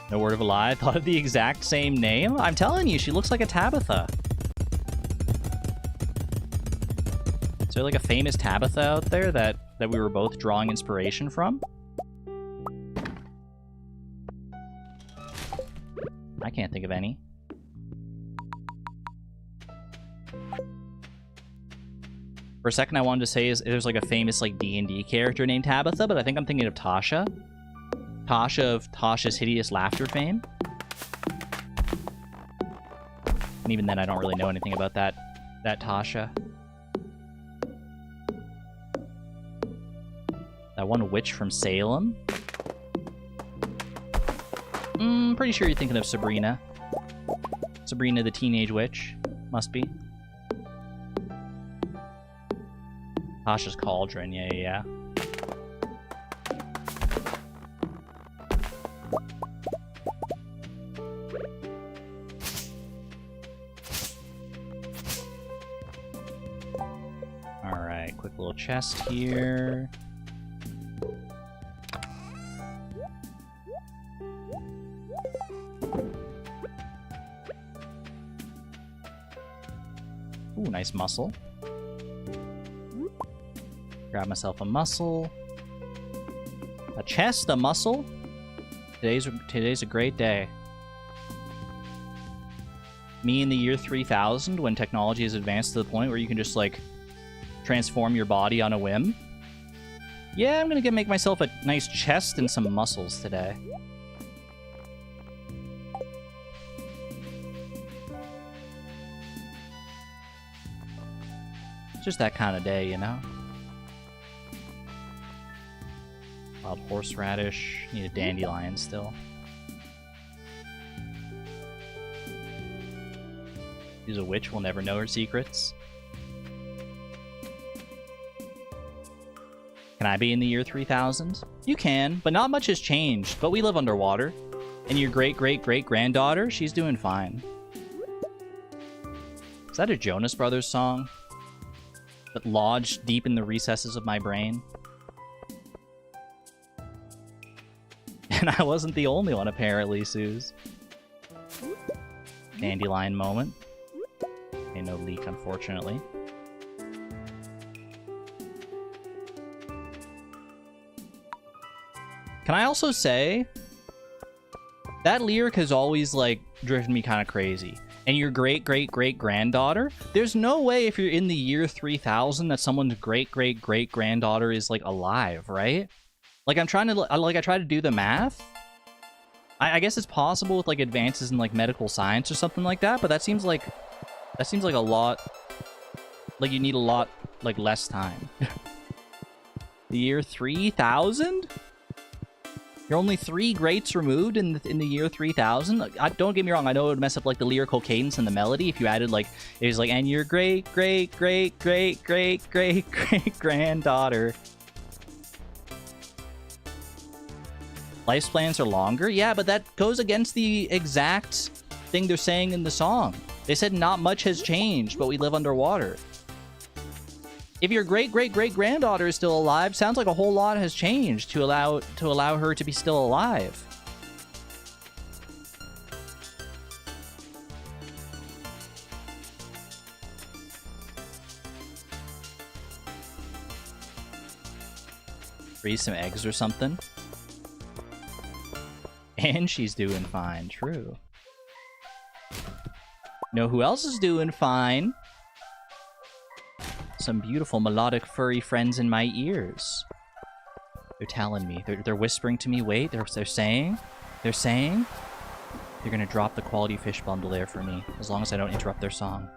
No word of a lie. I thought of the exact same name. I'm telling you, she looks like a Tabitha. Is there like a famous Tabitha out there that we were both drawing inspiration from? I can't think of any. For a second, I wanted to say there's like a famous like D&D character named Tabitha, but I think I'm thinking of Tasha. Tasha of Tasha's Hideous Laughter fame. And even then, I don't really know anything about that Tasha. That one witch from Salem. Pretty sure you're thinking of Sabrina. Sabrina the Teenage Witch. Must be. Tasha's Cauldron, yeah. Alright, quick little chest here. Ooh, nice muscle. Grab myself a muscle. A chest, a muscle. Today's a great day. Me in the year 3000, when technology has advanced to the point where you can just, like, transform your body on a whim. Yeah, I'm gonna make myself a nice chest and some muscles today. It's just that kind of day, you know? Wild horseradish. Need a dandelion still. She's a witch, we'll never know her secrets. Can I be in the year 3000? You can, but not much has changed. But we live underwater. And your great-great-great-granddaughter, she's doing fine. Is that a Jonas Brothers song? That lodged deep in the recesses of my brain? And I wasn't the only one, apparently, Suze. Dandelion moment. Okay, no leak, unfortunately. Can I also say, that lyric has always, like, driven me kind of crazy. And your great-great-great-granddaughter? There's no way if you're in the year 3000 that someone's great-great-great-granddaughter is, like, alive, right? Like, I try to do the math. I guess it's possible with, like, advances in, like, medical science or something like that, but that seems like That seems like a lot. Like you need a lot, like less time. The year 3000? You're only 3 greats removed in the year 3000? Don't get me wrong, I know it would mess up like the lyrical cadence and the melody if you added like, it was like, and your great granddaughter. Lifespans are longer? Yeah, but that goes against the exact thing they're saying in the song. They said not much has changed, but we live underwater. If your great-great-great-granddaughter is still alive, sounds like a whole lot has changed to allow her to be still alive. Freeze some eggs or something. And she's doing fine, true. Know who else is doing fine? Some beautiful melodic furry friends in my ears. They're telling me. They're whispering to me. Wait, they're saying they're gonna drop the quality fish bundle there for me as long as I don't interrupt their song.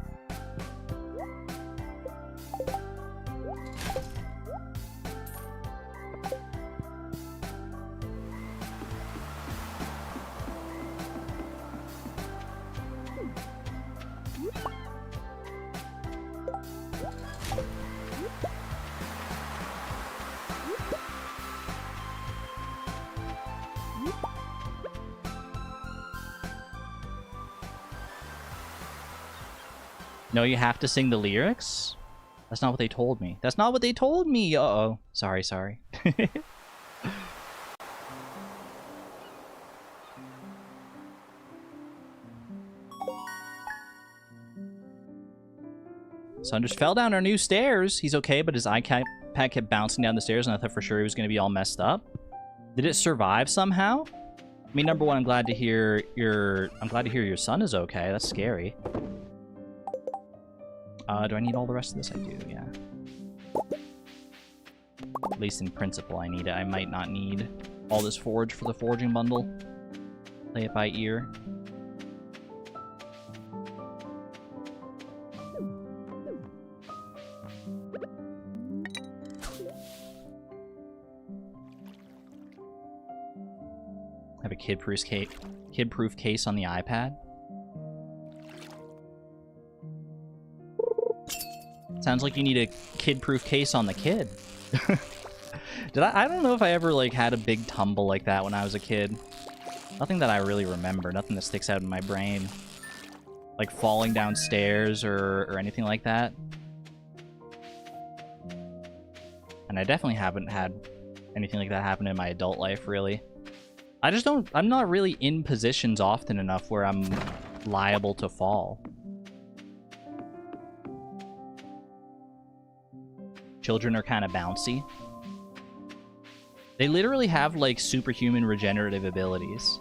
No, you have to sing the lyrics? That's not what they told me. That's not what they told me! Uh-oh. Sorry. Son just fell down our new stairs. He's okay, but his iPad kept bouncing down the stairs, and I thought for sure he was going to be all messed up. Did it survive somehow? I mean, number one, I'm glad to hear your son is okay. That's scary. Do I need all the rest of this? I do, yeah. At least in principle, I need it. I might not need all this forage for the foraging bundle. Play it by ear. Have a kid-proof case on the iPad. Sounds like you need a kid-proof case on the kid. I don't know if I ever like had a big tumble like that when I was a kid. Nothing that I really remember. Nothing that sticks out in my brain. Like falling downstairs or anything like that. And I definitely haven't had anything like that happen in my adult life, really. I'm not really in positions often enough where I'm liable to fall. Children are kind of bouncy. They literally have, like, superhuman regenerative abilities.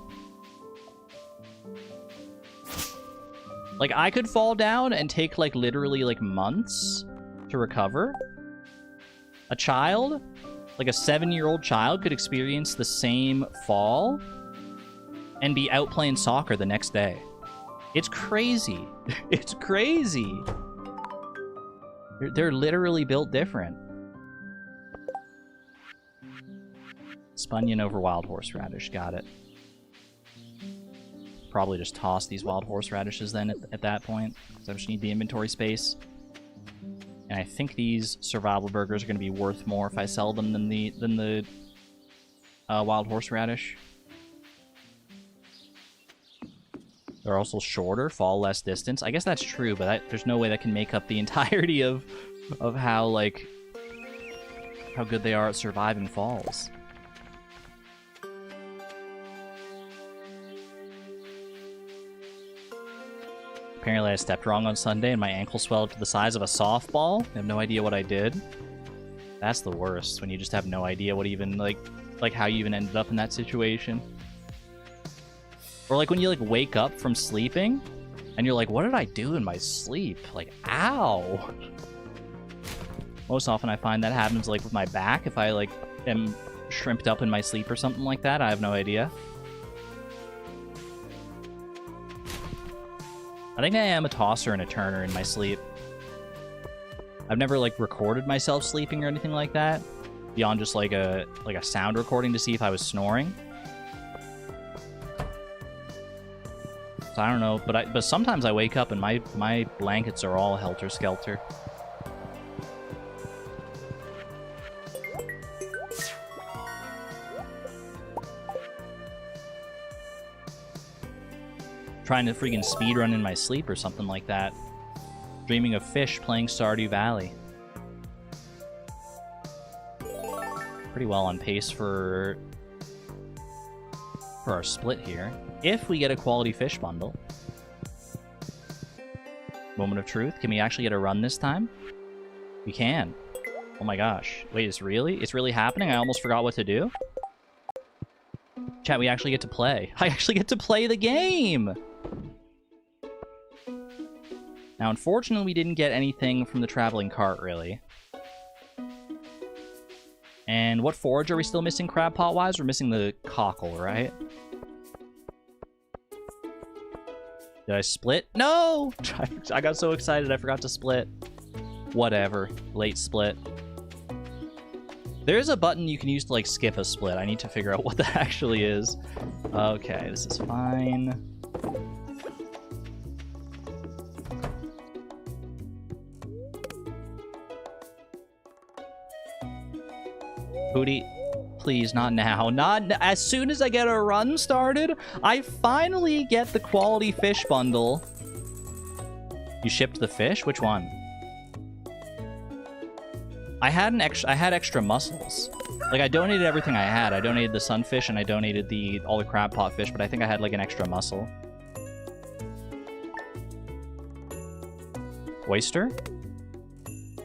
Like, I could fall down and take, like, literally, like, months to recover. A child, like a 7-year-old child, could experience the same fall and be out playing soccer the next day. It's crazy. It's crazy. They're literally built different. Spunion over wild horseradish. Got it. Probably just toss these wild horseradishes then at that point, because I just need the inventory space. And I think these survival burgers are going to be worth more if I sell them than the wild horseradish. They're also shorter, fall less distance. I guess that's true, but there's no way that can make up the entirety of how, like, how good they are at surviving falls. Apparently I stepped wrong on Sunday and my ankle swelled to the size of a softball. I have no idea what I did. That's the worst, when you just have no idea what even, like how you even ended up in that situation. Or like when you like wake up from sleeping and you're like, what did I do in my sleep? Like, ow. Most often I find that happens like with my back. If I like am shrimped up in my sleep or something like that, I have no idea. I think I am a tosser and a turner in my sleep. I've never, like, recorded myself sleeping or anything like that, beyond just, like a sound recording to see if I was snoring. So I don't know, but sometimes I wake up and my blankets are all helter-skelter. Trying to freaking speedrun in my sleep or something like that. Dreaming of fish playing Stardew Valley. Pretty well on pace for our split here. If we get a quality fish bundle. Moment of truth. Can we actually get a run this time? We can. Oh my gosh. Wait, it's really happening? I almost forgot what to do. Chat, we actually get to play. I actually get to play the game! Now, unfortunately, we didn't get anything from the traveling cart, really. And what forage are we still missing crab pot-wise? We're missing the cockle, right? Did I split? No! I got so excited I forgot to split. Whatever. Late split. There's a button you can use to, like, skip a split. I need to figure out what that actually is. Okay, this is fine. Booty, please, not now. As soon as I get a run started, I finally get the quality fish bundle. You shipped the fish? Which one? I had extra mussels. Like, I donated everything I had. I donated the sunfish and I donated all the crab pot fish, but I think I had like an extra mussel. Oyster?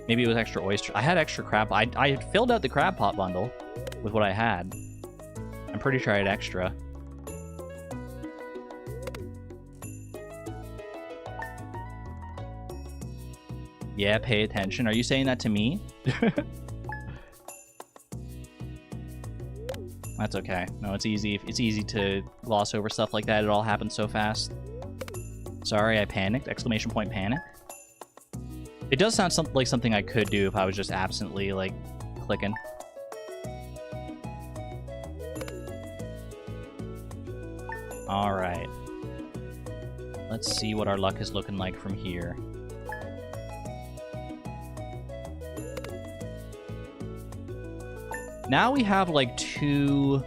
Maybe it was extra oyster. I had extra crab. I had filled out the crab pot bundle with what I had. I'm pretty sure I had extra. Yeah, pay attention. Are you saying that to me? That's okay. No, it's easy. It's easy to gloss over stuff like that. It all happens so fast. Sorry, I panicked. Exclamation point panic. It does sound like something I could do if I was just absently, like, clicking. Alright. Let's see what our luck is looking like from here. Now we have, like, 2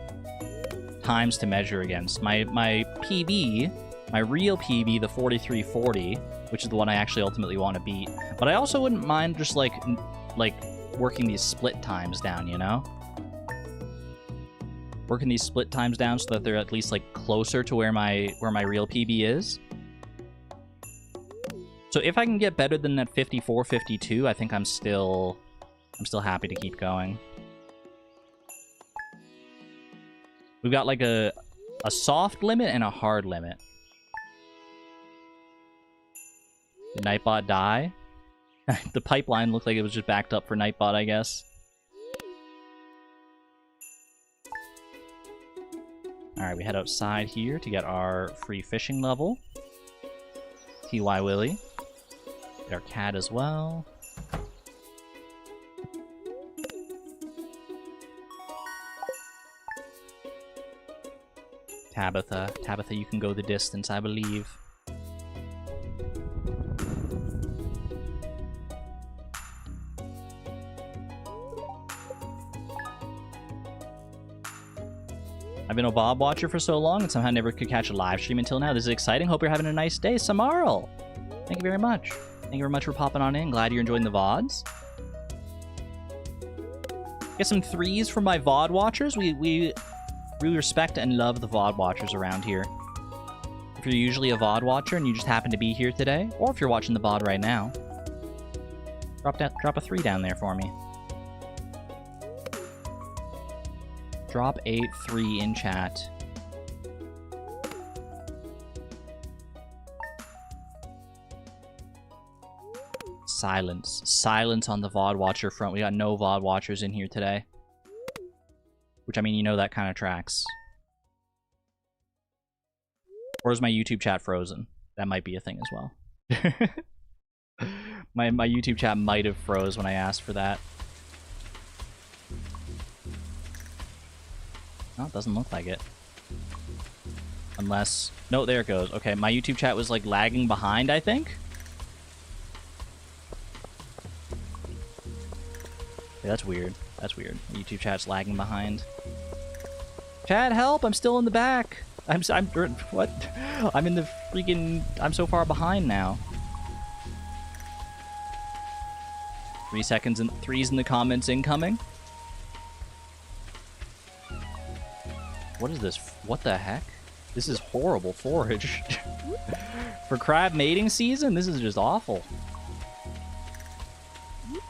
times to measure against. My PB, my real PB, the 4340, which is the one I actually ultimately want to beat. But I also wouldn't mind just, like working these split times down, you know? Working these split times down so that they're at least, like, closer to where my real PB is. So if I can get better than that 54-52, I think I'm still happy to keep going. We've got, like, a soft limit and a hard limit. Did Nightbot die? The pipeline looked like it was just backed up for Nightbot, I guess. Alright, we head outside here to get our free fishing level. TY Willy. Get our cat as well. Tabitha. Tabitha, you can go the distance, I believe. I've been a VOD watcher for so long and somehow never could catch a live stream until now. This is exciting. Hope you're having a nice day. Samarl! Thank you very much. Thank you very much for popping on in. Glad you're enjoying the VODs. Get some 3s from my VOD watchers. We respect and love the VOD watchers around here. If you're usually a VOD watcher and you just happen to be here today, or if you're watching the VOD right now, drop a 3 down there for me. Drop a 3 in chat. Silence. Silence on the VOD watcher front. We got no VOD watchers in here today. Which, I mean, you know that kind of tracks. Or is my YouTube chat frozen? That might be a thing as well. my YouTube chat might have froze when I asked for that. Oh, it doesn't look like it. Unless... No, there it goes. Okay, my YouTube chat was, like, lagging behind, I think? Yeah, that's weird. That's weird. YouTube chat's lagging behind. Chat, help! I'm still in the back! What? I'm in the freaking... I'm so far behind now. 3 seconds and 3's in the comments incoming. What is this? What the heck? This is horrible forage. For crab mating season, this is just awful.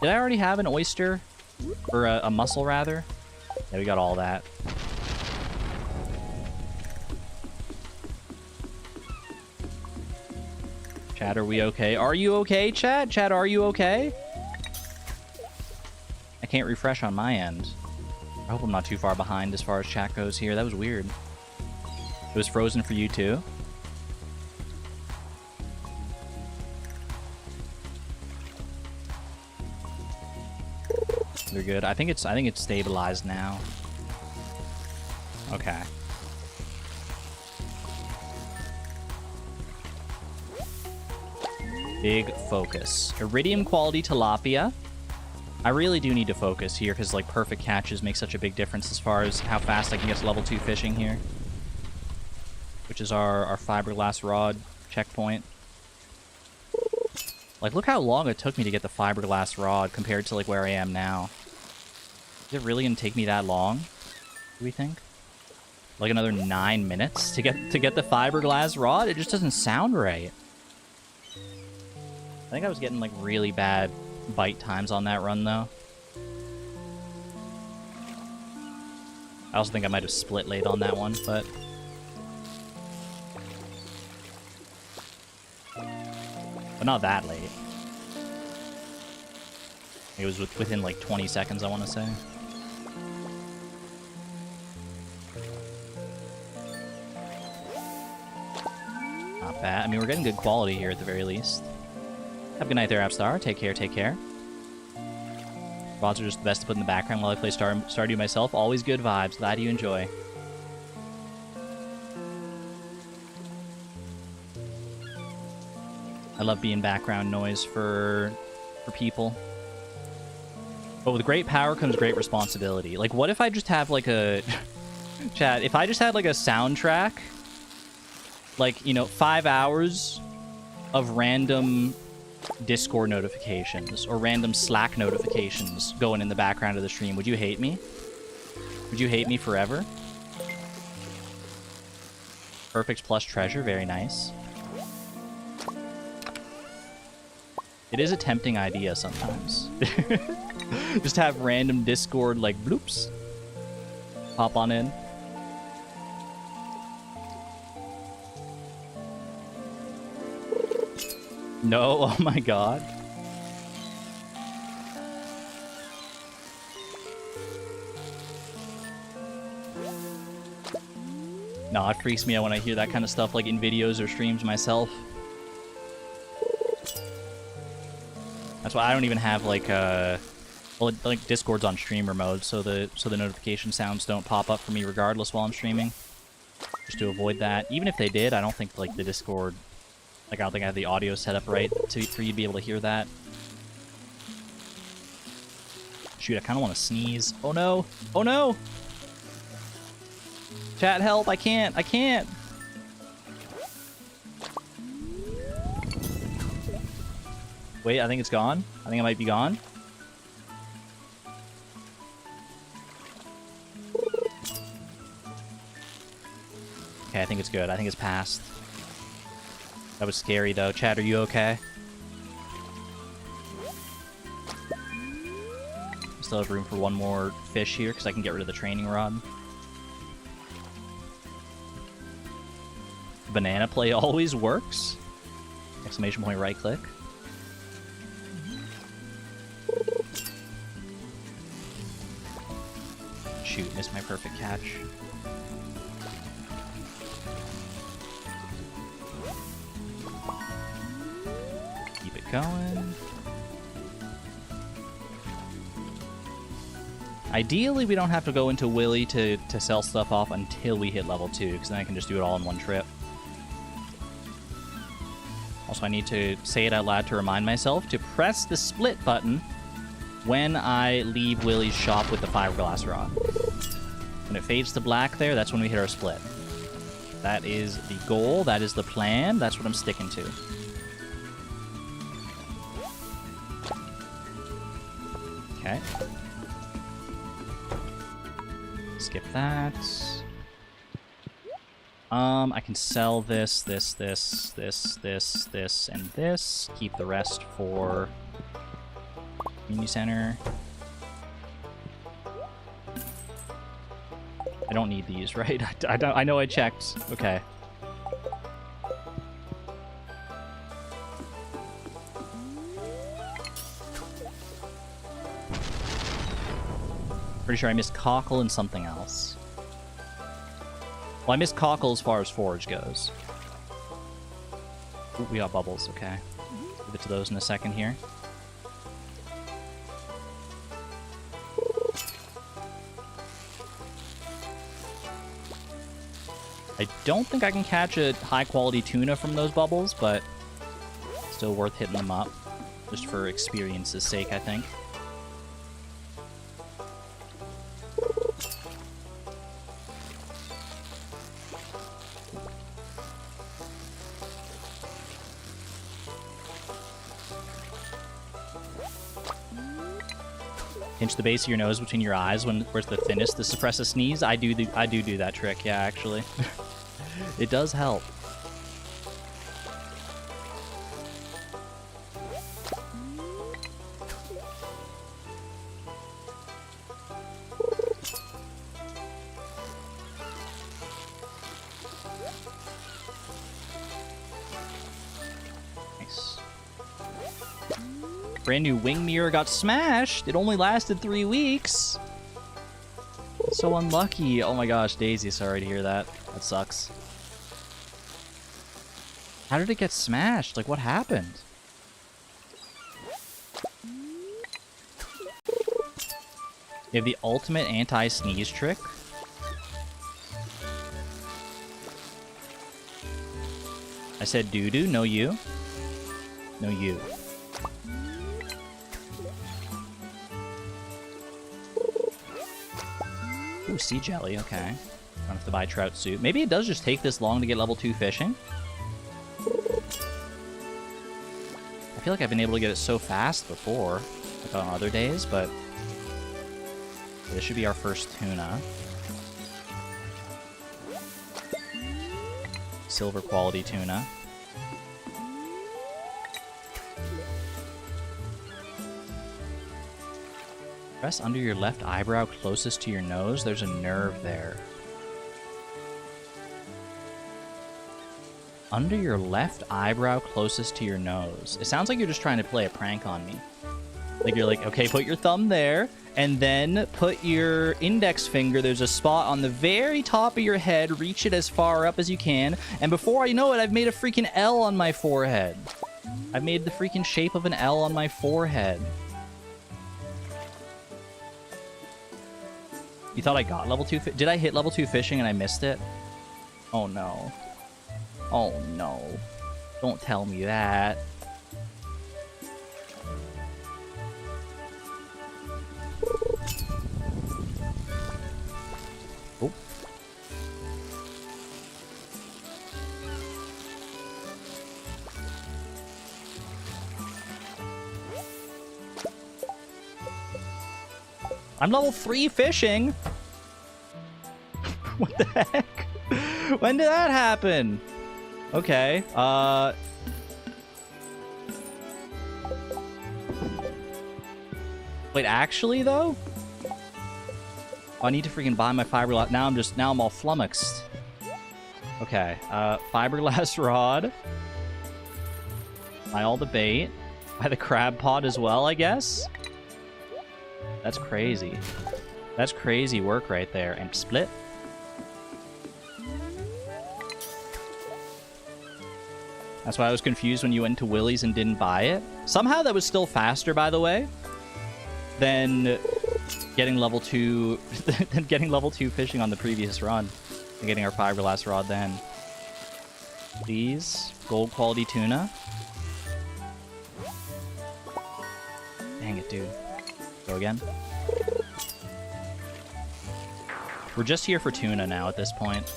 Did I already have an oyster? Or a mussel, rather? Yeah, we got all that. Chat, are we okay? Are you okay, chat? Chat, are you okay? I can't refresh on my end. I hope I'm not too far behind as far as chat goes here. That was weird. It was frozen for you too? They're good. I think it's stabilized now. Okay. Big focus. Iridium quality tilapia. I really do need to focus here because like perfect catches make such a big difference as far as how fast I can get to level 2 fishing here. Which is our fiberglass rod checkpoint. Like, look how long it took me to get the fiberglass rod compared to like where I am now. Is it really gonna take me that long? Do we think? Like another 9 minutes to get the fiberglass rod? It just doesn't sound right. I think I was getting like really bad bite times on that run though. I also think I might have split late on that one, but not that late. It was within like 20 seconds, I want to say. Not bad. I mean, we're getting good quality here at the very least. Have a good night there, Appstar. Take care, take care. VODs are just the best to put in the background while I play Stardew myself. Always good vibes. Glad you enjoy. I love being background noise for people. But with great power comes great responsibility. Like, what if I just have, like, a... Chat, if I just had, like, a soundtrack... Like, you know, 5 hours of random Discord notifications or random Slack notifications going in the background of the stream, would you hate me? Would you hate me forever? Perfect plus treasure, very nice. It is a tempting idea sometimes. Just have random Discord, like, bloops. Pop on in. No, oh my god. No, it freaks me out when I hear that kind of stuff, like, in videos or streams myself. That's why I don't even have, like, well, like, Discord's on streamer mode, so the notification sounds don't pop up for me regardless while I'm streaming. Just to avoid that. Even if they did, I don't think, like, the Discord... Like, I don't think I have the audio set up right for you to be able to hear that. Shoot, I kind of want to sneeze. Oh, no! Oh, no! Chat, help! I can't! I can't! Wait, I think it's gone. I think it might be gone. Okay, I think it's good. I think it's passed. That was scary, though. Chat, are you okay? Still have room for one more fish here, because I can get rid of the training rod. Banana play always works? Exclamation point right click. Shoot, missed my perfect catch. going. Ideally, we don't have to go into Willy to sell stuff off until we hit level 2, because then I can just do it all in one trip. Also, I need to say it out loud to remind myself to press the split button when I leave Willy's shop with the fiberglass rod. When it fades to black there, that's when we hit our split. That is the goal. That is the plan. That's what I'm sticking to. Okay. Skip that. I can sell this, and this. Keep the rest for community center. I don't need these, right? I know I checked. Okay. Pretty sure I missed Cockle and something else. Well, I missed Cockle as far as forage goes. Ooh, we got bubbles, okay. We'll get to those in a second here. I don't think I can catch a high-quality tuna from those bubbles, but still worth hitting them up. Just for experience's sake, I think. Pinch the base of your nose between your eyes when where's the thinnest to suppress a sneeze. I do that trick, yeah, actually. It does help. Nice. Brand new wing mirror got smashed. It only lasted 3 weeks. So unlucky. Oh my gosh, Daisy, sorry to hear that. That sucks. How did it get smashed? Like, what happened? You have the ultimate anti-sneeze trick. I said doo-doo, no you. No you. Ooh, sea jelly, okay. Don't have to buy trout soup. Maybe it does just take this long to get level 2 fishing. I feel like I've been able to get it so fast before, like on other days, but this should be our first tuna. Silver quality tuna. Press under your left eyebrow closest to your nose. There's a nerve there. Under your left eyebrow closest to your nose. It sounds like you're just trying to play a prank on me. Like you're like, okay, put your thumb there, and then put your index finger. There's a spot on the very top of your head. Reach it as far up as you can. And before I know it, I've made a freaking L on my forehead. I've made the freaking shape of an L on my forehead. You thought I got level 2? Did I hit level 2 fishing and I missed it? Oh no. Oh no. Don't tell me that. Oh. I'm level 3 fishing. What the heck? When did that happen? Okay, wait, actually, though? Oh, I need to freaking buy my fiberglass. Now I'm all flummoxed. Okay, fiberglass rod. Buy all the bait. Buy the crab pot as well, I guess? That's crazy. That's crazy work right there. And split. That's why I was confused when you went to Willie's and didn't buy it. Somehow that was still faster, by the way, than getting level 2 than getting level 2 fishing on the previous run and getting our fiberglass rod then. Please, gold quality tuna. Dang it, dude. Go again. We're just here for tuna now at this point.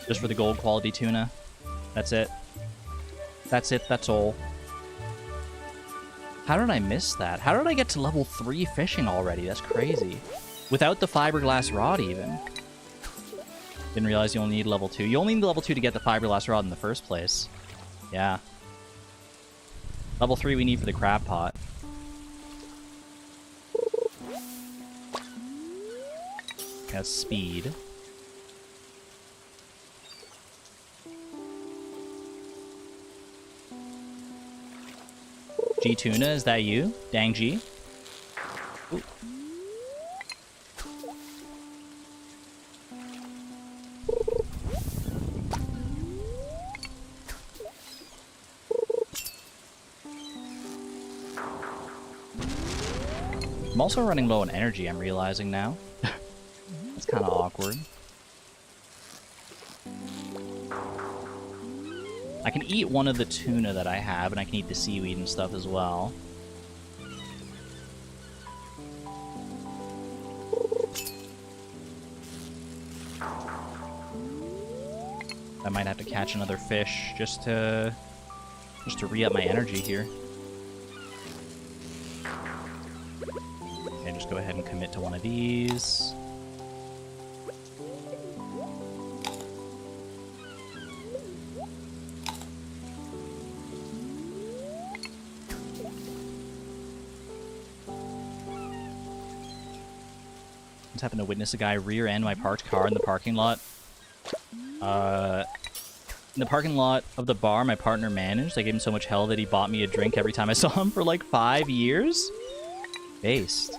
Just for the gold quality tuna. That's it. That's it, that's all. How did I miss that? How did I get to level 3 fishing already? That's crazy. Without the fiberglass rod, even. Didn't realize you only need level 2. You only need level 2 to get the fiberglass rod in the first place. Yeah. Level 3 we need for the crab pot. That's speed. G Tuna, is that you? Dang G? Ooh. I'm also running low on energy, I'm realizing now. That's kind of awkward. I can eat one of the tuna that I have, and I can eat the seaweed and stuff as well. I might have to catch another fish just to re-up my energy here. Okay, just go ahead and commit to one of these. Happened to witness a guy rear-end my parked car in the parking lot. In the parking lot of the bar my partner managed, I gave him so much hell that he bought me a drink every time I saw him for like 5 years. Based.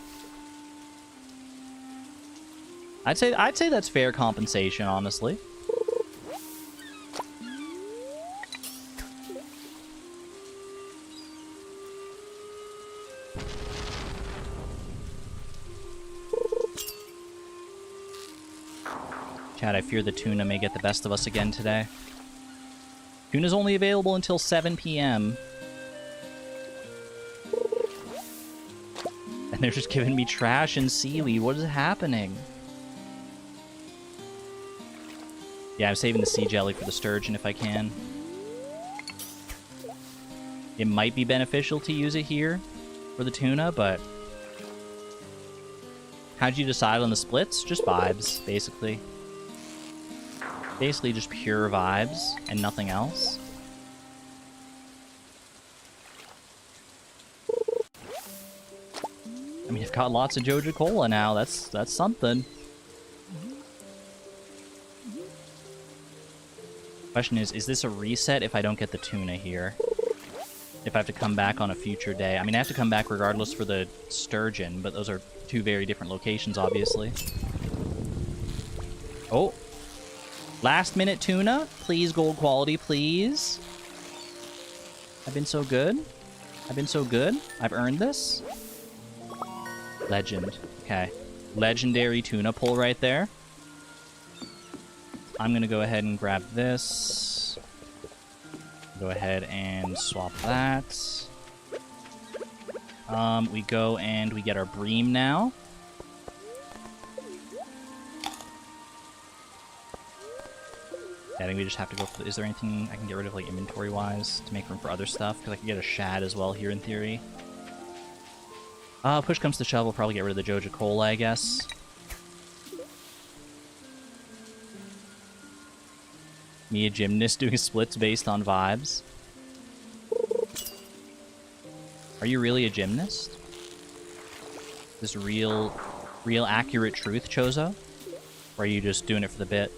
I'd say that's fair compensation, honestly. Chad, I fear the tuna may get the best of us again today. Tuna's only available until 7 p.m. And they're just giving me trash and seaweed. What is happening? Yeah, I'm saving the sea jelly for the sturgeon if I can. It might be beneficial to use it here for the tuna, but... How'd you decide on the splits? Just vibes, basically. Basically just pure vibes and nothing else. I mean, I've got lots of Joja Cola now. That's something. Question is this a reset if I don't get the tuna here? If I have to come back on a future day. I mean, I have to come back regardless for the sturgeon, but those are two very different locations, obviously. Oh. Last minute tuna. Please, gold quality, please. I've been so good. I've been so good. I've earned this. Legend. Okay. Legendary tuna pull right there. I'm going to go ahead and grab this. Go ahead and swap that. We go and we get our bream now. I think we just have to go for... Is there anything I can get rid of, like, inventory-wise to make room for other stuff? Because I can get a shad as well here, in theory. Push comes to shove, we'll probably get rid of the Joja Cola, I guess. Me, a gymnast, doing splits based on vibes. Are you really a gymnast? This real accurate truth, Chozo? Or are you just doing it for the bit?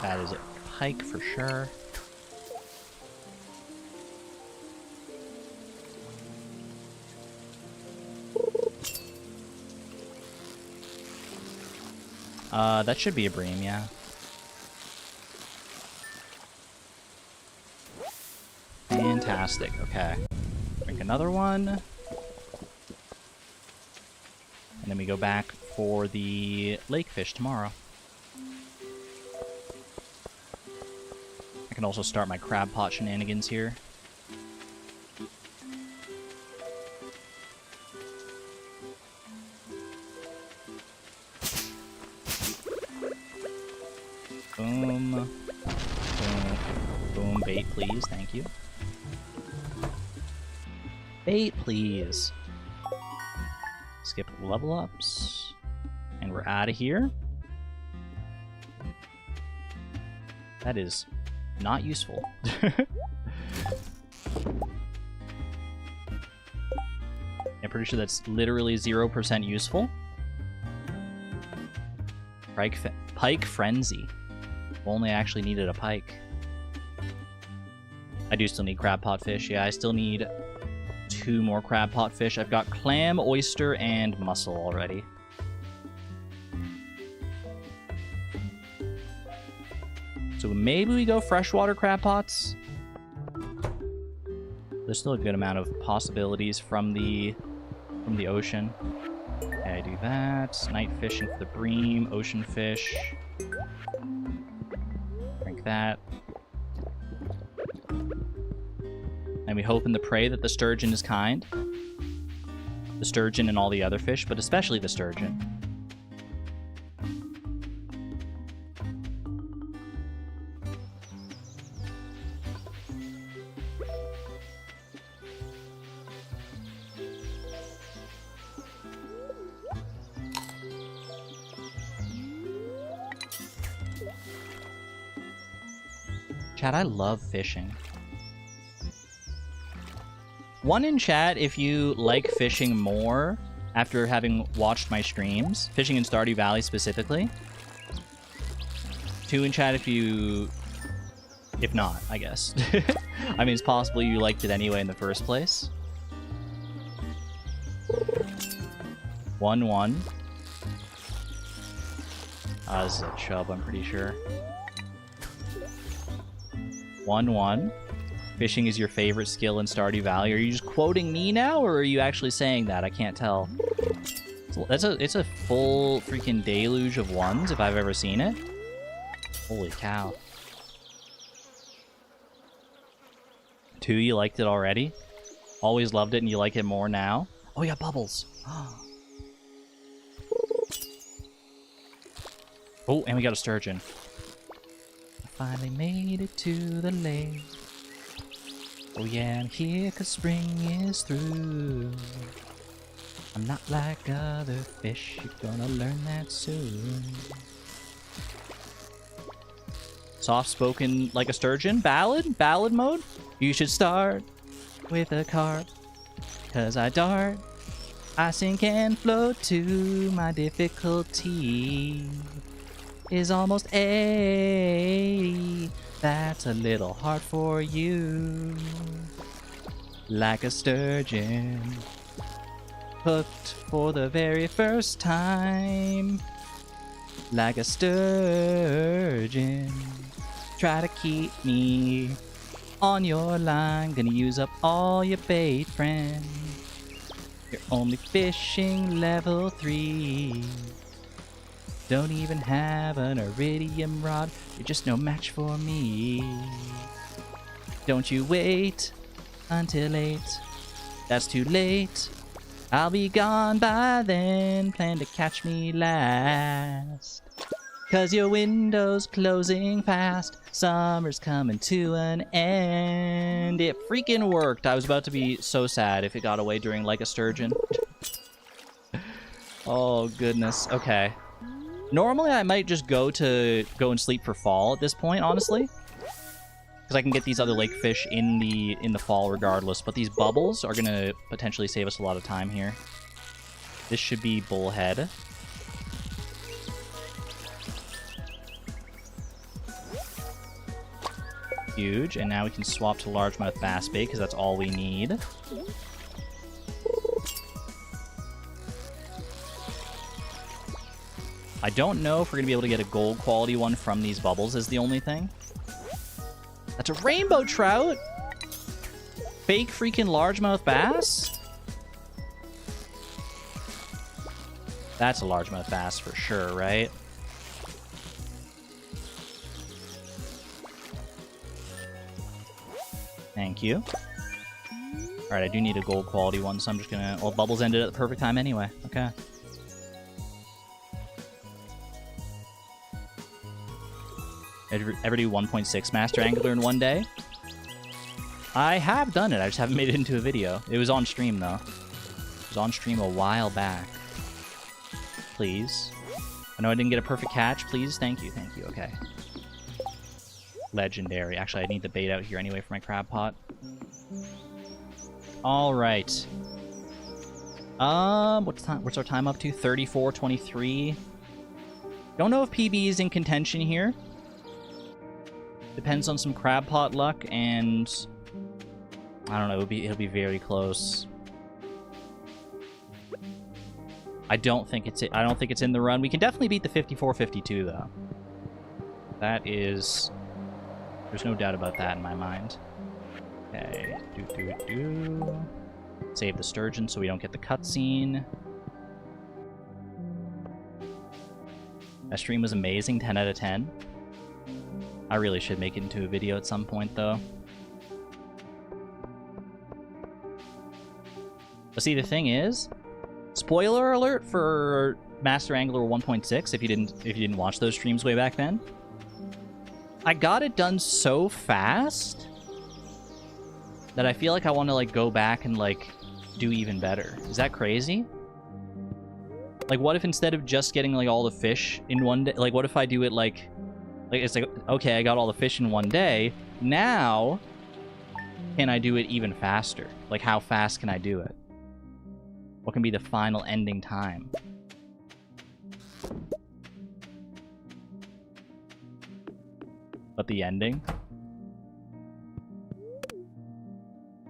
That is a pike for sure. That should be a bream, yeah. Fantastic, okay. Drink another one. And then we go back for the lake fish tomorrow. I can also start my crab pot shenanigans here. Boom. Boom. Boom. Bait, please. Thank you. Bait, please. Skip level ups. And we're out of here. That is not useful. I'm pretty sure that's literally 0% useful. Pike Frenzy. If only I actually needed a pike. I do still need crab pot fish. Yeah, I still need 2 more crab pot fish. I've got clam, oyster, and mussel already. So maybe we go freshwater crab pots. There's still a good amount of possibilities from the ocean. Okay, I do that. Night fishing for the bream, ocean fish. Drink that. And we hope and pray that the sturgeon is kind. The sturgeon and all the other fish, but especially the sturgeon. Chat, I love fishing. One in chat if you like fishing more after having watched my streams. Fishing in Stardew Valley specifically. 2 in chat if you... If not, I guess. I mean, it's possible you liked it anyway in the first place. 1-1. This is a chub, I'm pretty sure. 1-1. Fishing is your favorite skill in Stardew Valley. Are you just quoting me now, or are you actually saying that? I can't tell. It's a full freaking deluge of 1s if I've ever seen it. Holy cow. 2, you liked it already? Always loved it and you like it more now? Oh, yeah, bubbles. Oh, and we got a sturgeon. Finally made it to the lake. Oh yeah, I'm here 'cause spring is through. I'm not like other fish, you're gonna learn that soon. Soft-spoken like a sturgeon? Ballad? Ballad mode? You should start with a carp, 'cause I dart, I sink and float to my difficulty is almost 80. That's a little hard for you. Like a sturgeon, hooked for the very first time. Like a sturgeon, try to keep me on your line. Gonna use up all your bait, friend. You're only fishing level 3. Don't even have an iridium rod. You're just no match for me. Don't you wait until 8. That's too late. I'll be gone by then. Plan to catch me last. 'Cause your window's closing fast. Summer's coming to an end. It freaking worked. I was about to be so sad if it got away during Like a Sturgeon. Oh, goodness. Okay. Normally, I might just go and sleep for fall at this point, honestly. Because I can get these other lake fish in the fall regardless. But these bubbles are going to potentially save us a lot of time here. This should be bullhead. Huge. And now we can swap to largemouth bass bait because that's all we need. I don't know if we're going to be able to get a gold quality one from these bubbles is the only thing. That's a rainbow trout! Fake freaking largemouth bass? That's a largemouth bass for sure, right? Thank you. Alright, I do need a gold quality one, so I'm just gonna... Well, bubbles ended at the perfect time anyway. Okay. Ever do 1.6 Master Angler in one day? I have done it, I just haven't made it into a video. It was on stream, though. It was on stream a while back. Please. I know I didn't get a perfect catch. Please, thank you, okay. Legendary. Actually, I need the bait out here anyway for my crab pot. Alright. What's our time up to? 34:23. Don't know if PB is in contention here. Depends on some crab pot luck, and I don't know, it'll be very close. I don't think it's in the run. We can definitely beat the 54-52 though. That is, there's no doubt about that in my mind. Okay, save the sturgeon so we don't get the cutscene. That stream was amazing, 10 out of 10. I really should make it into a video at some point, though. But see, the thing is, spoiler alert for Master Angler 1.6, if you didn't watch those streams way back then. I got it done so fast that I feel like I want to like go back and like do even better. Is that crazy? Like, what if instead of just getting like all the fish in one day, like what if I do it like it's like, okay, I got all the fish in one day. Now, can I do it even faster? Like, how fast can I do it? What can be the final ending time? But the ending?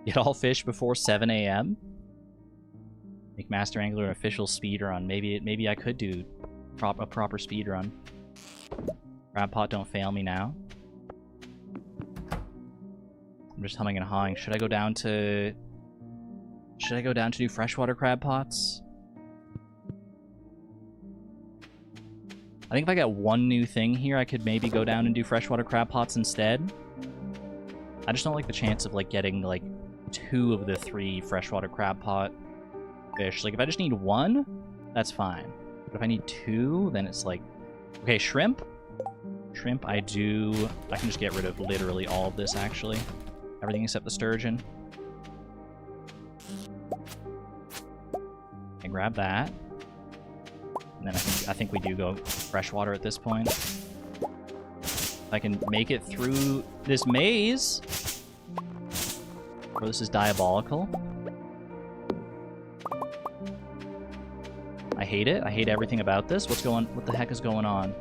Get all fish before 7 a.m.? Make Master Angler an official speedrun. Maybe I could do a proper speedrun. Crab pot, don't fail me now. I'm just humming and hawing. Should I go down to do freshwater crab pots? I think if I got one new thing here, I could maybe go down and do freshwater crab pots instead. I just don't like the chance of like getting like 2 of the 3 freshwater crab pot fish. Like if I just need 1, that's fine. But if I need 2, then it's like, okay, shrimp. Shrimp, I can just get rid of literally all of this, actually. Everything except the sturgeon. I grab that. And then I think we do go freshwater at this point. If I can make it through this maze. Bro, this is diabolical. I hate it. I hate everything about this. What the heck is going on?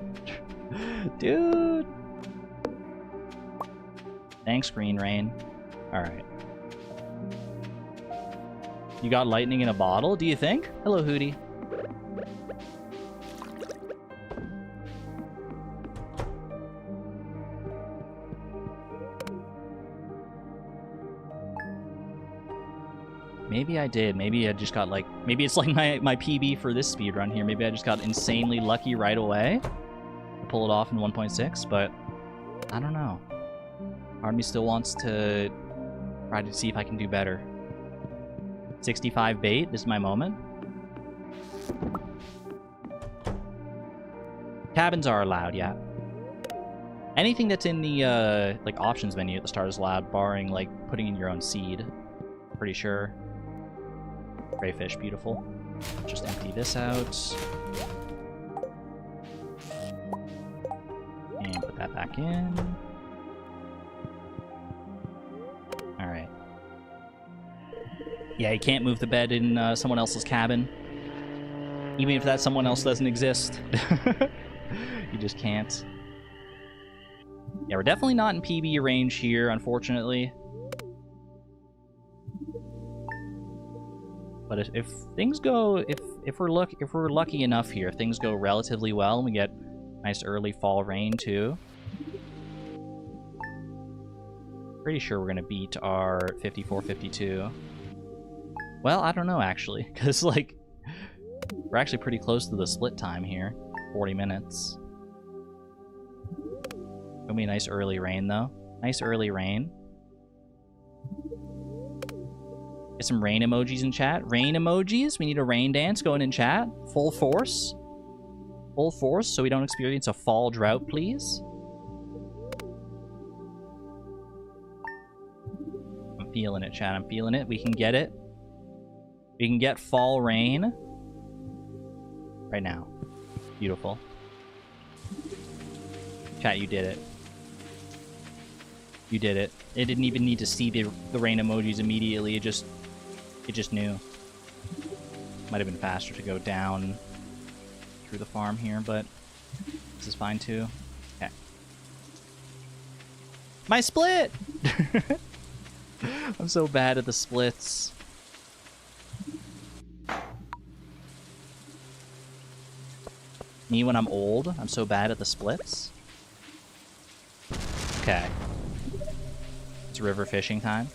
Dude! Thanks, Green Rain. Alright. You got lightning in a bottle, do you think? Hello, Hootie. Maybe I did. Maybe I just got like... Maybe it's like my PB for this speedrun here. Maybe I just got insanely lucky right away. Pull it off in 1.6, but I don't know. Part of me still wants to try to see if I can do better. 65 bait, this is my moment. Cabins are allowed, yeah. Anything that's in the like options menu at the start is allowed, barring like putting in your own seed. Pretty sure. Crayfish, beautiful. Just empty this out. And put that back in. Alright. Yeah, you can't move the bed in someone else's cabin. Even if that someone else doesn't exist. You just can't. Yeah, we're definitely not in PB range here, unfortunately. But if things go, if we're lucky enough here, if things go relatively well, and we get nice early fall rain too. Pretty sure we're gonna beat our 54-52. Well, I don't know actually, because like we're actually pretty close to the split time here, 40 minutes. Gonna be a nice early rain though. Nice early rain. Get some rain emojis in chat. Rain emojis. We need a rain dance going in chat. Full force. Full force so we don't experience a fall drought, please. I'm feeling it, chat. I'm feeling it. We can get it. We can get fall rain right now. Beautiful. Chat, you did it. You did it. It didn't even need to see the rain emojis immediately. It just knew. Might have been faster to go down through the farm here, but this is fine too. Okay. My split! I'm so bad at the splits. Me when I'm old, I'm so bad at the splits. Okay. It's river fishing time.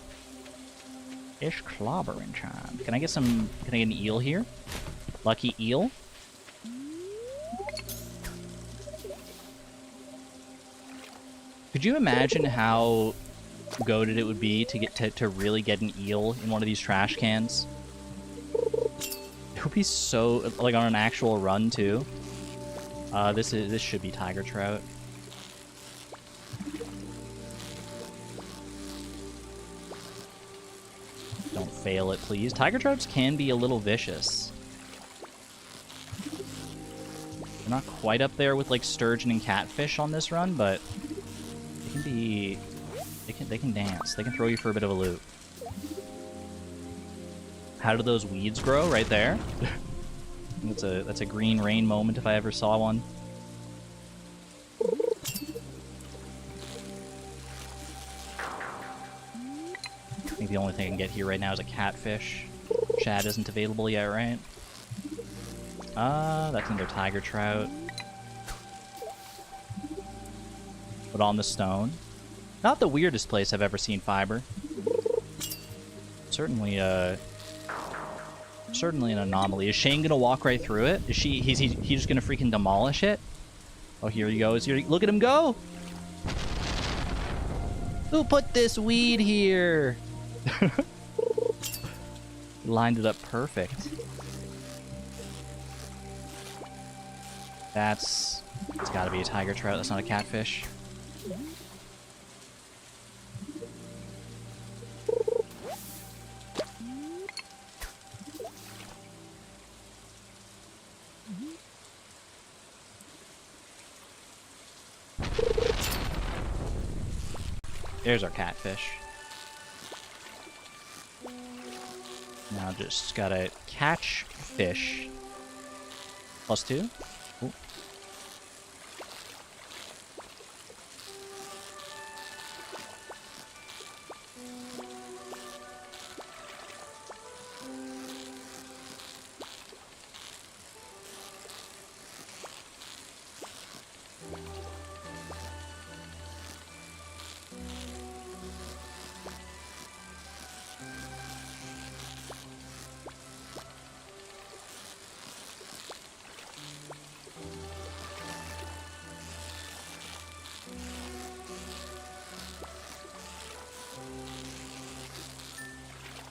Fish clobbering time. Can I get an eel here? Lucky eel? Could you imagine how goated it would be to get to really get an eel in one of these trash cans? It would be so, like, on an actual run too. This should be tiger trout. Don't fail it, please. Tiger trouts can be a little vicious. They're not quite up there with like sturgeon and catfish on this run, but they can be. They can dance. They can throw you for a bit of a loop. How do those weeds grow? Right there. That's a green rain moment if I ever saw one. I think the only thing I can get here right now is a catfish. Shad isn't available yet, right? That's another tiger trout. But on the stone. Not the weirdest place I've ever seen fiber. Certainly an anomaly. Is Shane gonna walk right through it? Is he's just gonna freaking demolish it? Oh, here he goes. Here, look at him go! Who put this weed here? Lined it up perfect. It's gotta be a tiger trout. That's not a catfish. There's our catfish. Now just gotta catch fish. +2. Ooh.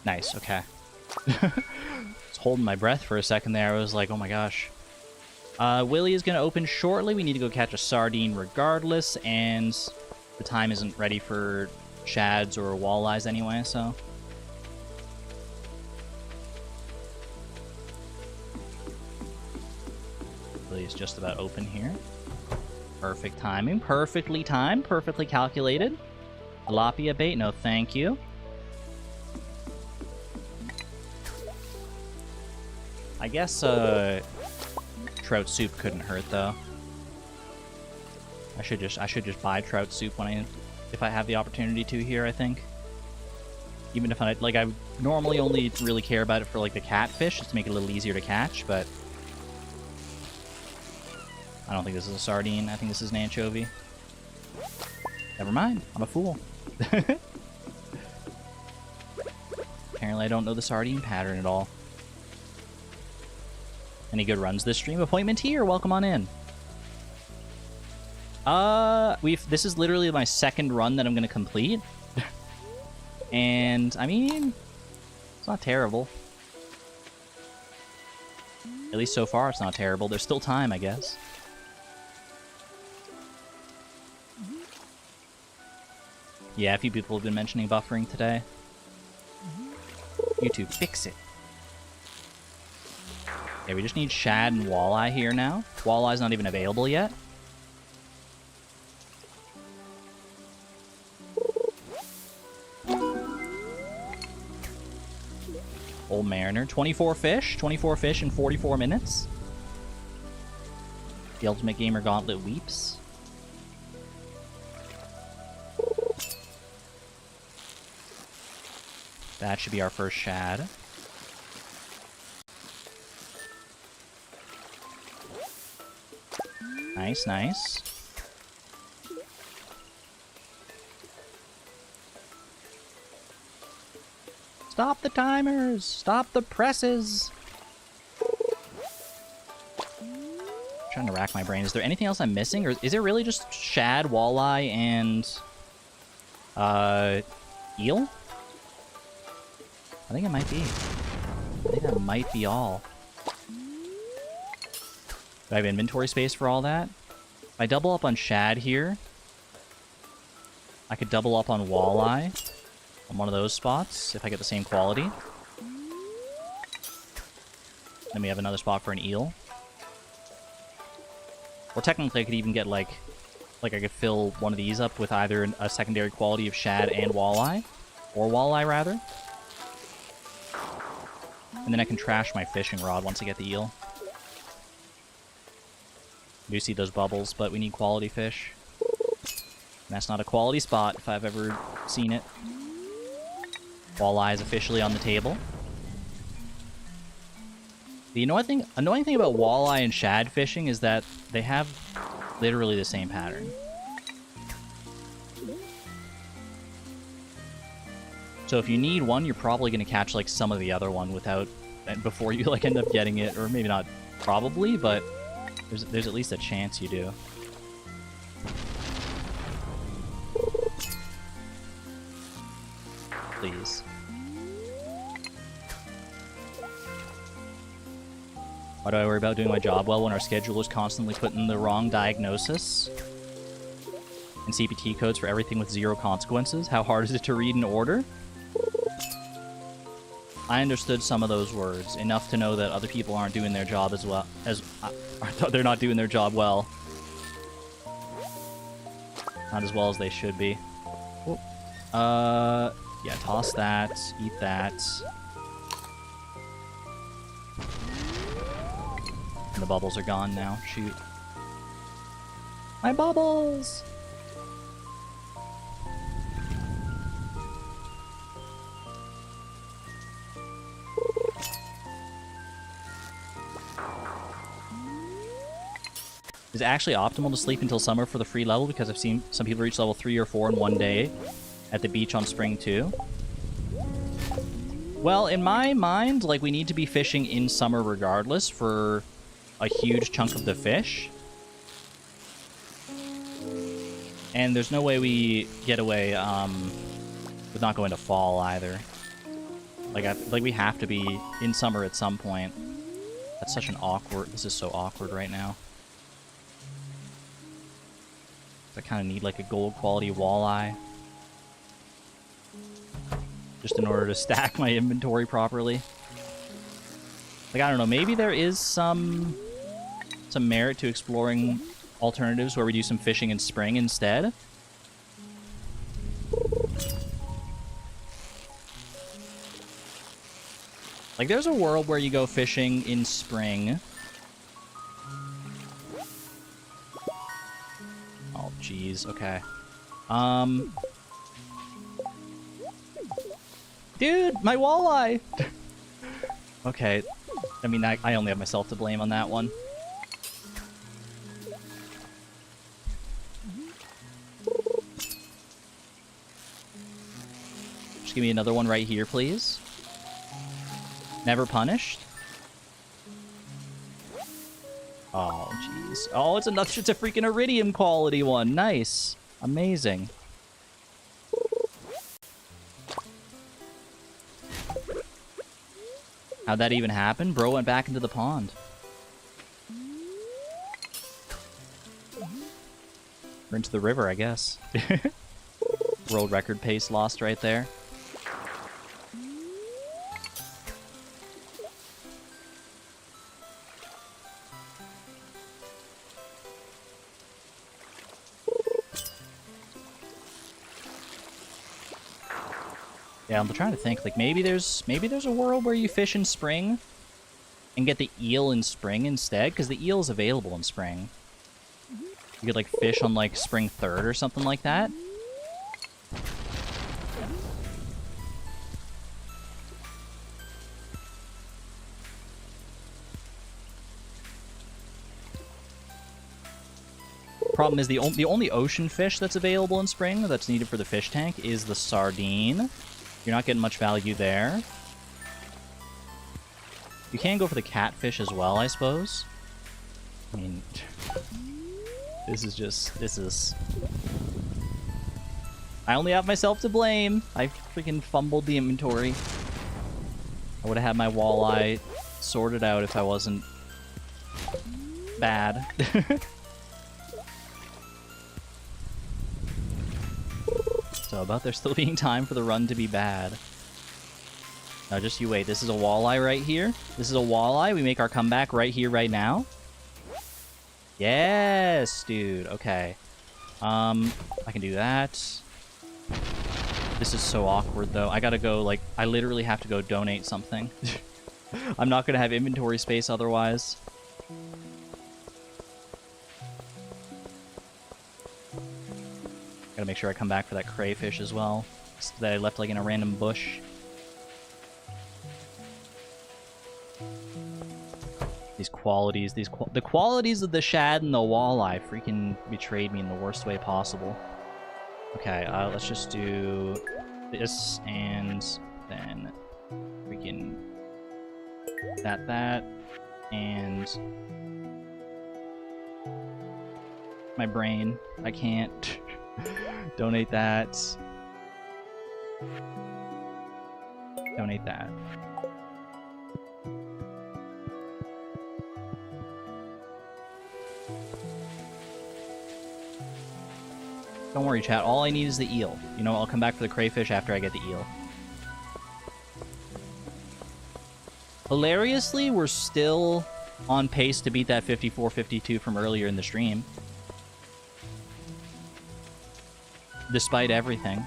Nice, okay. I was holding my breath for a second there. I was like, oh my gosh. Willy is going to open shortly. We need to go catch a sardine regardless, and the time isn't ready for shads or walleyes anyway, so... Willy's just about open here. Perfect timing. Perfectly timed. Perfectly calculated. Tilapia bait, no thank you. I guess, trout soup couldn't hurt though. I should just buy trout soup if I have the opportunity to here, I think. Even if I normally only really care about it for like the catfish, just to make it a little easier to catch, but I don't think this is a sardine. I think this is an anchovy. Never mind. I'm a fool. Apparently I don't know the sardine pattern at all. Any good runs this stream? Appointment here. Welcome on in. This is literally my second run that I'm going to complete. And, I mean, it's not terrible. At least so far, it's not terrible. There's still time, I guess. Yeah, a few people have been mentioning buffering today. YouTube, fix it. Okay, we just need shad and walleye here now. Walleye's not even available yet. Old Mariner. 24 fish in 44 minutes. The Ultimate Gamer Gauntlet weeps. That should be our first shad. Nice, nice. Stop the timers! Stop the presses! I'm trying to rack my brain. Is there anything else I'm missing? Or is it really just shad, walleye, and eel? I think it might be. I think that might be all. Do I have inventory space for all that? If I double up on shad here, I could double up on walleye on one of those spots if I get the same quality. Then we have another spot for an eel. Or technically I could even get like I could fill one of these up with either a secondary quality of shad and walleye. Or walleye, rather. And then I can trash my fishing rod once I get the eel. I do see those bubbles, but we need quality fish. And that's not a quality spot if I've ever seen it. Walleye is officially on the table. The annoying thing about walleye and shad fishing is that they have literally the same pattern. So if you need one, you're probably going to catch like some of the other one before you like end up getting it, or maybe not probably, but there's at least a chance you do. Please. Why do I worry about doing my job well when our schedule is constantly putting the wrong diagnosis? And CPT codes for everything with 0 consequences? How hard is it to read and order? I understood some of those words, enough to know that other people aren't doing their job as well as... they're not doing their job well. Not as well as they should be. Yeah, toss that, eat that. And the bubbles are gone now, shoot. My bubbles! Is it actually optimal to sleep until summer for the free level? Because I've seen some people reach level 3 or 4 in one day at the beach on spring 2. Well, in my mind, like, we need to be fishing in summer regardless for a huge chunk of the fish. And there's no way we get away with not going to fall either. Like we have to be in summer at some point. That's such an awkward... This is so awkward right now. I kind of need like a gold quality walleye. Just in order to stack my inventory properly. Like, I don't know, maybe there is some merit to exploring alternatives where we do some fishing in spring instead. Like, there's a world where you go fishing in spring. Oh, jeez, okay. Dude, my walleye! Okay. I mean, I only have myself to blame on that one. Just give me another one right here, please. Never punished? Oh, jeez. Oh, it's another, it's a freaking iridium quality one. Nice. Amazing. How'd that even happen? Bro went back into the pond. Or into the river, I guess. World record pace lost right there. Yeah, I'm trying to think. Like maybe there's a world where you fish in spring and get the eel in spring instead, because the eel is available in spring. You could like fish on like spring 3rd or something like that. Problem is the only ocean fish that's available in spring that's needed for the fish tank is the sardine. You're not getting much value there. You can go for the catfish as well, I suppose. I mean, this is... I only have myself to blame. I freaking fumbled the inventory. I would have had my walleye sorted out if I wasn't bad. So about there still being time for the run to be bad. Now just you wait. This is a walleye right here. This is a walleye. We make our comeback right here, right now. Yes, dude. Okay. I can do that. This is so awkward, though. I gotta go, like, I literally have to go donate something. I'm not gonna have inventory space otherwise. Gotta make sure I come back for that crayfish as well. That I left, like, in a random bush. These qualities, the qualities of the shad and the walleye freaking betrayed me in the worst way possible. Okay, let's just do this and then freaking that, and my brain. I can't donate that. Donate that. Don't worry, chat. All I need is the eel. You know, I'll come back for the crayfish after I get the eel. Hilariously, we're still on pace to beat that 54-52 from earlier in the stream. Despite everything.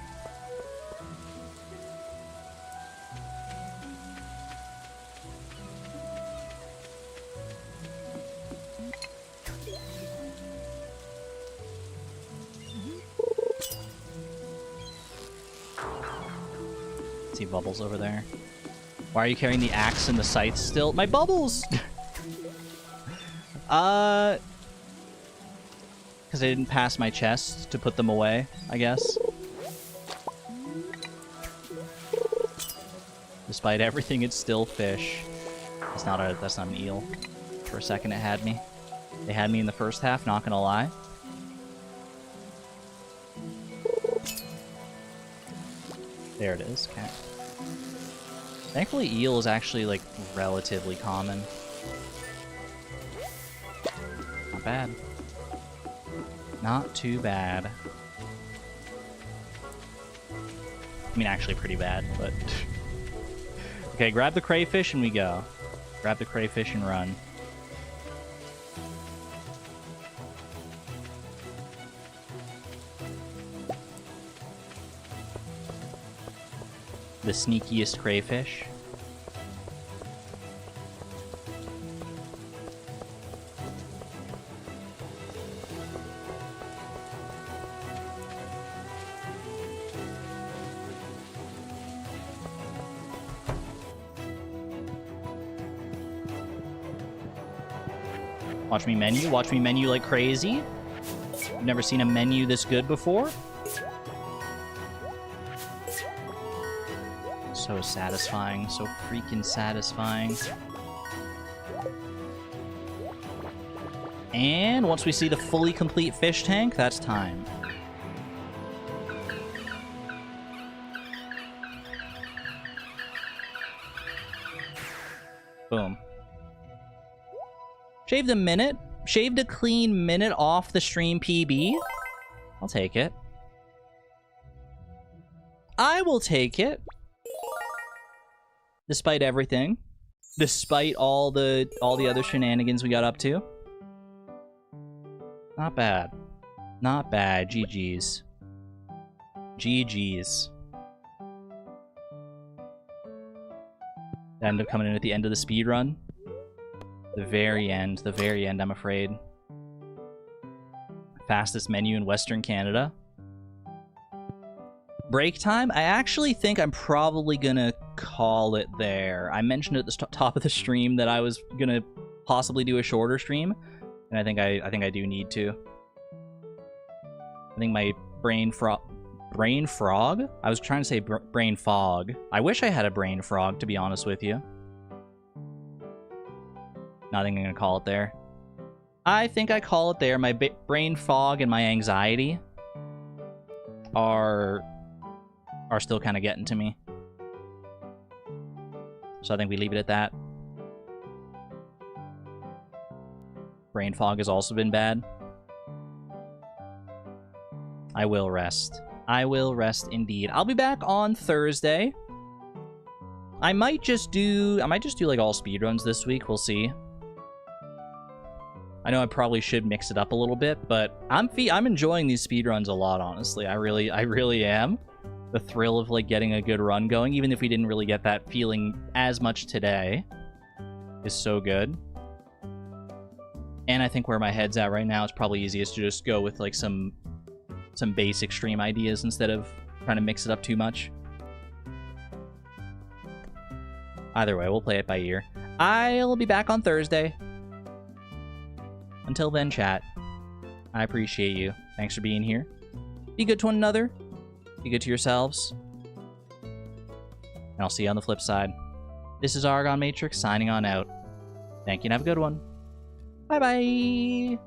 See Bubbles over there. Why are you carrying the axe and the scythe still? My Bubbles! Because I didn't pass my chest to put them away, I guess. Despite everything, it's still fish. That's not an eel. For a second, it had me. They had me in the first half, not gonna lie. There it is. Okay. Thankfully, eel is actually, like, relatively common. Not bad. Not too bad. I mean, actually pretty bad, but... Okay, grab the crayfish and we go. Grab the crayfish and run. The sneakiest crayfish. Watch me menu. Watch me menu like crazy. I've never seen a menu this good before. So satisfying. So freaking satisfying. And once we see the fully complete fish tank, that's time. Boom. Shaved a minute. Shaved a clean minute off the stream PB. I'll take it. I will take it. Despite everything. Despite all the other shenanigans we got up to. Not bad. Not bad. GG's. GG's. End up coming in at the end of the speed run. The very end, I'm afraid. Fastest menu in Western Canada. Break time? I actually think I'm probably gonna call it there. I mentioned at the top of the stream that I was gonna possibly do a shorter stream, and I think I do need to. I think my brain frog? I was trying to say brain fog. I wish I had a brain frog, to be honest with you. No, I think I'm gonna call it there. I think I call it there. My brain fog and my anxiety are still kind of getting to me. So I think we leave it at that. Brain fog has also been bad. I will rest. I will rest indeed. I'll be back on Thursday. I might just do like all speedruns this week. We'll see. I know I probably should mix it up a little bit, but I'm enjoying these speedruns a lot, honestly. I really am. The thrill of like getting a good run going, even if we didn't really get that feeling as much today, is so good. And I think where my head's at right now, it's probably easiest to just go with like some basic stream ideas instead of trying to mix it up too much. Either way, we'll play it by ear. I'll be back on Thursday. Until then, chat, I appreciate you. Thanks for being here. Be good to one another. Be good to yourselves. And I'll see you on the flip side. This is Argon Matrix signing on out. Thank you and have a good one. Bye-bye.